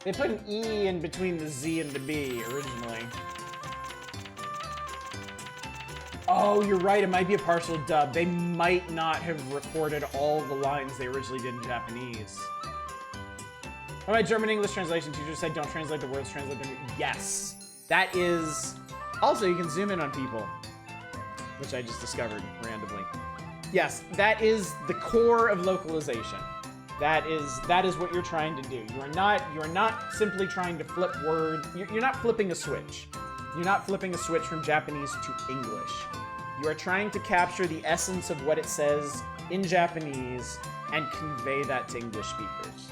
they put an E in between the Z and the B originally. Oh, you're right. It might be a partial dub. They might not have recorded all the lines they originally did in Japanese. Oh, my German English translation teacher said don't translate the words, translate them. Yes. That is... Also, you can zoom in on people, which I just discovered randomly. Yes, that is the core of localization. That is what you're trying to do. You are not simply trying to flip words. You're not flipping a switch. You're not flipping a switch from Japanese to English. You are trying to capture the essence of what it says in Japanese and convey that to English speakers.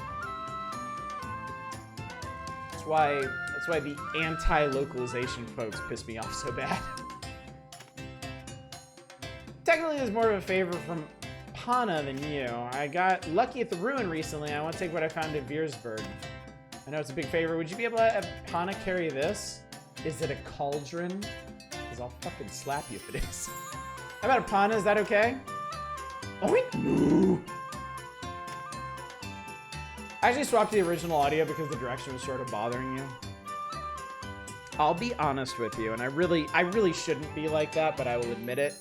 That's why the anti-localization folks piss me off so bad. Technically, there's more of a favor from Pana than you. I got lucky at the ruin recently. I want to take what I found at Veersburg. I know it's a big favor. Would you be able to have Pana carry this? Is it a cauldron? Because I'll fucking slap you if it is. How about a Pana? Is that okay? Oh, wait. Moo. I actually swapped the original audio because the direction was sort of bothering you. I'll be honest with you, and I really shouldn't be like that, but I will admit it.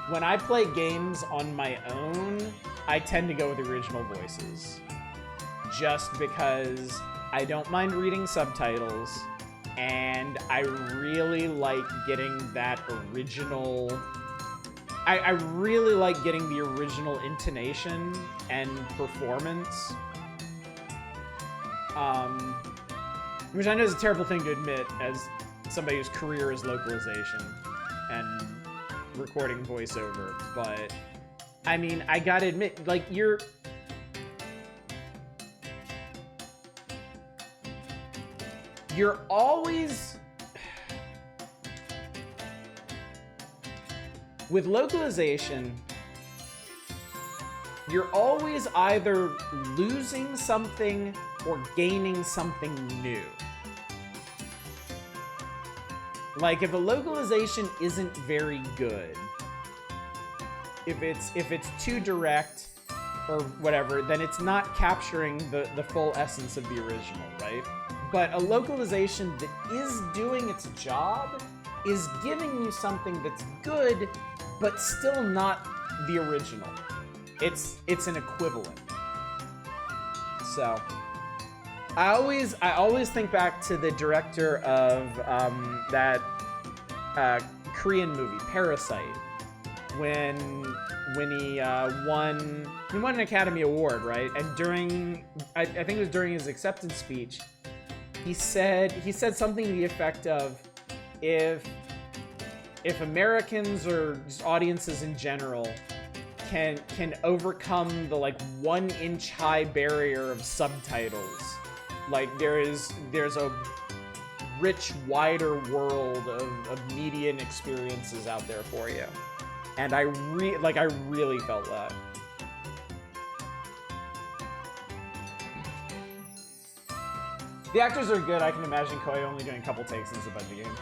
When I play games on my own, I tend to go with original voices. Just because I don't mind reading subtitles, and I really like getting that original... I really like getting the original intonation and performance. Which I know is a terrible thing to admit as somebody whose career is localization and recording voiceover, but I mean, I gotta admit, like, you're always with localization, you're always either losing something or gaining something new. Like, if a localization isn't very good, if it's too direct or whatever, then it's not capturing the full essence of the original, right? But a localization that is doing its job is giving you something that's good, but still not the original. It's an equivalent. So I always think back to the director of that Korean movie Parasite when he won an Academy Award, right? And during I think it was during his acceptance speech, he said something to the effect of, if Americans or just audiences in general can overcome the like 1-inch high barrier of subtitles, like there's a rich, wider world of media and experiences out there for you. And I really felt that. The actors are good. I can imagine Koei only doing a couple takes since the budget game.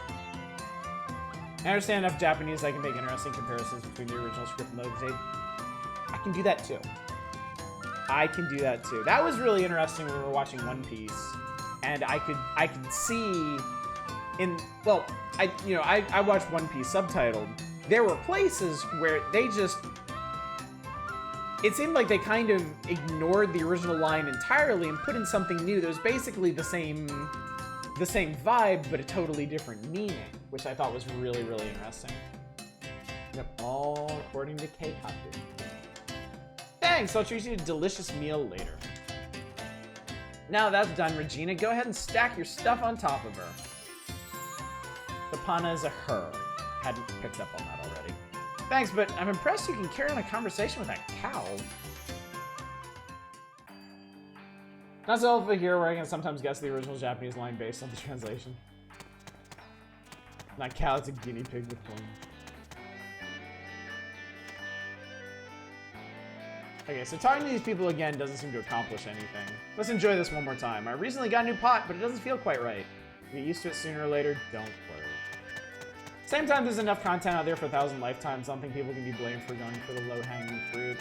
I understand enough Japanese I can make interesting comparisons between the original script and the I can do that too. That was really interesting when we were watching One Piece, and I could see I watched One Piece subtitled. There were places where it seemed like they kind of ignored the original line entirely and put in something new that was basically the same vibe, but a totally different meaning, which I thought was really, really interesting. Yep, all according to Keikaku. Thanks, I'll treat you to a delicious meal later. Now that's done, Regina, go ahead and stack your stuff on top of her. The Pana is a her. Hadn't picked up on that already. Thanks, but I'm impressed you can carry on a conversation with that cow. Not so helpful here where I can sometimes guess the original Japanese line based on the translation. Not cow, it's a guinea pig with one. Okay, so talking to these people again doesn't seem to accomplish anything. Let's enjoy this one more time. I recently got a new pot, but it doesn't feel quite right. Get used to it sooner or later, don't worry. Same time, there's enough content out there for 1,000 lifetimes. I don't think people can be blamed for going for the low-hanging fruit.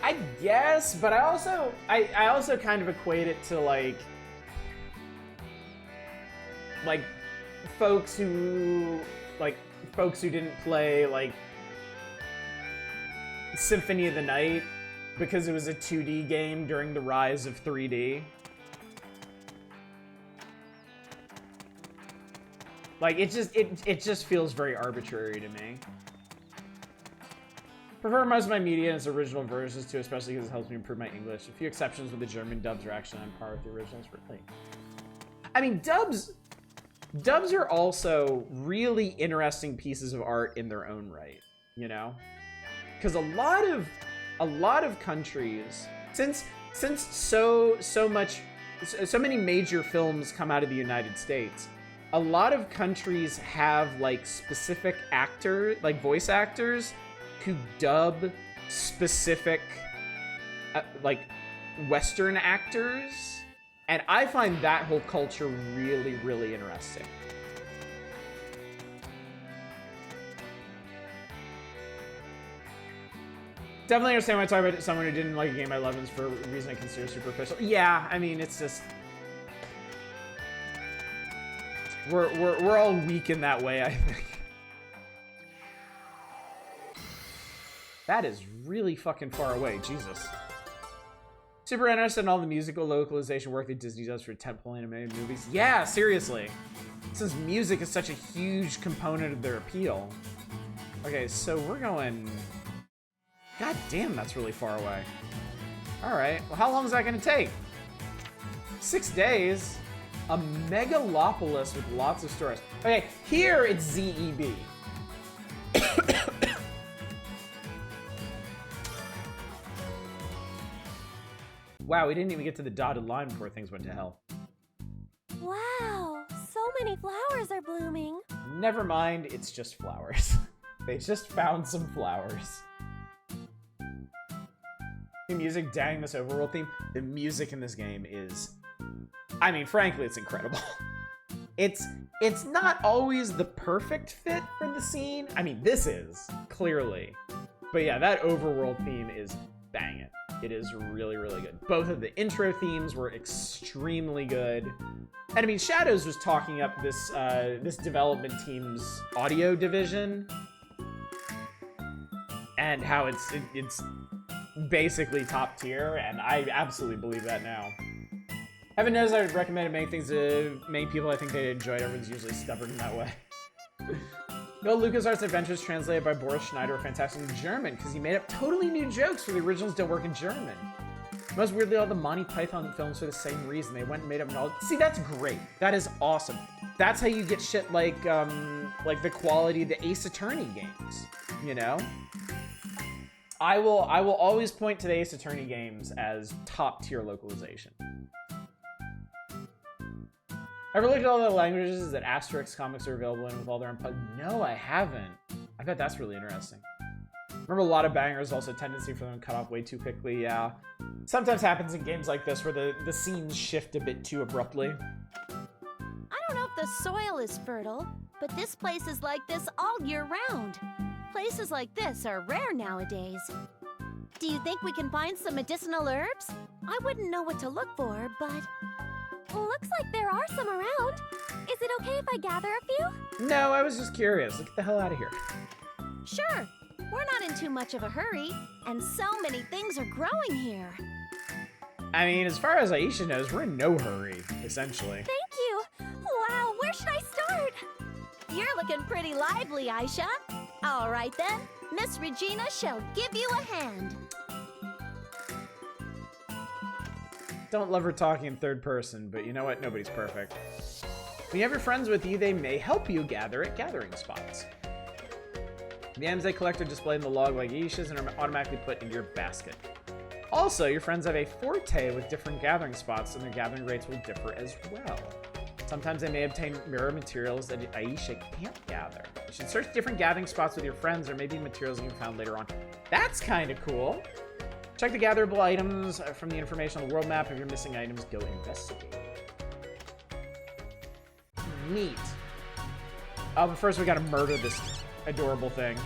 I guess, but I also kind of equate it to like folks who didn't play like Symphony of the Night because it was a 2D game during the rise of 3D. Like it just feels very arbitrary to me. Prefer most of my media in its original versions too, especially because it helps me improve my English. A few exceptions with the German dubs are actually on par with the originals. Really, I mean, dubs are also really interesting pieces of art in their own right, you know, because a lot of countries, since so many major films come out of the United States. A lot of countries have like specific voice actors who dub specific like Western actors, and I find that whole culture really, really interesting. Definitely understand why I talk about someone who didn't like a game I love is for a reason I consider superficial. Yeah, I mean, it's just we're all weak in that way, I think. That is really fucking far away, Jesus. Super interested in all the musical localization work that Disney does for tentpole animated movies. Yeah, seriously. Since music is such a huge component of their appeal. Okay, so we're going... God damn, that's really far away. Alright, well how long is that gonna take? 6 days? A megalopolis with lots of stores. Okay, here it's ZEB. Wow, we didn't even get to the dotted line before things went to hell. Wow, so many flowers are blooming. Never mind, it's just flowers. They just found some flowers. The music, dang, this overworld theme. The music in this game is... I mean, frankly, it's incredible. It's not always the perfect fit for the scene. I mean, this is, clearly. But yeah, that overworld theme is banging. It is really, really good. Both of the intro themes were extremely good. And I mean, Shadows was talking up this this development team's audio division. And how it's basically top tier, and I absolutely believe that now. Heaven knows I've recommended many things to many people. I think they enjoyed. Everyone's usually stubborn in that way. No, LucasArts Adventures translated by Boris Schneider are fantastic in German because he made up totally new jokes for the originals don't work in German. Most weirdly, all the Monty Python films for the same reason. They went and made up knowledge. See, that's great. That is awesome. That's how you get shit like the quality of the Ace Attorney games, you know? I will always point to the Ace Attorney games as top tier localization. Ever looked at all the languages that Asterix comics are available in with all their own No, I haven't. I bet that's really interesting. Remember, a lot of bangers also tendency for them to cut off way too quickly, yeah. Sometimes happens in games like this where the scenes shift a bit too abruptly. I don't know if the soil is fertile, but this place is like this all year round. Places like this are rare nowadays. Do you think we can find some medicinal herbs? I wouldn't know what to look for, but... Looks like there are some around. Is it okay if I gather a few? No, I was just curious. Let's get the hell out of here. Sure. We're not in too much of a hurry, and so many things are growing here. I mean, as far as Ayesha knows, we're in no hurry, essentially. Thank you. Wow, where should I start? You're looking pretty lively, Ayesha. All right then, Miss Regina shall give you a hand. Don't love her talking in third person, but you know what? Nobody's perfect. When you have your friends with you, they may help you gather at gathering spots. The items they collect are displayed in the log like Ayesha's and are automatically put into your basket. Also, your friends have a forte with different gathering spots, and their gathering rates will differ as well. Sometimes they may obtain mirror materials that Ayesha can't gather. You should search different gathering spots with your friends, or maybe materials you can find later on. That's kind of cool. Check the gatherable items from the information on the world map. If you're missing items, go investigate. Neat. Oh, but first we gotta murder this adorable thing.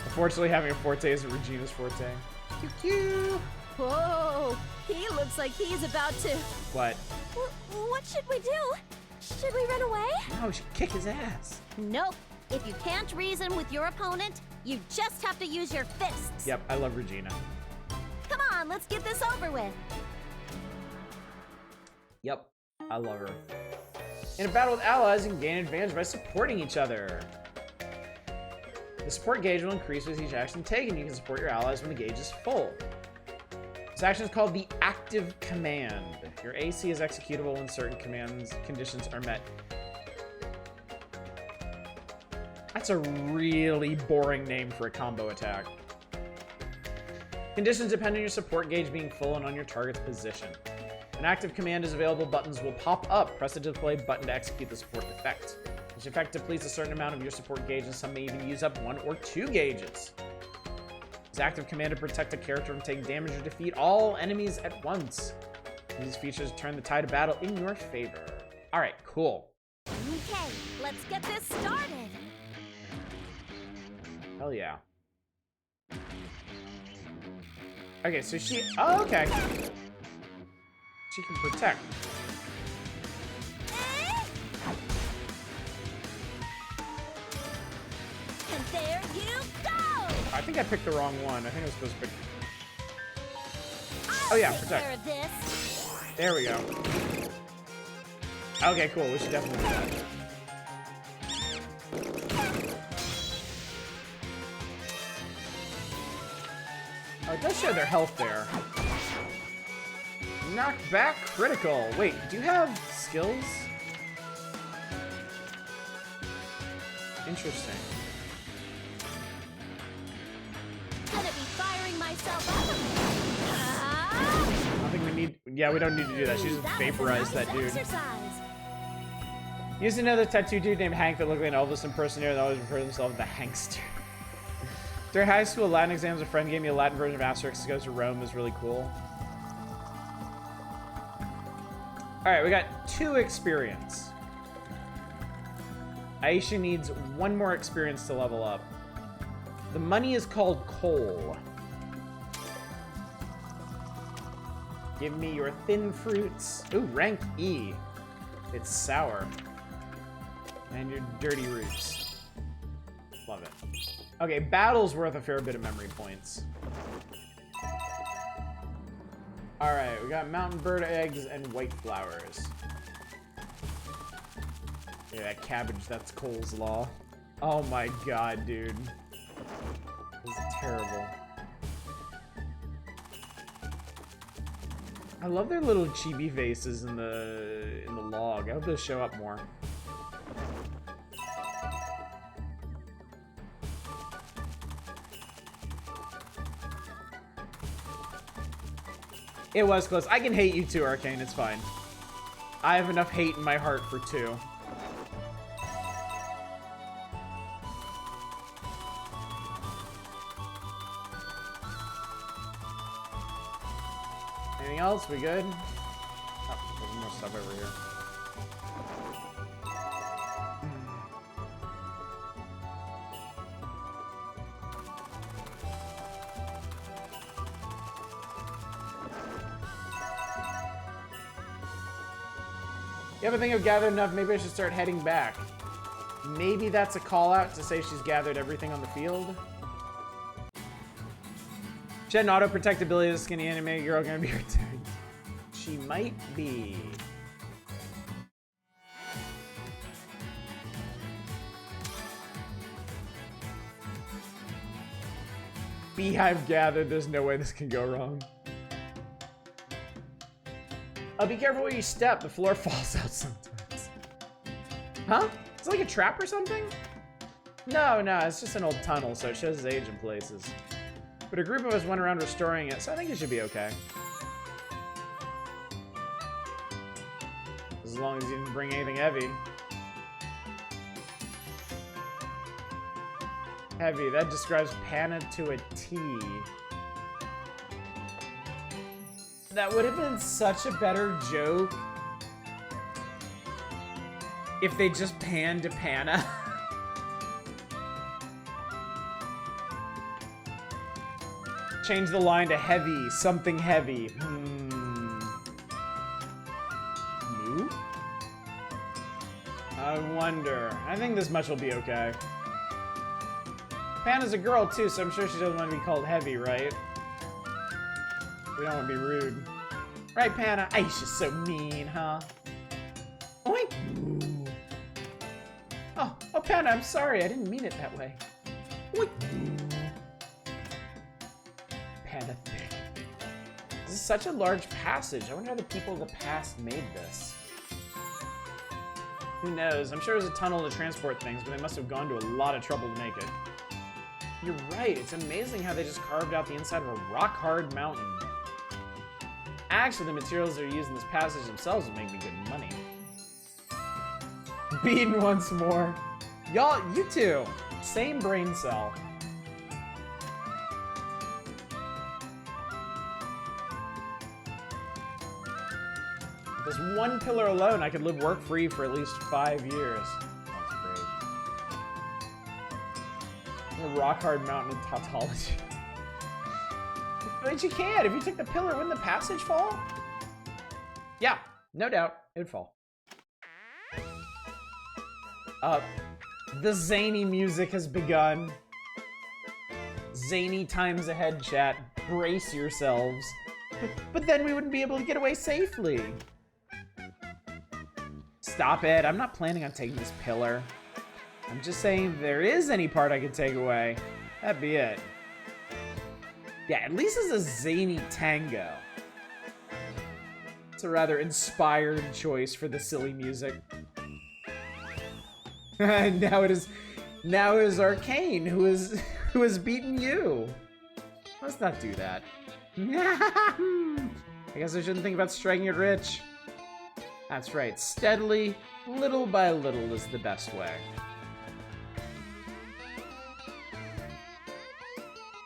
Unfortunately, having a forte isn't Regina's forte. Q. Whoa! He looks like he's about to... What? What should we do? Should we run away? No, we should kick his ass. Nope. If you can't reason with your opponent, you just have to use your fists. Yep, I love Regina. Come on, let's get this over with. Yep, I love her. In a battle with allies, you can gain advantage by supporting each other. The support gauge will increase with each action taken. You can support your allies when the gauge is full. This action is called the active command. Your AC is executable when certain conditions are met. That's a really boring name for a combo attack. Conditions depend on your support gauge being full and on your target's position. An active command is available, buttons will pop up. Press the display button to execute the support effect. Each effect depletes a certain amount of your support gauge, and some may even use up 1 or 2 gauges. This active command to protect a character from taking damage or defeat all enemies at once. These features turn the tide of battle in your favor. Alright, cool. Okay, let's get this started. Hell yeah. Okay, so she... Oh, okay. She can protect. And there you go! I think I picked the wrong one. I think I was supposed to pick... I'll Oh yeah, take protect. care of this. There we go. Okay, cool. We should definitely do that. Oh, it does show their health there. Knock back critical. Wait, do you have skills? Interesting. Gonna be firing myself up. I don't think we need... Yeah, we don't need to do that. She just vaporized that dude. Exercise. Used to know the tattoo dude named Hank that looked like an Elvis impersonator that always referred to himself as the Hankster. During high school Latin exams, a friend gave me a Latin version of Asterix Goes to Rome. It was really cool. Alright, we got 2 experience. Ayesha needs 1 more experience to level up. The money is called coal. Give me your thin fruits. Ooh, rank E. It's sour. And your dirty roots. Love it. Okay, battle's worth a fair bit of memory points. Alright, we got mountain bird eggs and white flowers. Yeah, that cabbage, that's Cole's Law. Oh my god, dude. This is terrible. I love their little chibi faces in the log. I hope those show up more. It was close. I can hate you too, Arcane. It's fine. I have enough hate in my heart for 2. Anything else? We good? Oh, there's more stuff over here. Yeah, but I think I've gathered enough. Maybe I should start heading back. Maybe that's a call out to say she's gathered everything on the field. She had an auto protect ability. The skinny anime girl gonna be returned. She might be. Beehive gathered. There's no way this can go wrong. Be careful where you step. The floor falls out sometimes. Huh? It's like a trap or something? No, it's just an old tunnel, so it shows its age in places. But a group of us went around restoring it, so I think it should be okay. As long as you didn't bring anything heavy. Heavy, that describes Panna to a T. That would have been such a better joke if they just panned to Panna. change the line to heavy, something heavy. Moo? I wonder. I think this much will be okay. Pana's a girl too, so I'm sure she doesn't want to be called heavy, right? We don't want to be rude. Right, Pana? Aisha's so mean, huh? Oink! Oh, Pana, I'm sorry. I didn't mean it that way. Oink! Pana thick. This is such a large passage. I wonder how the people of the past made this. Who knows? I'm sure there's a tunnel to transport things, but they must have gone to a lot of trouble to make it. You're right. It's amazing how they just carved out the inside of a rock-hard mountain. Actually, the materials that are used in this passage themselves would make me good money. Beaten once more. Y'all, you two. Same brain cell. With this one pillar alone, I could live work-free for at least 5 years. That's great. A rock-hard mountain of tautology. But you can. If you took the pillar, wouldn't the passage fall? Yeah, no doubt. It would fall. The zany music has begun. Zany times ahead, chat. Brace yourselves. But then we wouldn't be able to get away safely. Stop it. I'm not planning on taking this pillar. I'm just saying if there is any part I could take away, that'd be it. Yeah, at least it's a zany tango. It's a rather inspired choice for the silly music. And now it is Arcane who has beaten you. Let's not do that. I guess I shouldn't think about striking it rich. That's right. Steadily, little by little is the best way.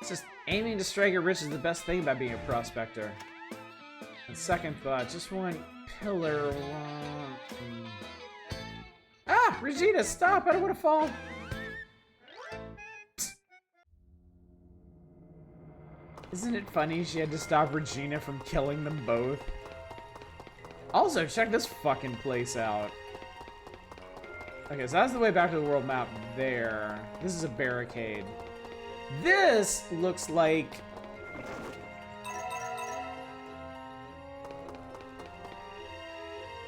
It's just aiming to strike it rich is the best thing about being a prospector. On second thought, just one pillar. Ah, Regina, stop! I don't want to fall. Isn't it funny she had to stop Regina from killing them both? Also, check this fucking place out. Okay, so that's the way back to the world map there. This is a barricade. This looks like...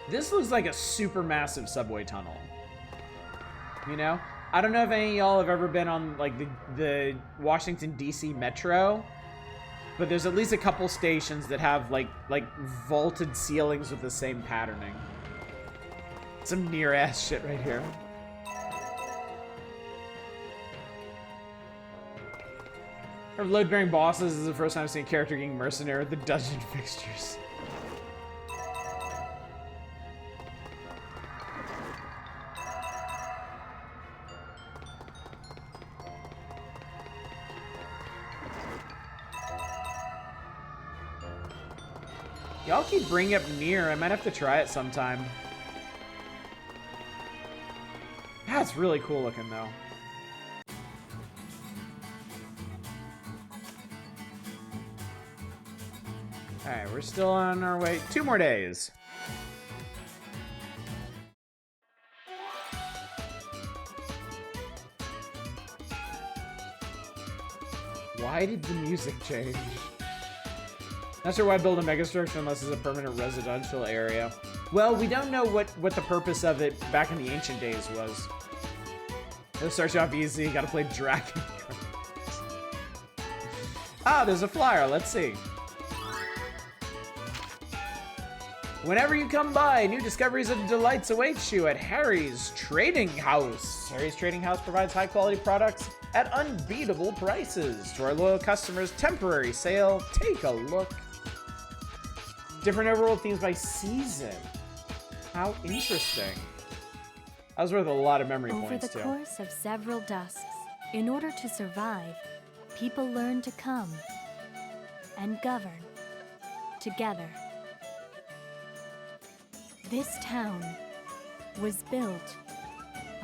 This looks like a super massive subway tunnel. You know? I don't know if any of y'all have ever been on, like, the Washington, D.C. Metro, but there's at least a couple stations that have, like vaulted ceilings with the same patterning. Some near-ass shit right here. For load-bearing bosses, this is the first time I've seen a character getting mercenary with the dungeon fixtures. Y'all keep bringing up near. I might have to try it sometime. That's really cool looking, though. Alright, we're still on our way. 2 more days. Why did the music change? Not sure why build a megastructure unless it's a permanent residential area. Well, we don't know what the purpose of it back in the ancient days was. It'll start you off easy, gotta play Dragon. Ah, there's a flyer, let's see. Whenever you come by, new discoveries and delights await you at Harry's Trading House. Harry's Trading House provides high-quality products at unbeatable prices. To our loyal customers, temporary sale. Take a look. Different overworld themes by season. How interesting. That was worth a lot of memory points, too. Over the course of several dusks, in order to survive, people learn to come and govern together. This town was built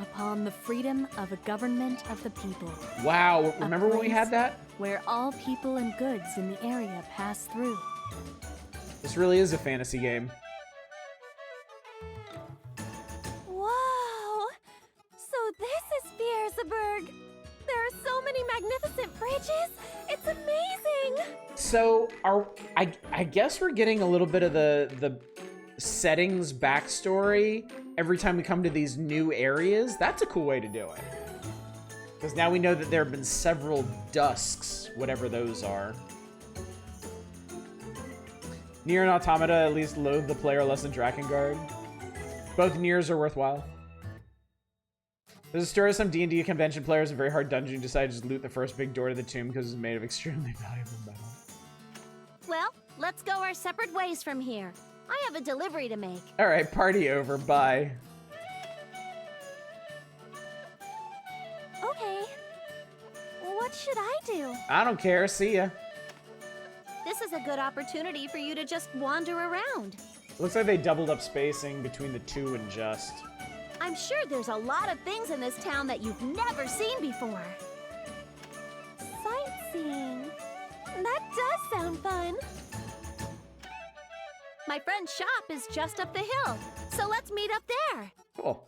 upon the freedom of a government of the people. Wow, remember when we place had that? Where all people and goods in the area pass through. This really is a fantasy game. Whoa! So this is Fierceburg. There are so many magnificent bridges. It's amazing. So I guess we're getting a little bit of the settings backstory every time we come to these new areas. That's a cool way to do it. Because now we know that there have been several dusks, whatever those are. Nier and Automata at least loathe the player less than Drakengard. Both Niers are worthwhile. There's a story of some D&D convention players in a very hard dungeon who decided to just loot the first big door to the tomb because it's made of extremely valuable metal. Well, let's go our separate ways from here. I have a delivery to make. Alright, party over, bye. Okay. What should I do? I don't care, see ya. This is a good opportunity for you to just wander around. Looks like they doubled up spacing between the two and just. I'm sure there's a lot of things in this town that you've never seen before. Sightseeing. That does sound fun. My friend's shop is just up the hill, so let's meet up there. Cool.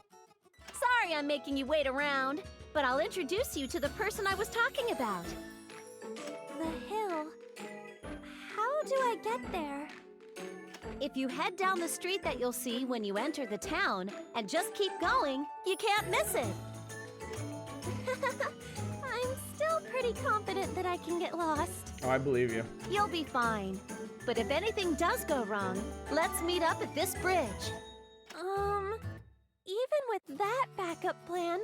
Sorry I'm making you wait around, but I'll introduce you to the person I was talking about. The hill. How do I get there? If you head down the street that you'll see when you enter the town, and just keep going, you can't miss it. I'm still pretty confident that I can get lost. Oh, I believe you. You'll be fine. But if anything does go wrong, let's meet up at this bridge. Even with that backup plan,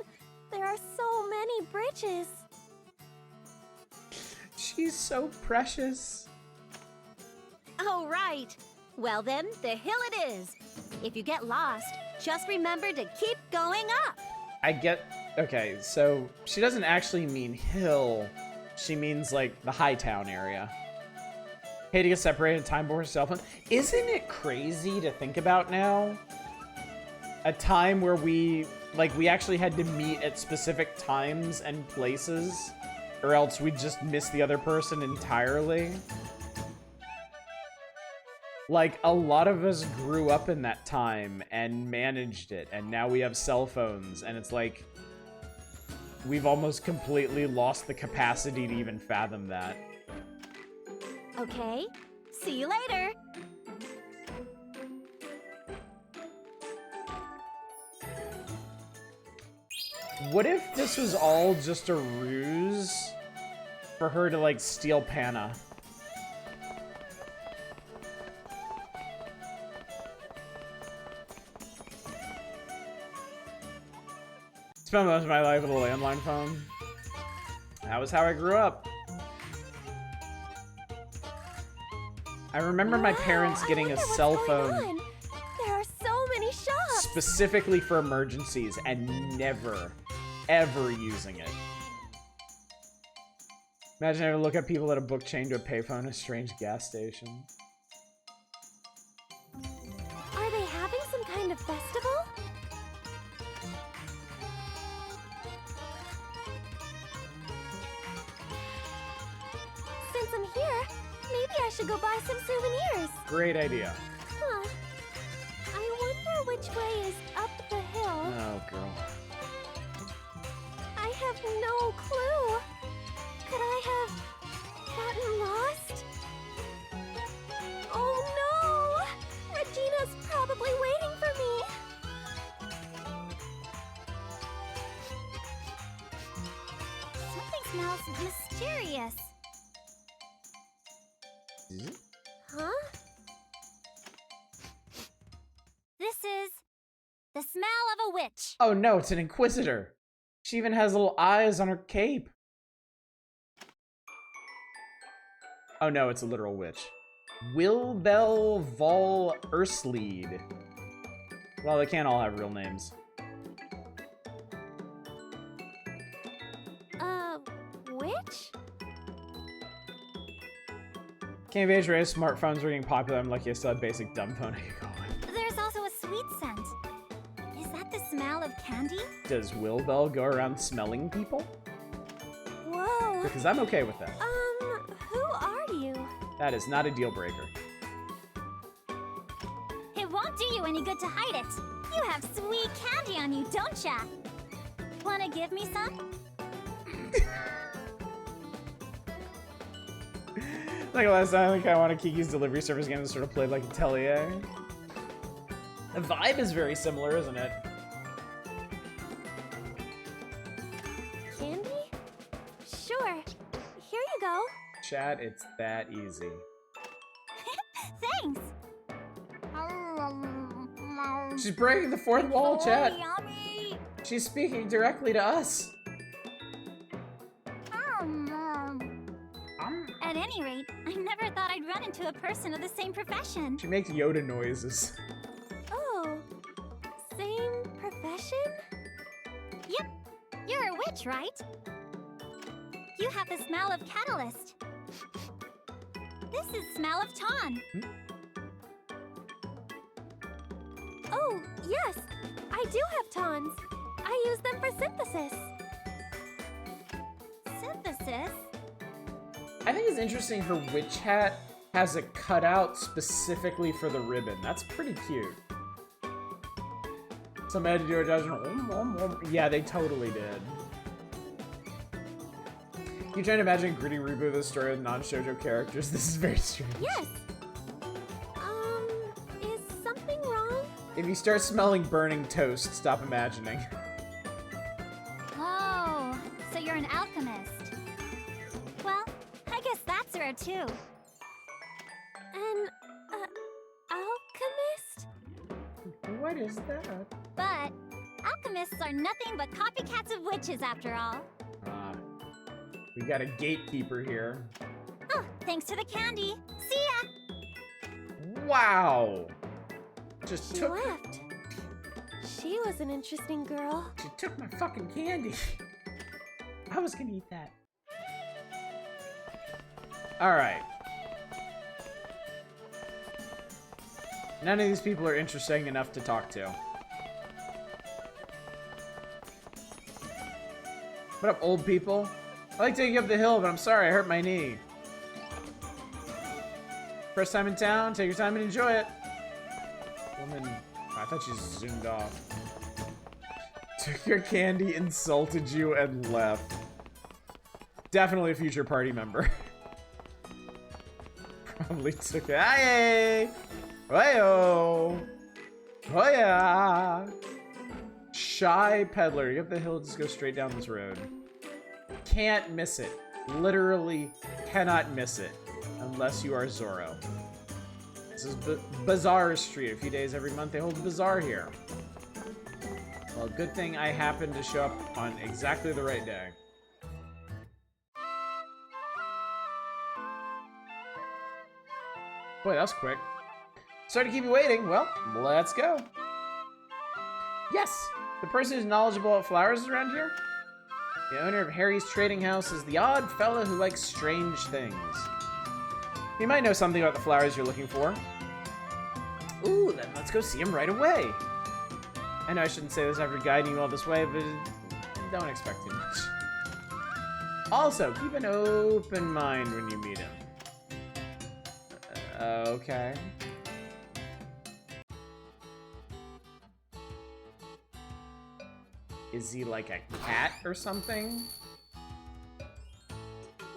there are so many bridges. She's so precious. Oh, right. Well then, the hill it is. If you get lost, just remember to keep going up. I get. Okay, so she doesn't actually mean hill. She means like the Hightown area. Hey, to get separated, time before cell phone. Isn't it crazy to think about now? A time where we actually had to meet at specific times and places, or else we'd just miss the other person entirely. Like, a lot of us grew up in that time and managed it, and now we have cell phones, and it's like we've almost completely lost the capacity to even fathom that. Okay, see you later. What if this was all just a ruse for her to, like, steal Panna? Spent most of my life with a landline phone. That was how I grew up. I remember my parents getting a cell phone There are so many shops. specifically for emergencies and never, ever using it. Imagine having to look at people at a book chain to a payphone at a strange gas station. Are they having some kind of festival? Since I'm here, maybe I should go buy some souvenirs. Great idea. Huh. I wonder which way is up the hill. Oh, girl. I have no clue. Could I have gotten lost? Oh no! Regina's probably waiting for me. Something smells mysterious. Huh? This is the smell of a witch. Oh no, it's an Inquisitor. She even has little eyes on her cape. Oh no, it's a literal witch. Wilbel Vol Ursleed. Well, they can't all have real names. Witch? Came of age race, smartphones were getting popular. I'm lucky I still had basic dumb phone I could go with. There's also a sweet scent. Is that the smell of candy? Does Wilbell go around smelling people? Whoa. Because I'm okay with that. Who are you? That is not a deal breaker. It won't do you any good to hide it. You have sweet candy on you, don't ya? Wanna give me some? Like last time, like I want Kiki's delivery service game that sort of played like Atelier. The vibe is very similar, isn't it? Candy? Sure. Here you go. Chat, it's that easy. Thanks. She's breaking the fourth wall, Oh, chat. yummy. She's speaking directly to us. At any rate, I never thought I'd run into a person of the same profession. She makes Yoda noises. Oh, same profession? Yep, you're a witch, right? You have the smell of catalyst. This is smell of ton. Oh, yes, I do have tons. I use them for synthesis. Synthesis? I think it's interesting her witch hat has a cutout specifically for the ribbon. That's pretty cute. Some had to do a judgment. Yeah, they totally did. You're trying to imagine a gritty reboot of the story with non-shoujo characters. This is very strange. Yes. Is something wrong? If you start smelling burning toast, stop imagining. Oh, so you're an alchemist. Well, I guess that's rare too. An alchemist? What is that? But alchemists are nothing but copycats of witches after all. We got a gatekeeper here. Oh, thanks to the candy. See ya! Wow! Just She took left. She was an interesting girl. She took my fucking candy. I was gonna eat that. Alright. None of these people are interesting enough to talk to. What up, old people? I like taking you up the hill, but I'm sorry, I hurt my knee. First time in town, take your time and enjoy it. Woman, I thought she zoomed off. Took your candy, insulted you, and left. Definitely a future party member. Probably took it. Aye! Hey-oh! Oh yeah! Shy peddler. You up the hill, just go straight down this road. Can't miss it. Literally cannot miss it. Unless you are Zorro. This is Bazaar Street. A few days every month they hold a bazaar here. Well, good thing I happened to show up on exactly the right day. Boy, that was quick. Sorry to keep you waiting. Well, let's go. Yes, the person who's knowledgeable about flowers is around here. The owner of Harry's Trading House is the odd fellow who likes strange things. He might know something about the flowers you're looking for. Ooh, then let's go see him right away. I know I shouldn't say this after guiding you all this way, but don't expect too much. Also, keep an open mind when you meet him. Okay. Is he like a cat or something?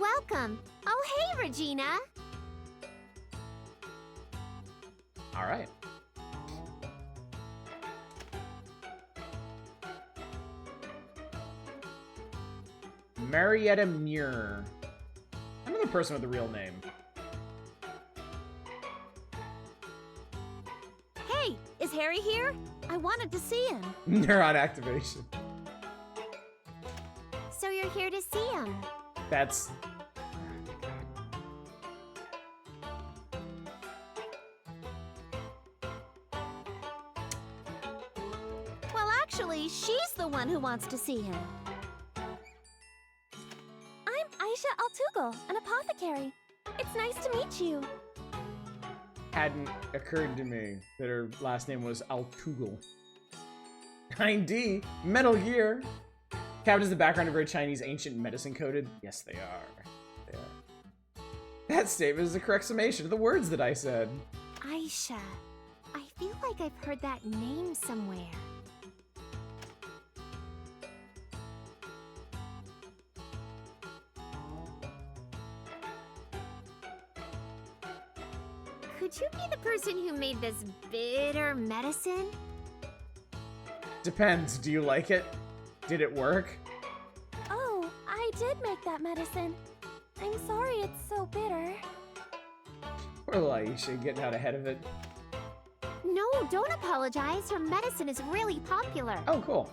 Welcome. Oh, hey, Regina. All right. Marietta Muir. Another person with a real name. Hey, is Harry here? I wanted to see him. Neuron activation. So you're here to see him? That's... Well, actually, she's the one who wants to see him. I'm Ayesha Altugal, an apothecary. It's nice to meet you. Hadn't occurred to me that her last name was Altugal. 9D, Metal Gear. Cabinets in the background are very Chinese, ancient, medicine coded. Yes, they are. They are. That statement is the correct summation of the words that I said. Ayesha. I feel like I've heard that name somewhere. Could you be the person who made this bitter medicine? Depends. Do you like it? Did it work? Oh, I did make that medicine. I'm sorry it's so bitter. Poor little Ayesha getting out ahead of it. No, don't apologize. Your medicine is really popular. Oh, cool.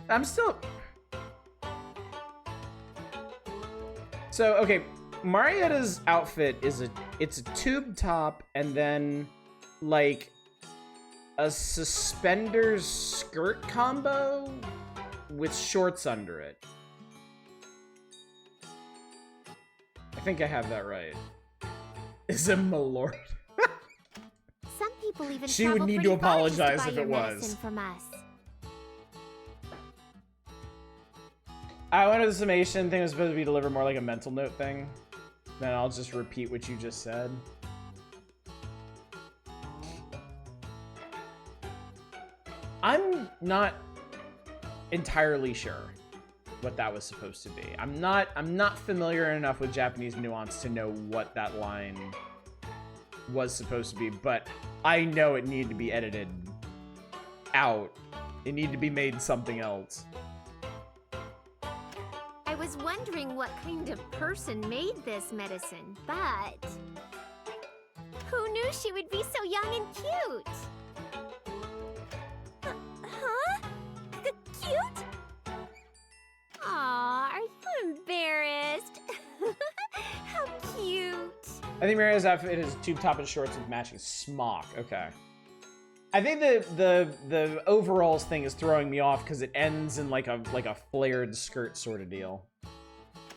I'm still... So, okay, Marietta's outfit is it's a tube top and then, like, a suspenders skirt combo with shorts under it. I think I have that right. Is it Malord? Some people even She would travel need pretty to far just apologize buy if your it medicine was. From us. I wanted the summation thing was supposed to be delivered more like a mental note thing. Then I'll just repeat what you just said. I'm not entirely sure what that was supposed to be. I'm not familiar enough with Japanese nuance to know what that line was supposed to be, but I know it needed to be edited out. It needed to be made something else. I was wondering what kind of person made this medicine, but who knew she would be so young and cute? Huh? Cute? Aw, are you embarrassed? How cute. I think Maria's outfit is tube top and shorts with matching smock. Okay. I think the overalls thing is throwing me off because it ends in like a flared skirt sort of deal.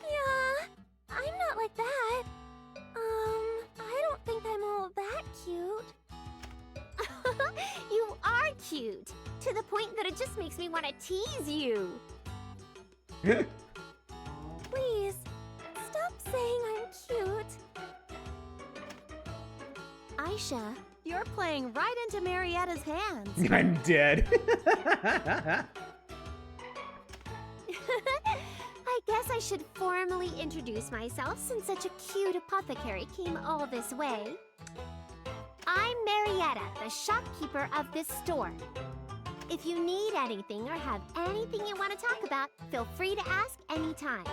Yeah, I'm not like that. I don't think I'm all that cute. You are cute, to the point that it just makes me want to tease you. Please, stop saying I'm cute. Ayesha, you're playing right into Marietta's hands. I'm dead. I guess I should formally introduce myself since such a cute apothecary came all this way. I'm Marietta, the shopkeeper of this store. If you need anything or have anything you want to talk about, feel free to ask anytime.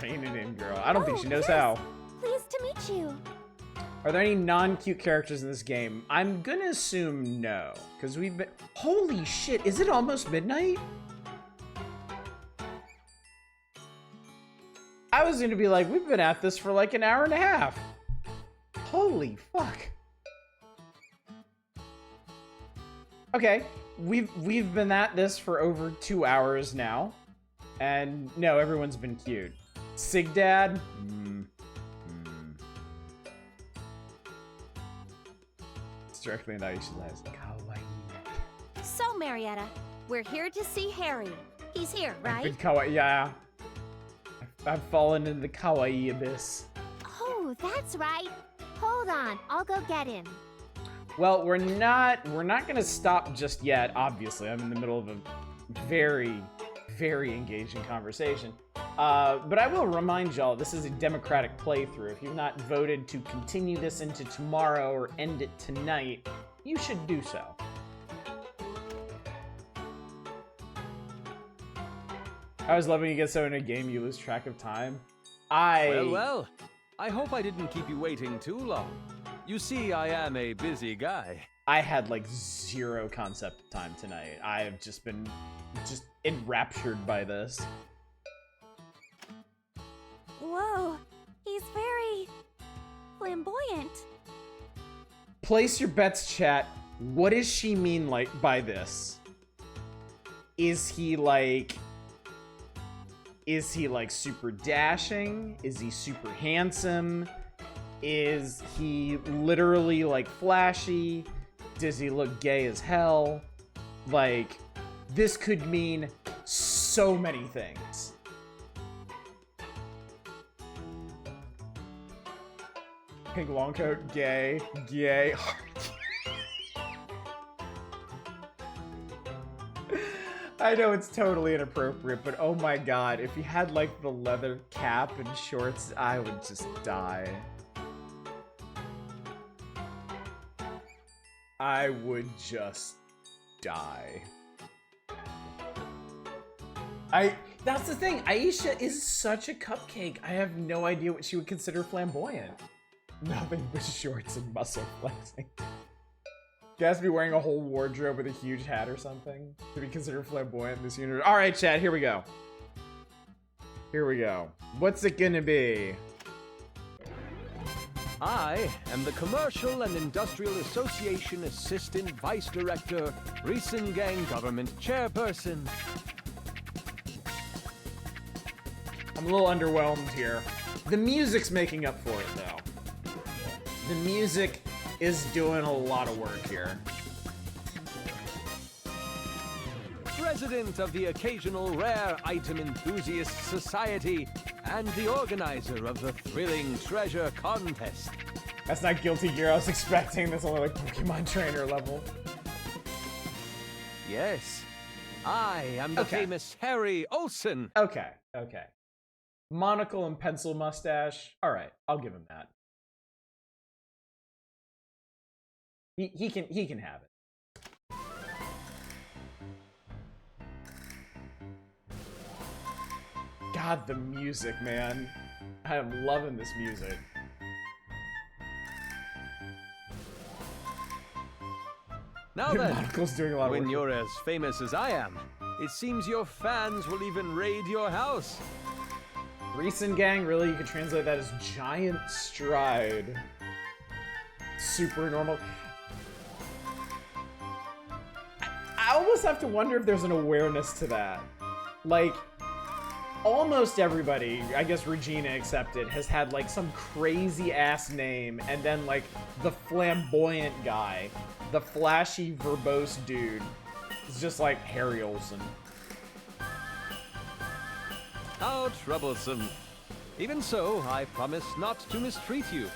Rein it in, girl. I don't think she knows yes. how. Pleased to meet you. Are there any non-cute characters in this game? I'm gonna assume no, because we've been... Holy shit, is it almost midnight? I was gonna be like, we've been at this for like an hour and a half. Holy fuck. Okay, we've been at this for over 2 hours now. And no, everyone's been cute. Sig Dad? It's directly in Ayesha's eyes. Kawaii. So, Marietta, we're here to see Harry. He's here, I've right? been kawaii, yeah. I've fallen into the kawaii abyss. Oh, that's right. Hold on, I'll go get him. Well, we're not gonna stop just yet, obviously. I'm in the middle of a very, very engaging conversation. But I will remind y'all, this is a democratic playthrough. If you've not voted to continue this into tomorrow or end it tonight, you should do so. I always love when you get so in a game you lose track of time. Well, I hope I didn't keep you waiting too long. You see, I am a busy guy. I had like zero concept of time tonight. I have just been enraptured by this. Whoa, he's very flamboyant. Place your bets, chat. What does she mean like by this? Is he like super dashing? Is he super handsome? Is he literally like flashy? Dizzy look gay as hell. Like, this could mean so many things. Pink long coat, gay, gay. I know it's totally inappropriate, but oh my god, if he had like the leather cap and shorts, I would just die. I would just die. That's the thing, Ayesha is such a cupcake. I have no idea what she would consider flamboyant. Nothing but shorts and muscle flexing. He has to be wearing a whole wardrobe with a huge hat or something to be considered flamboyant in this universe. All right, chat, here we go. Here we go. What's it gonna be? I am the Commercial and Industrial Association Assistant Vice Director, Gang Government Chairperson. I'm a little underwhelmed here. The music's making up for it, though. The music is doing a lot of work here. President of the Occasional Rare Item Enthusiast Society and the organizer of the Thrilling Treasure Contest. That's not Guilty Gear. I was expecting that's only like Pokemon Trainer level. Yes, I am the famous Harry Olsen. Okay. Monocle and pencil mustache. All right, I'll give him that. He can have it. God, the music, man. I am loving this music. Now then, Monocle's doing a lot of when work. you're as famous as I am, it seems your fans will even raid your house. Gang, really? You could translate that as giant stride. Super normal. I almost have to wonder if there's an awareness to that. Like, almost everybody, I guess Regina accepted, has had like some crazy ass name, and then like the flamboyant guy, the flashy verbose dude, is just like Harry Olsen. How troublesome. Even so, I promise not to mistreat you.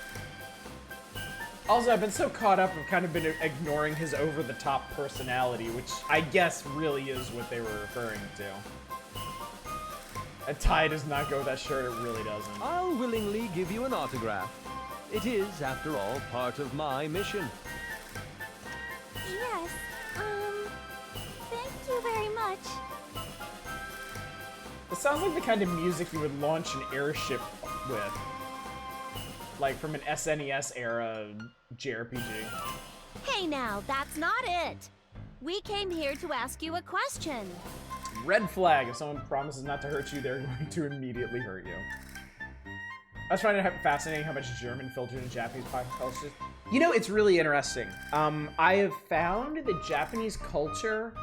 Also, I've been so caught up, I've kind of been ignoring his over-the-top personality, which I guess really is what they were referring to. A tie does not go with that shirt, it really doesn't. I'll willingly give you an autograph. It is, after all, part of my mission. Yes, thank you very much. It sounds like the kind of music you would launch an airship with. Like from an SNES era JRPG. Hey now, that's not it. We came here to ask you a question. Red flag. If someone promises not to hurt you, they're going to immediately hurt you. I was finding it fascinating how much German filtered into Japanese pop culture. You know, it's really interesting. I have found that Japanese culture,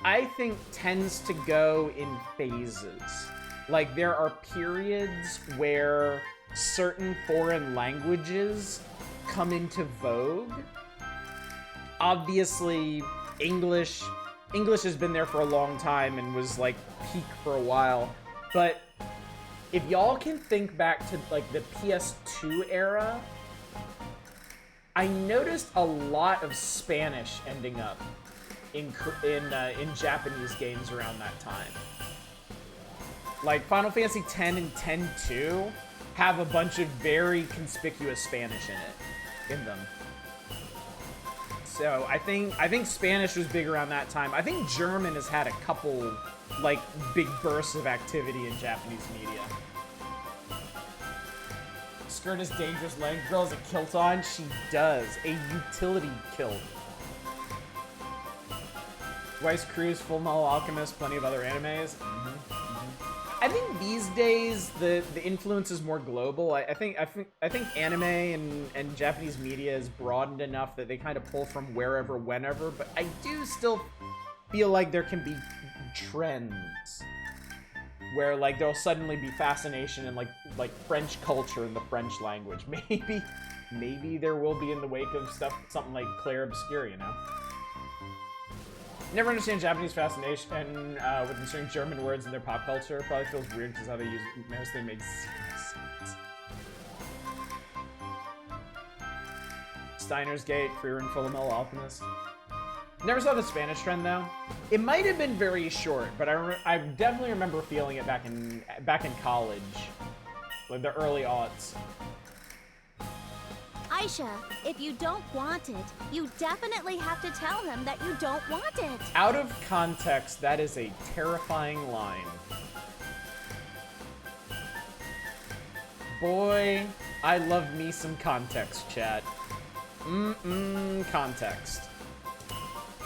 I think, tends to go in phases. Like, there are periods where certain foreign languages come into vogue. Obviously, English has been there for a long time and was like peak for a while. But if y'all can think back to like the PS2 era, I noticed a lot of Spanish ending up in Japanese games around that time. Like Final Fantasy X and X-2 have a bunch of very conspicuous Spanish in them. So I think Spanish was big around that time. I think German has had a couple like big bursts of activity in Japanese media. Skirt is dangerous. Leg girl has a kilt on. She does a utility kilt. Weiss Cruise, Full Metal Alchemist, plenty of other animes. I think these days the influence is more global. I think anime and Japanese media is broadened enough that they kind of pull from wherever, whenever. But I do still feel like there can be trends where like there'll suddenly be fascination in like French culture and the French language. maybe there will be in the wake of stuff, something like Claire Obscure, you know? Never understand Japanese fascination with inserting German words in their pop culture. Probably feels weird because how they use it mostly makes sense. Steiner's Gate, Freer and Philomel Alchemist. Never saw the Spanish trend though. It might have been very short, but I definitely remember feeling it back in college, like the early aughts. Aisha, if you don't want it, you definitely have to tell him that you don't want it. Out of context, that is a terrifying line. Boy, I love me some context, chat. Context.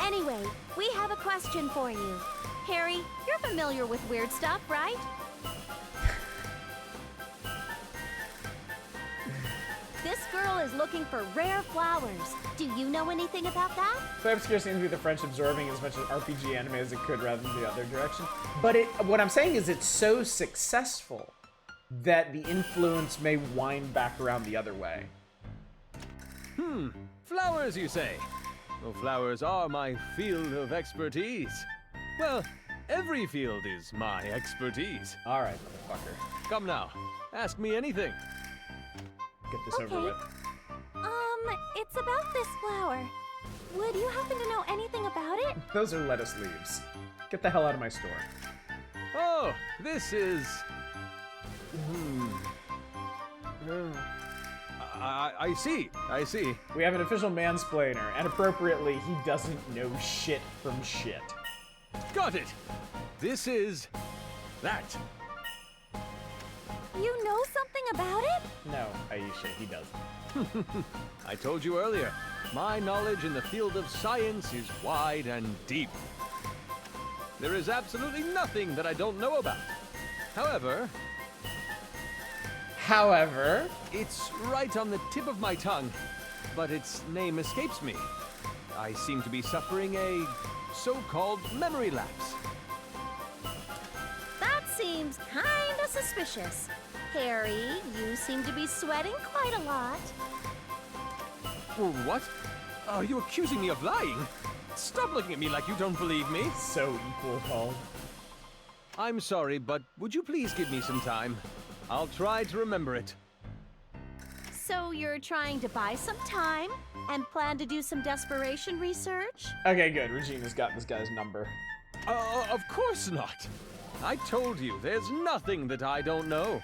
Anyway, we have a question for you. Harry, you're familiar with weird stuff, right? This girl is looking for rare flowers. Do you know anything about that? Claire Obscure seems to be the French absorbing as much as RPG anime as it could rather than the other direction. But what I'm saying is it's so successful that the influence may wind back around the other way. Flowers, you say? Well, flowers are my field of expertise. Well, every field is my expertise. All right, motherfucker. Come now, ask me anything. Get this over with. It's about this flower. Would you happen to know anything about it? Those are lettuce leaves. Get the hell out of my store. Oh, this is... I see. We have an official mansplainer, and appropriately, he doesn't know shit from shit. Got it! This is... that. You know something about it? No, Ayesha, he doesn't. I told you earlier, my knowledge in the field of science is wide and deep. There is absolutely nothing that I don't know about. However, it's right on the tip of my tongue, but its name escapes me. I seem to be suffering a so-called memory lapse. That seems kinda suspicious. Harry, you seem to be sweating quite a lot. What? Are you accusing me of lying? Stop looking at me like you don't believe me. So equal, Paul. I'm sorry, but would you please give me some time? I'll try to remember it. So you're trying to buy some time and plan to do some desperation research? Okay, good. Regina's got this guy's number. Of course not. I told you, there's nothing that I don't know.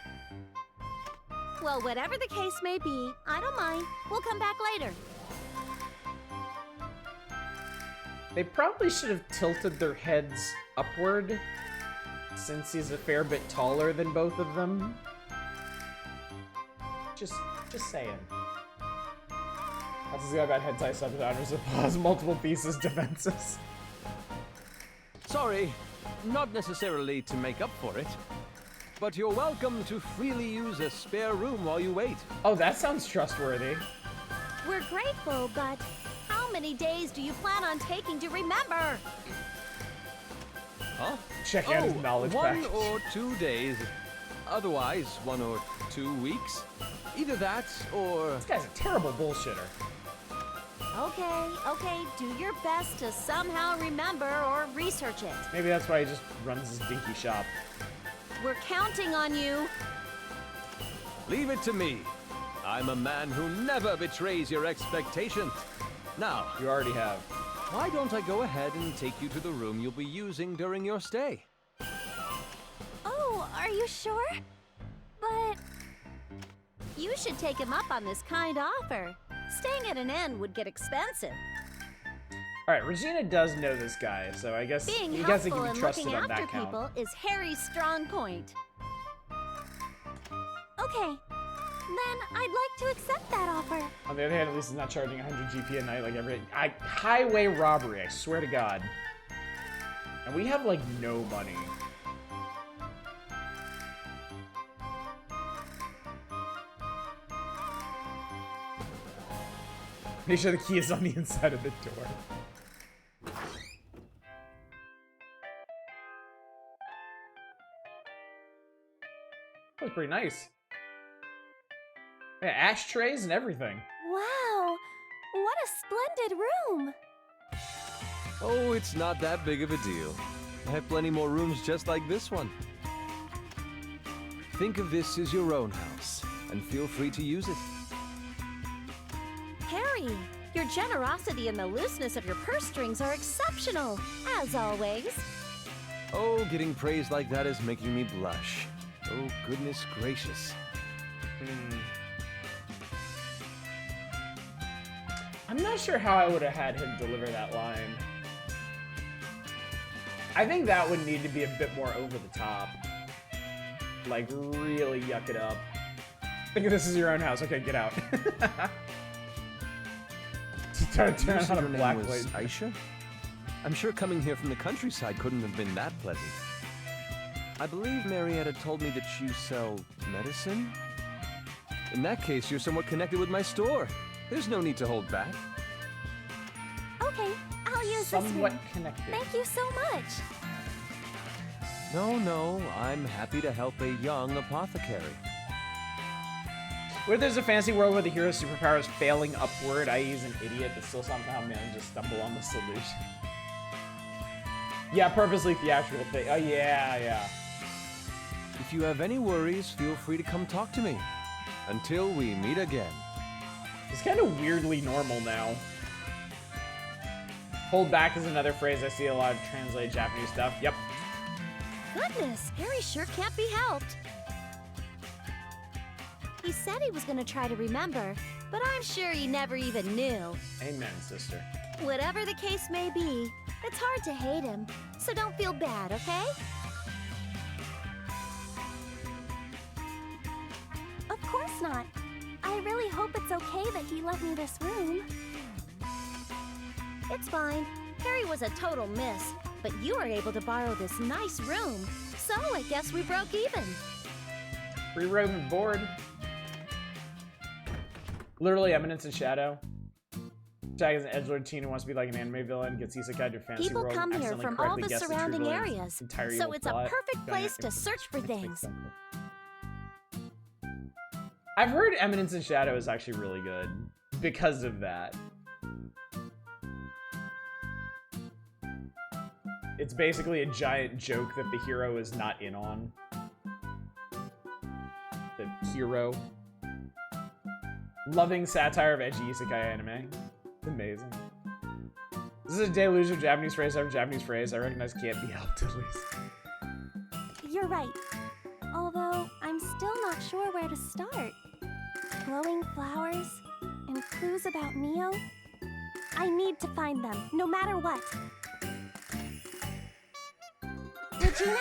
Well, whatever the case may be, I don't mind. We'll come back later. They probably should have tilted their heads upward, since he's a fair bit taller than both of them. Just saying. That's the guy about hentai subgenres applause multiple pieces defenses. Sorry, not necessarily to make up for it, but you're welcome to freely use a spare room while you wait. Oh, that sounds trustworthy. We're grateful, but how many days do you plan on taking to remember? Huh? Check out his knowledge pack. 1 or 2 days. Otherwise, 1 or 2 weeks. Either that, or... This guy's a terrible bullshitter. Okay, do your best to somehow remember or research it. Maybe that's why he just runs his dinky shop. We're counting on you. Leave it to me. I'm a man who never betrays your expectations. Now, You already have. why don't I go ahead and take you to the room you'll be using during your stay? Oh, are you sure? But you should take him up on this kind offer. Staying at an inn would get expensive. Alright, Regina does know this guy, so I guess Being he doesn't helpful be and trusted looking on after that count. people is Harry's strong point. Okay, then I'd like to accept that offer. On the other hand, at least he's not charging 100 GP a night like every... highway robbery, I swear to God. And we have, like, no money. Make sure the key is on the inside of the door. That was pretty nice. Yeah, ashtrays and everything. Wow, what a splendid room. Oh, it's not that big of a deal. I have plenty more rooms just like this one. Think of this as your own house, and feel free to use it. Harry, your generosity and the looseness of your purse strings are exceptional, as always. Oh, getting praise like that is making me blush. Oh, goodness gracious. I'm not sure how I would have had him deliver that line. I think that would need to be a bit more over the top. Like, really yuck it up. Think of this as your own house. Okay, get out. Turn You on said a her name black was light. Ayesha? I'm sure coming here from the countryside couldn't have been that pleasant. I believe Marietta told me that you sell medicine? In that case, you're somewhat connected with my store. There's no need to hold back. Okay, I'll use Somewhat this room. connected. Thank you so much. No, I'm happy to help a young apothecary. What if there's a fantasy world where the hero's superpower is failing upward, i.e. he's an idiot that still somehow manages to stumble on the solution? Yeah, purposely theatrical thing. Oh, yeah. If you have any worries, feel free to come talk to me. Until we meet again. It's kind of weirdly normal now. Hold back is another phrase I see a lot of translated Japanese stuff. Yep. Goodness, Harry sure can't be helped. He said he was gonna try to remember, but I'm sure he never even knew. Amen, sister. Whatever the case may be, it's hard to hate him, so don't feel bad, okay? Of course not. I really hope it's okay that he lent me this room. It's fine. Harry was a total miss, but you were able to borrow this nice room, so I guess we broke even. Free roam and board. Literally, Eminence and Shadow. Tag is an edgelord teen who wants to be like an anime villain, gets isekai to fantasy People world, come here accidentally from all correctly the guesses surrounding true areas, entire so evil it's a plot, perfect going place to into search for things. I've heard Eminence and Shadow is actually really good because of that. It's basically a giant joke that the hero is not in on. The hero. Loving satire of edgy isekai anime. It's amazing. This is a deluge of Japanese phrase after Japanese phrase I recognize can't be helped at least. You're right. Although, I'm still not sure where to start. Glowing flowers and clues about Neo? I need to find them, no matter what. Regina,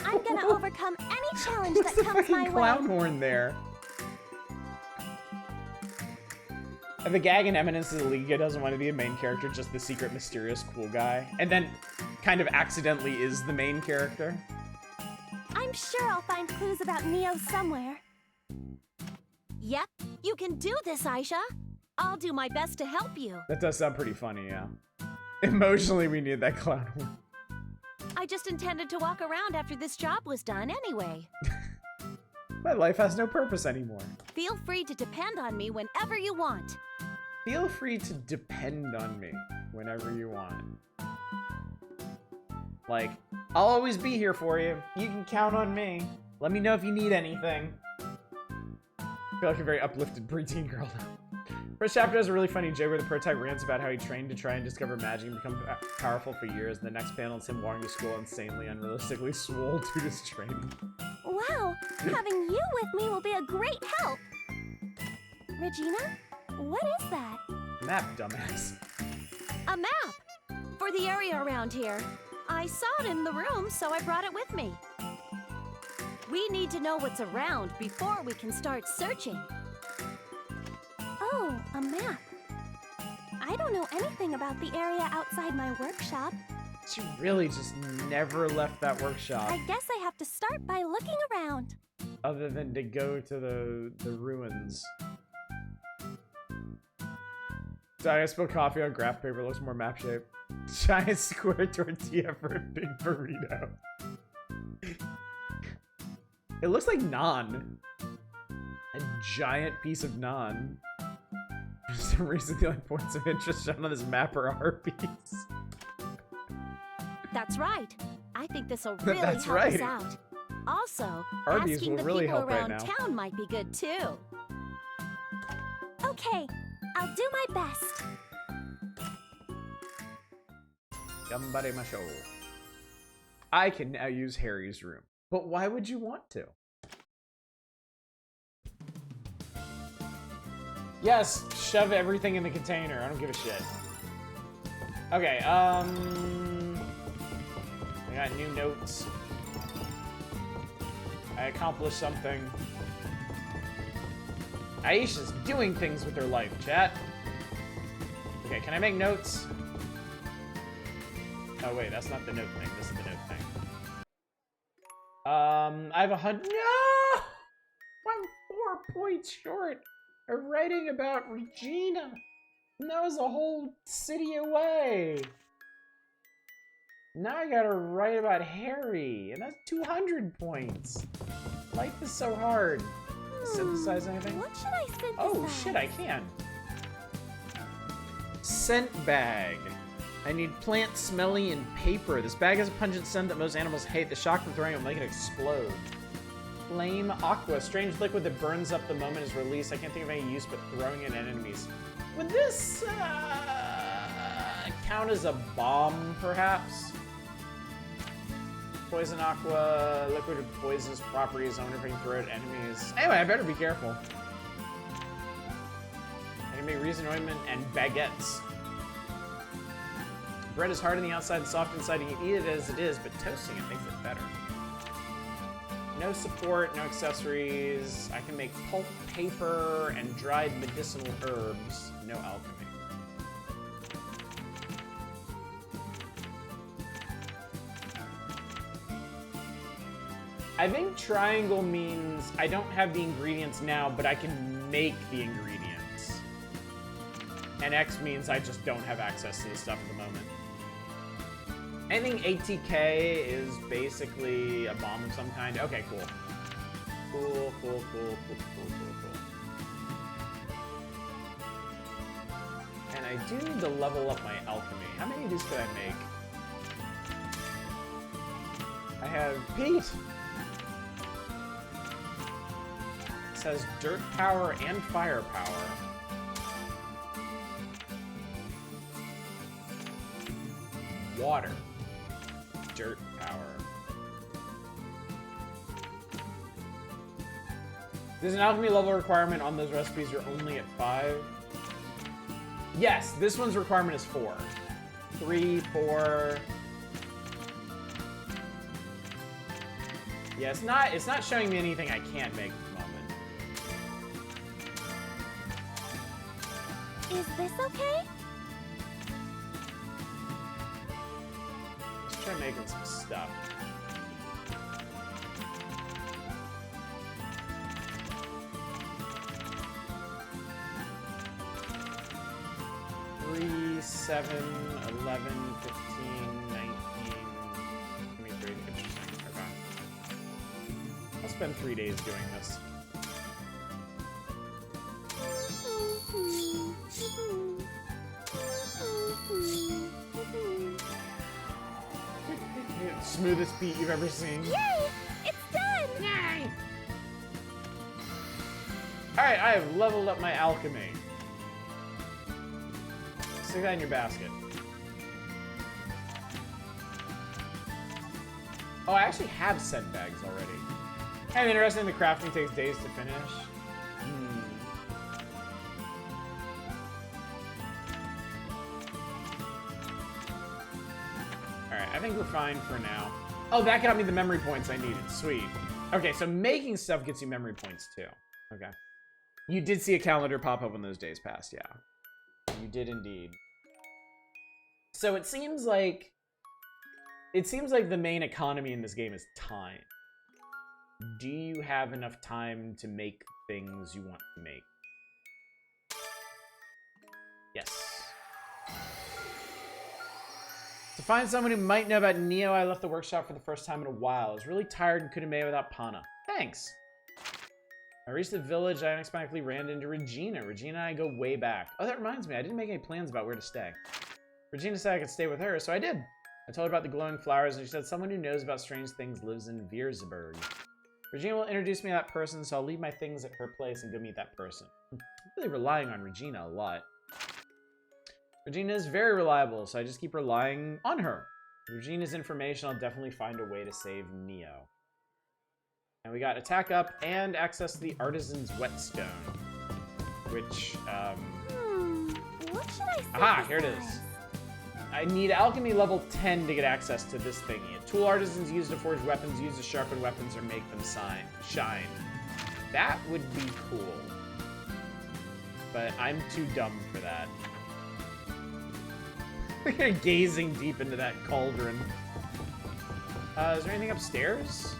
I'm gonna overcome any challenge that comes my Clown way. horn there. And the gag in Eminence is Liga doesn't want to be a main character, just the secret, mysterious, cool guy. And then kind of accidentally is the main character. I'm sure I'll find clues about Neo somewhere. Yep, you can do this, Ayesha. I'll do my best to help you. That does sound pretty funny, yeah. Emotionally, we need that clown horn. I just intended to walk around after this job was done anyway. My life has no purpose anymore. Feel free to depend on me whenever you want. Feel free to depend on me whenever you want. Like, I'll always be here for you. You can count on me. Let me know if you need anything. I feel like a very uplifted preteen girl now. First chapter has a really funny joke where the prototype rants about how he trained to try and discover magic and become powerful for years. And the next panel is him walking to school insanely, unrealistically swole due to his training. Wow, having you with me will be a great help. Regina, what is that? Map, dumbass. A map! For the area around here. I saw it in the room, so I brought it with me. We need to know what's around before we can start searching. Oh, a map. I don't know anything about the area outside my workshop. She really just never left that workshop. I guess I have to start by looking around. Other than to go to the ruins. Sorry, I spilled coffee on graph paper. Looks more map shape. Giant square tortilla for a big burrito. It looks like naan. A giant piece of naan. For some reason, the only points of interest shown on this map are Arby's. That's right. I think this'll really That's help right. us out. Also, Arby's asking will the really people help right around now. town might be good too. Okay, I'll do my best. Gambaremasho. I can now use Harry's room. But why would you want to? Yes, shove everything in the container. I don't give a shit. Okay, I got new notes. I accomplished something. Ayesha's doing things with her life, chat. Okay, can I make notes? Oh wait, that's not the note thing. This is the note thing. I have 100. No! I'm 4 points short of writing about Regina. And that was a whole city away. Now I gotta write about Harry, and that's 200 points. Life is so hard. Synthesize anything? What should I synthesize? Oh shit, I can. Scent bag. I need plant, smelly, and paper. This bag has a pungent scent that most animals hate. The shock from throwing it will make it explode. Flame aqua. Strange liquid that burns up the moment it's released. I can't think of any use but throwing it at enemies. Would this count as a bomb, perhaps? Poison aqua. Liquid with poisonous properties. I wonder if I can throw it at enemies. Anyway, I better be careful. I can make resin ointment and baguettes. Bread is hard on the outside and soft inside. You can eat it as it is, but toasting it makes it better. No support, no accessories. I can make pulp paper and dried medicinal herbs. No alchemy. I think triangle means I don't have the ingredients now, but I can make the ingredients. And X means I just don't have access to the stuff at the moment. Anything ATK is basically a bomb of some kind. Okay, cool. Cool. And I do need to level up my alchemy. How many of these could I make? I have Pete! It says dirt power and fire power. Water. Dirt power. There's an alchemy level requirement on those recipes. You're only at 5. Yes, this one's requirement is 4. 3, 4. Yeah, it's not showing me anything I can't make at the moment. Is this okay? Let's try making some stuff. Three, 7, 11, 15, 19, 23. Interesting. Okay. I'll spend 3 days doing this. Smoothest beat you've ever seen. Yay! It's done! Yay! Alright, I have leveled up my alchemy. Stick that in your basket. Oh, I actually have scent bags already. Kind of interesting, the crafting takes days to finish. Alright, I think we're fine for now. Oh, that got me the memory points I needed. Sweet. Okay, so making stuff gets you memory points too. Okay. You did see a calendar pop up when those days passed, yeah. You did indeed. So it seems like the main economy in this game is time. Do you have enough time to make things you want to make? Yes. To find someone who might know about Neo, I left the workshop for the first time in a while. I was really tired and couldn't make it without Pana. Thanks. I reached the village, I unexpectedly ran into Regina. Regina and I go way back. Oh, that reminds me, I didn't make any plans about where to stay. Regina said I could stay with her, so I did. I told her about the glowing flowers, and she said someone who knows about strange things lives in Viersburg. Regina will introduce me to that person, so I'll leave my things at her place and go meet that person. I'm really relying on Regina a lot. Regina is very reliable, so I just keep relying on her. With Regina's information, I'll definitely find a way to save Neo. And we got attack up and access to the Artisan's Whetstone, which, What should I say? aha, here it is. I need alchemy level 10 to get access to this thingy. A tool artisans use to forge weapons, use to sharpen weapons, or make them shine. That would be cool. But I'm too dumb for that. Gazing deep into that cauldron. Is there anything upstairs?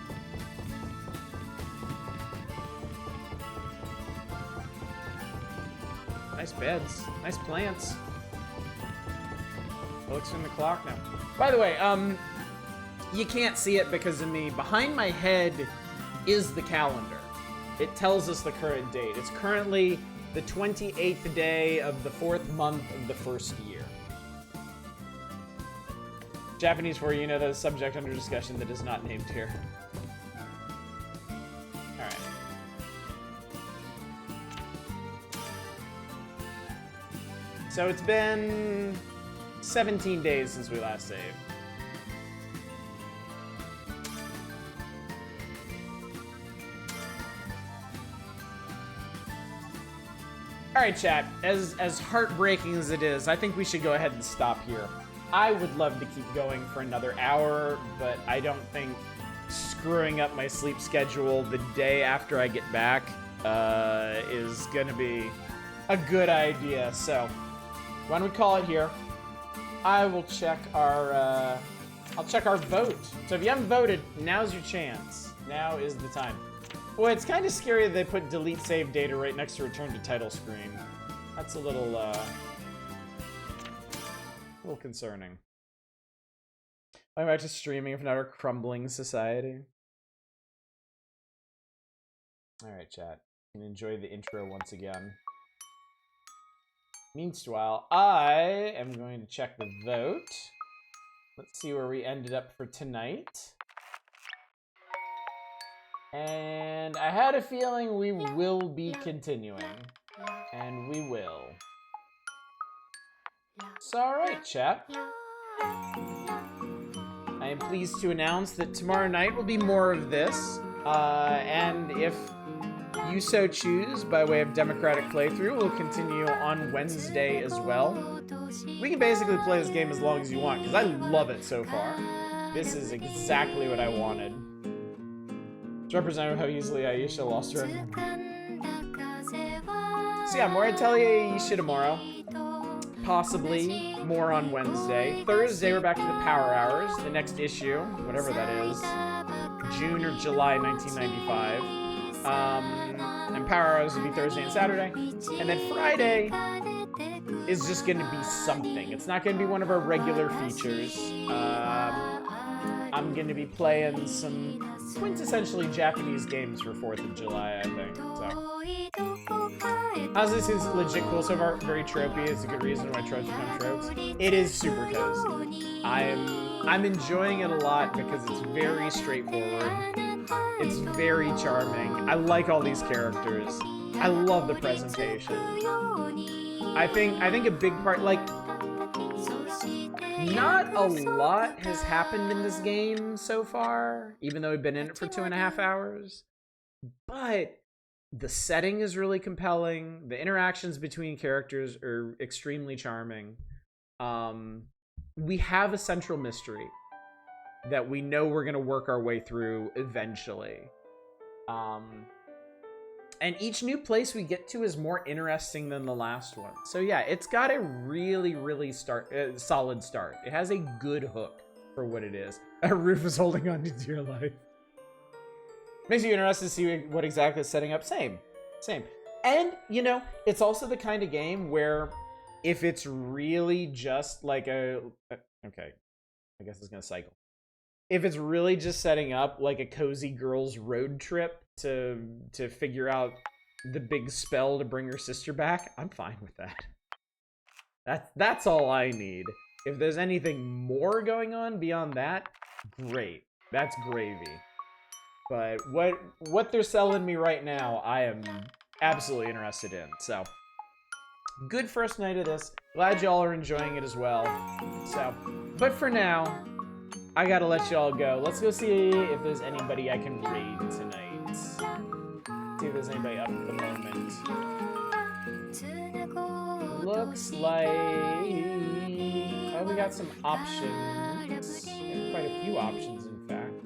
Nice beds. Nice plants. Looks in the clock now. By the way, you can't see it because of me. Behind my head is the calendar. It tells us the current date. It's currently the 28th day of the 4th month of the first year. Japanese for you know that is subject under discussion that is not named here. Alright. So it's been 17 days since we last saved. Alright, chat. As heartbreaking as it is, I think we should go ahead and stop here. I would love to keep going for another hour, but I don't think screwing up my sleep schedule the day after I get back is gonna be a good idea. So, why don't we call it here? I will check our, I'll check our vote. So if you haven't voted, now's your chance. Now is the time. Boy, it's kind of scary that they put delete save data right next to return to title screen. That's a little concerning. I'm back to streaming if not a crumbling society. Alright, chat. You can enjoy the intro once again. Meanwhile, I am going to check the vote. Let's see where we ended up for tonight. And I had a feeling we will be continuing. And we will. So, alright, chat. I am pleased to announce that tomorrow night will be more of this. And if you so choose, by way of democratic playthrough, we'll continue on Wednesday as well. We can basically play this game as long as you want, because I love it so far. This is exactly what I wanted. It's representative of how easily Ayesha lost her. So yeah, more Atelier Ayesha tomorrow. Possibly more on Wednesday. Thursday, we're back to the Power Hours, the next issue, whatever that is. June or July 1995. And Power Hours will be Thursday and Saturday. And then Friday is just going to be something. It's not going to be one of our regular features. I'm going to be playing some quintessentially Japanese games for 4th of July, I think. So. Honestly, this is legit cool so far. Very tropey. It's a good reason why tropes become tropes. It is super cozy. I'm enjoying it a lot because it's very straightforward. It's very charming. I like all these characters. I love the presentation. I think a big part, like, not a lot has happened in this game so far, even though we've been in it for 2.5 hours. But the setting is really compelling. The interactions between characters are extremely charming. We have a central mystery that we know we're going to work our way through eventually. And each new place we get to is more interesting than the last one. So yeah, it's got a really, really solid start. It has a good hook for what it is. Roof is holding on to dear life. Makes you interested to see what exactly it's setting up. Same. And, you know, it's also the kind of game where if it's really just like okay, I guess it's going to cycle. If it's really just setting up like a cozy girls road trip, to figure out the big spell to bring her sister back, I'm fine with that. That's all I need. If there's anything more going on beyond that, great. That's gravy. But what they're selling me right now, I am absolutely interested in. So, good first night of this. Glad y'all are enjoying it as well. So, but for now, I gotta let y'all go. Let's go see if there's anybody I can raid tonight. See if there's anybody up at the moment. Looks like... oh, we got some options. Yeah, quite a few options, in fact.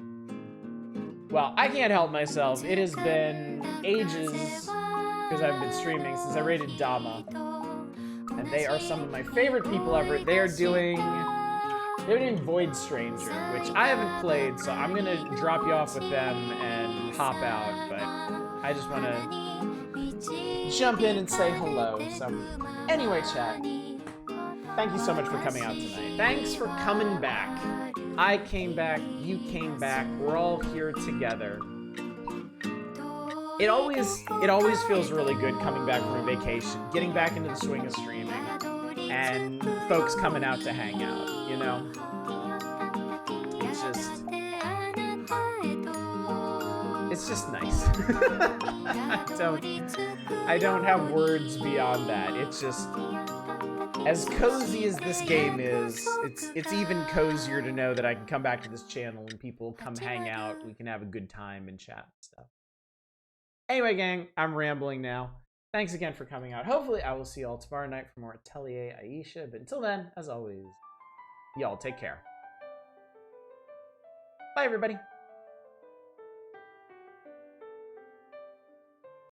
Well, I can't help myself. It has been ages, because I've been streaming, since I raided Dama. And they are some of my favorite people ever. They're doing Void Stranger, which I haven't played, so I'm gonna drop you off with them and hop out, but I just want to jump in and say hello. So, anyway, chat, thank you so much for coming out tonight. Thanks for coming back. I came back, you came back, we're all here together. It always feels really good coming back from a vacation, getting back into the swing of streaming, and folks coming out to hang out, you know? It's just nice. I don't have words beyond that. It's just, as cozy as this game is, it's even cozier to know that I can come back to this channel and people come hang out, we can have a good time and chat and stuff. Anyway, gang, I'm rambling now. Thanks again for coming out. Hopefully, I will see y'all tomorrow night for more Atelier Ayesha. But until then, as always, y'all take care. Bye, everybody.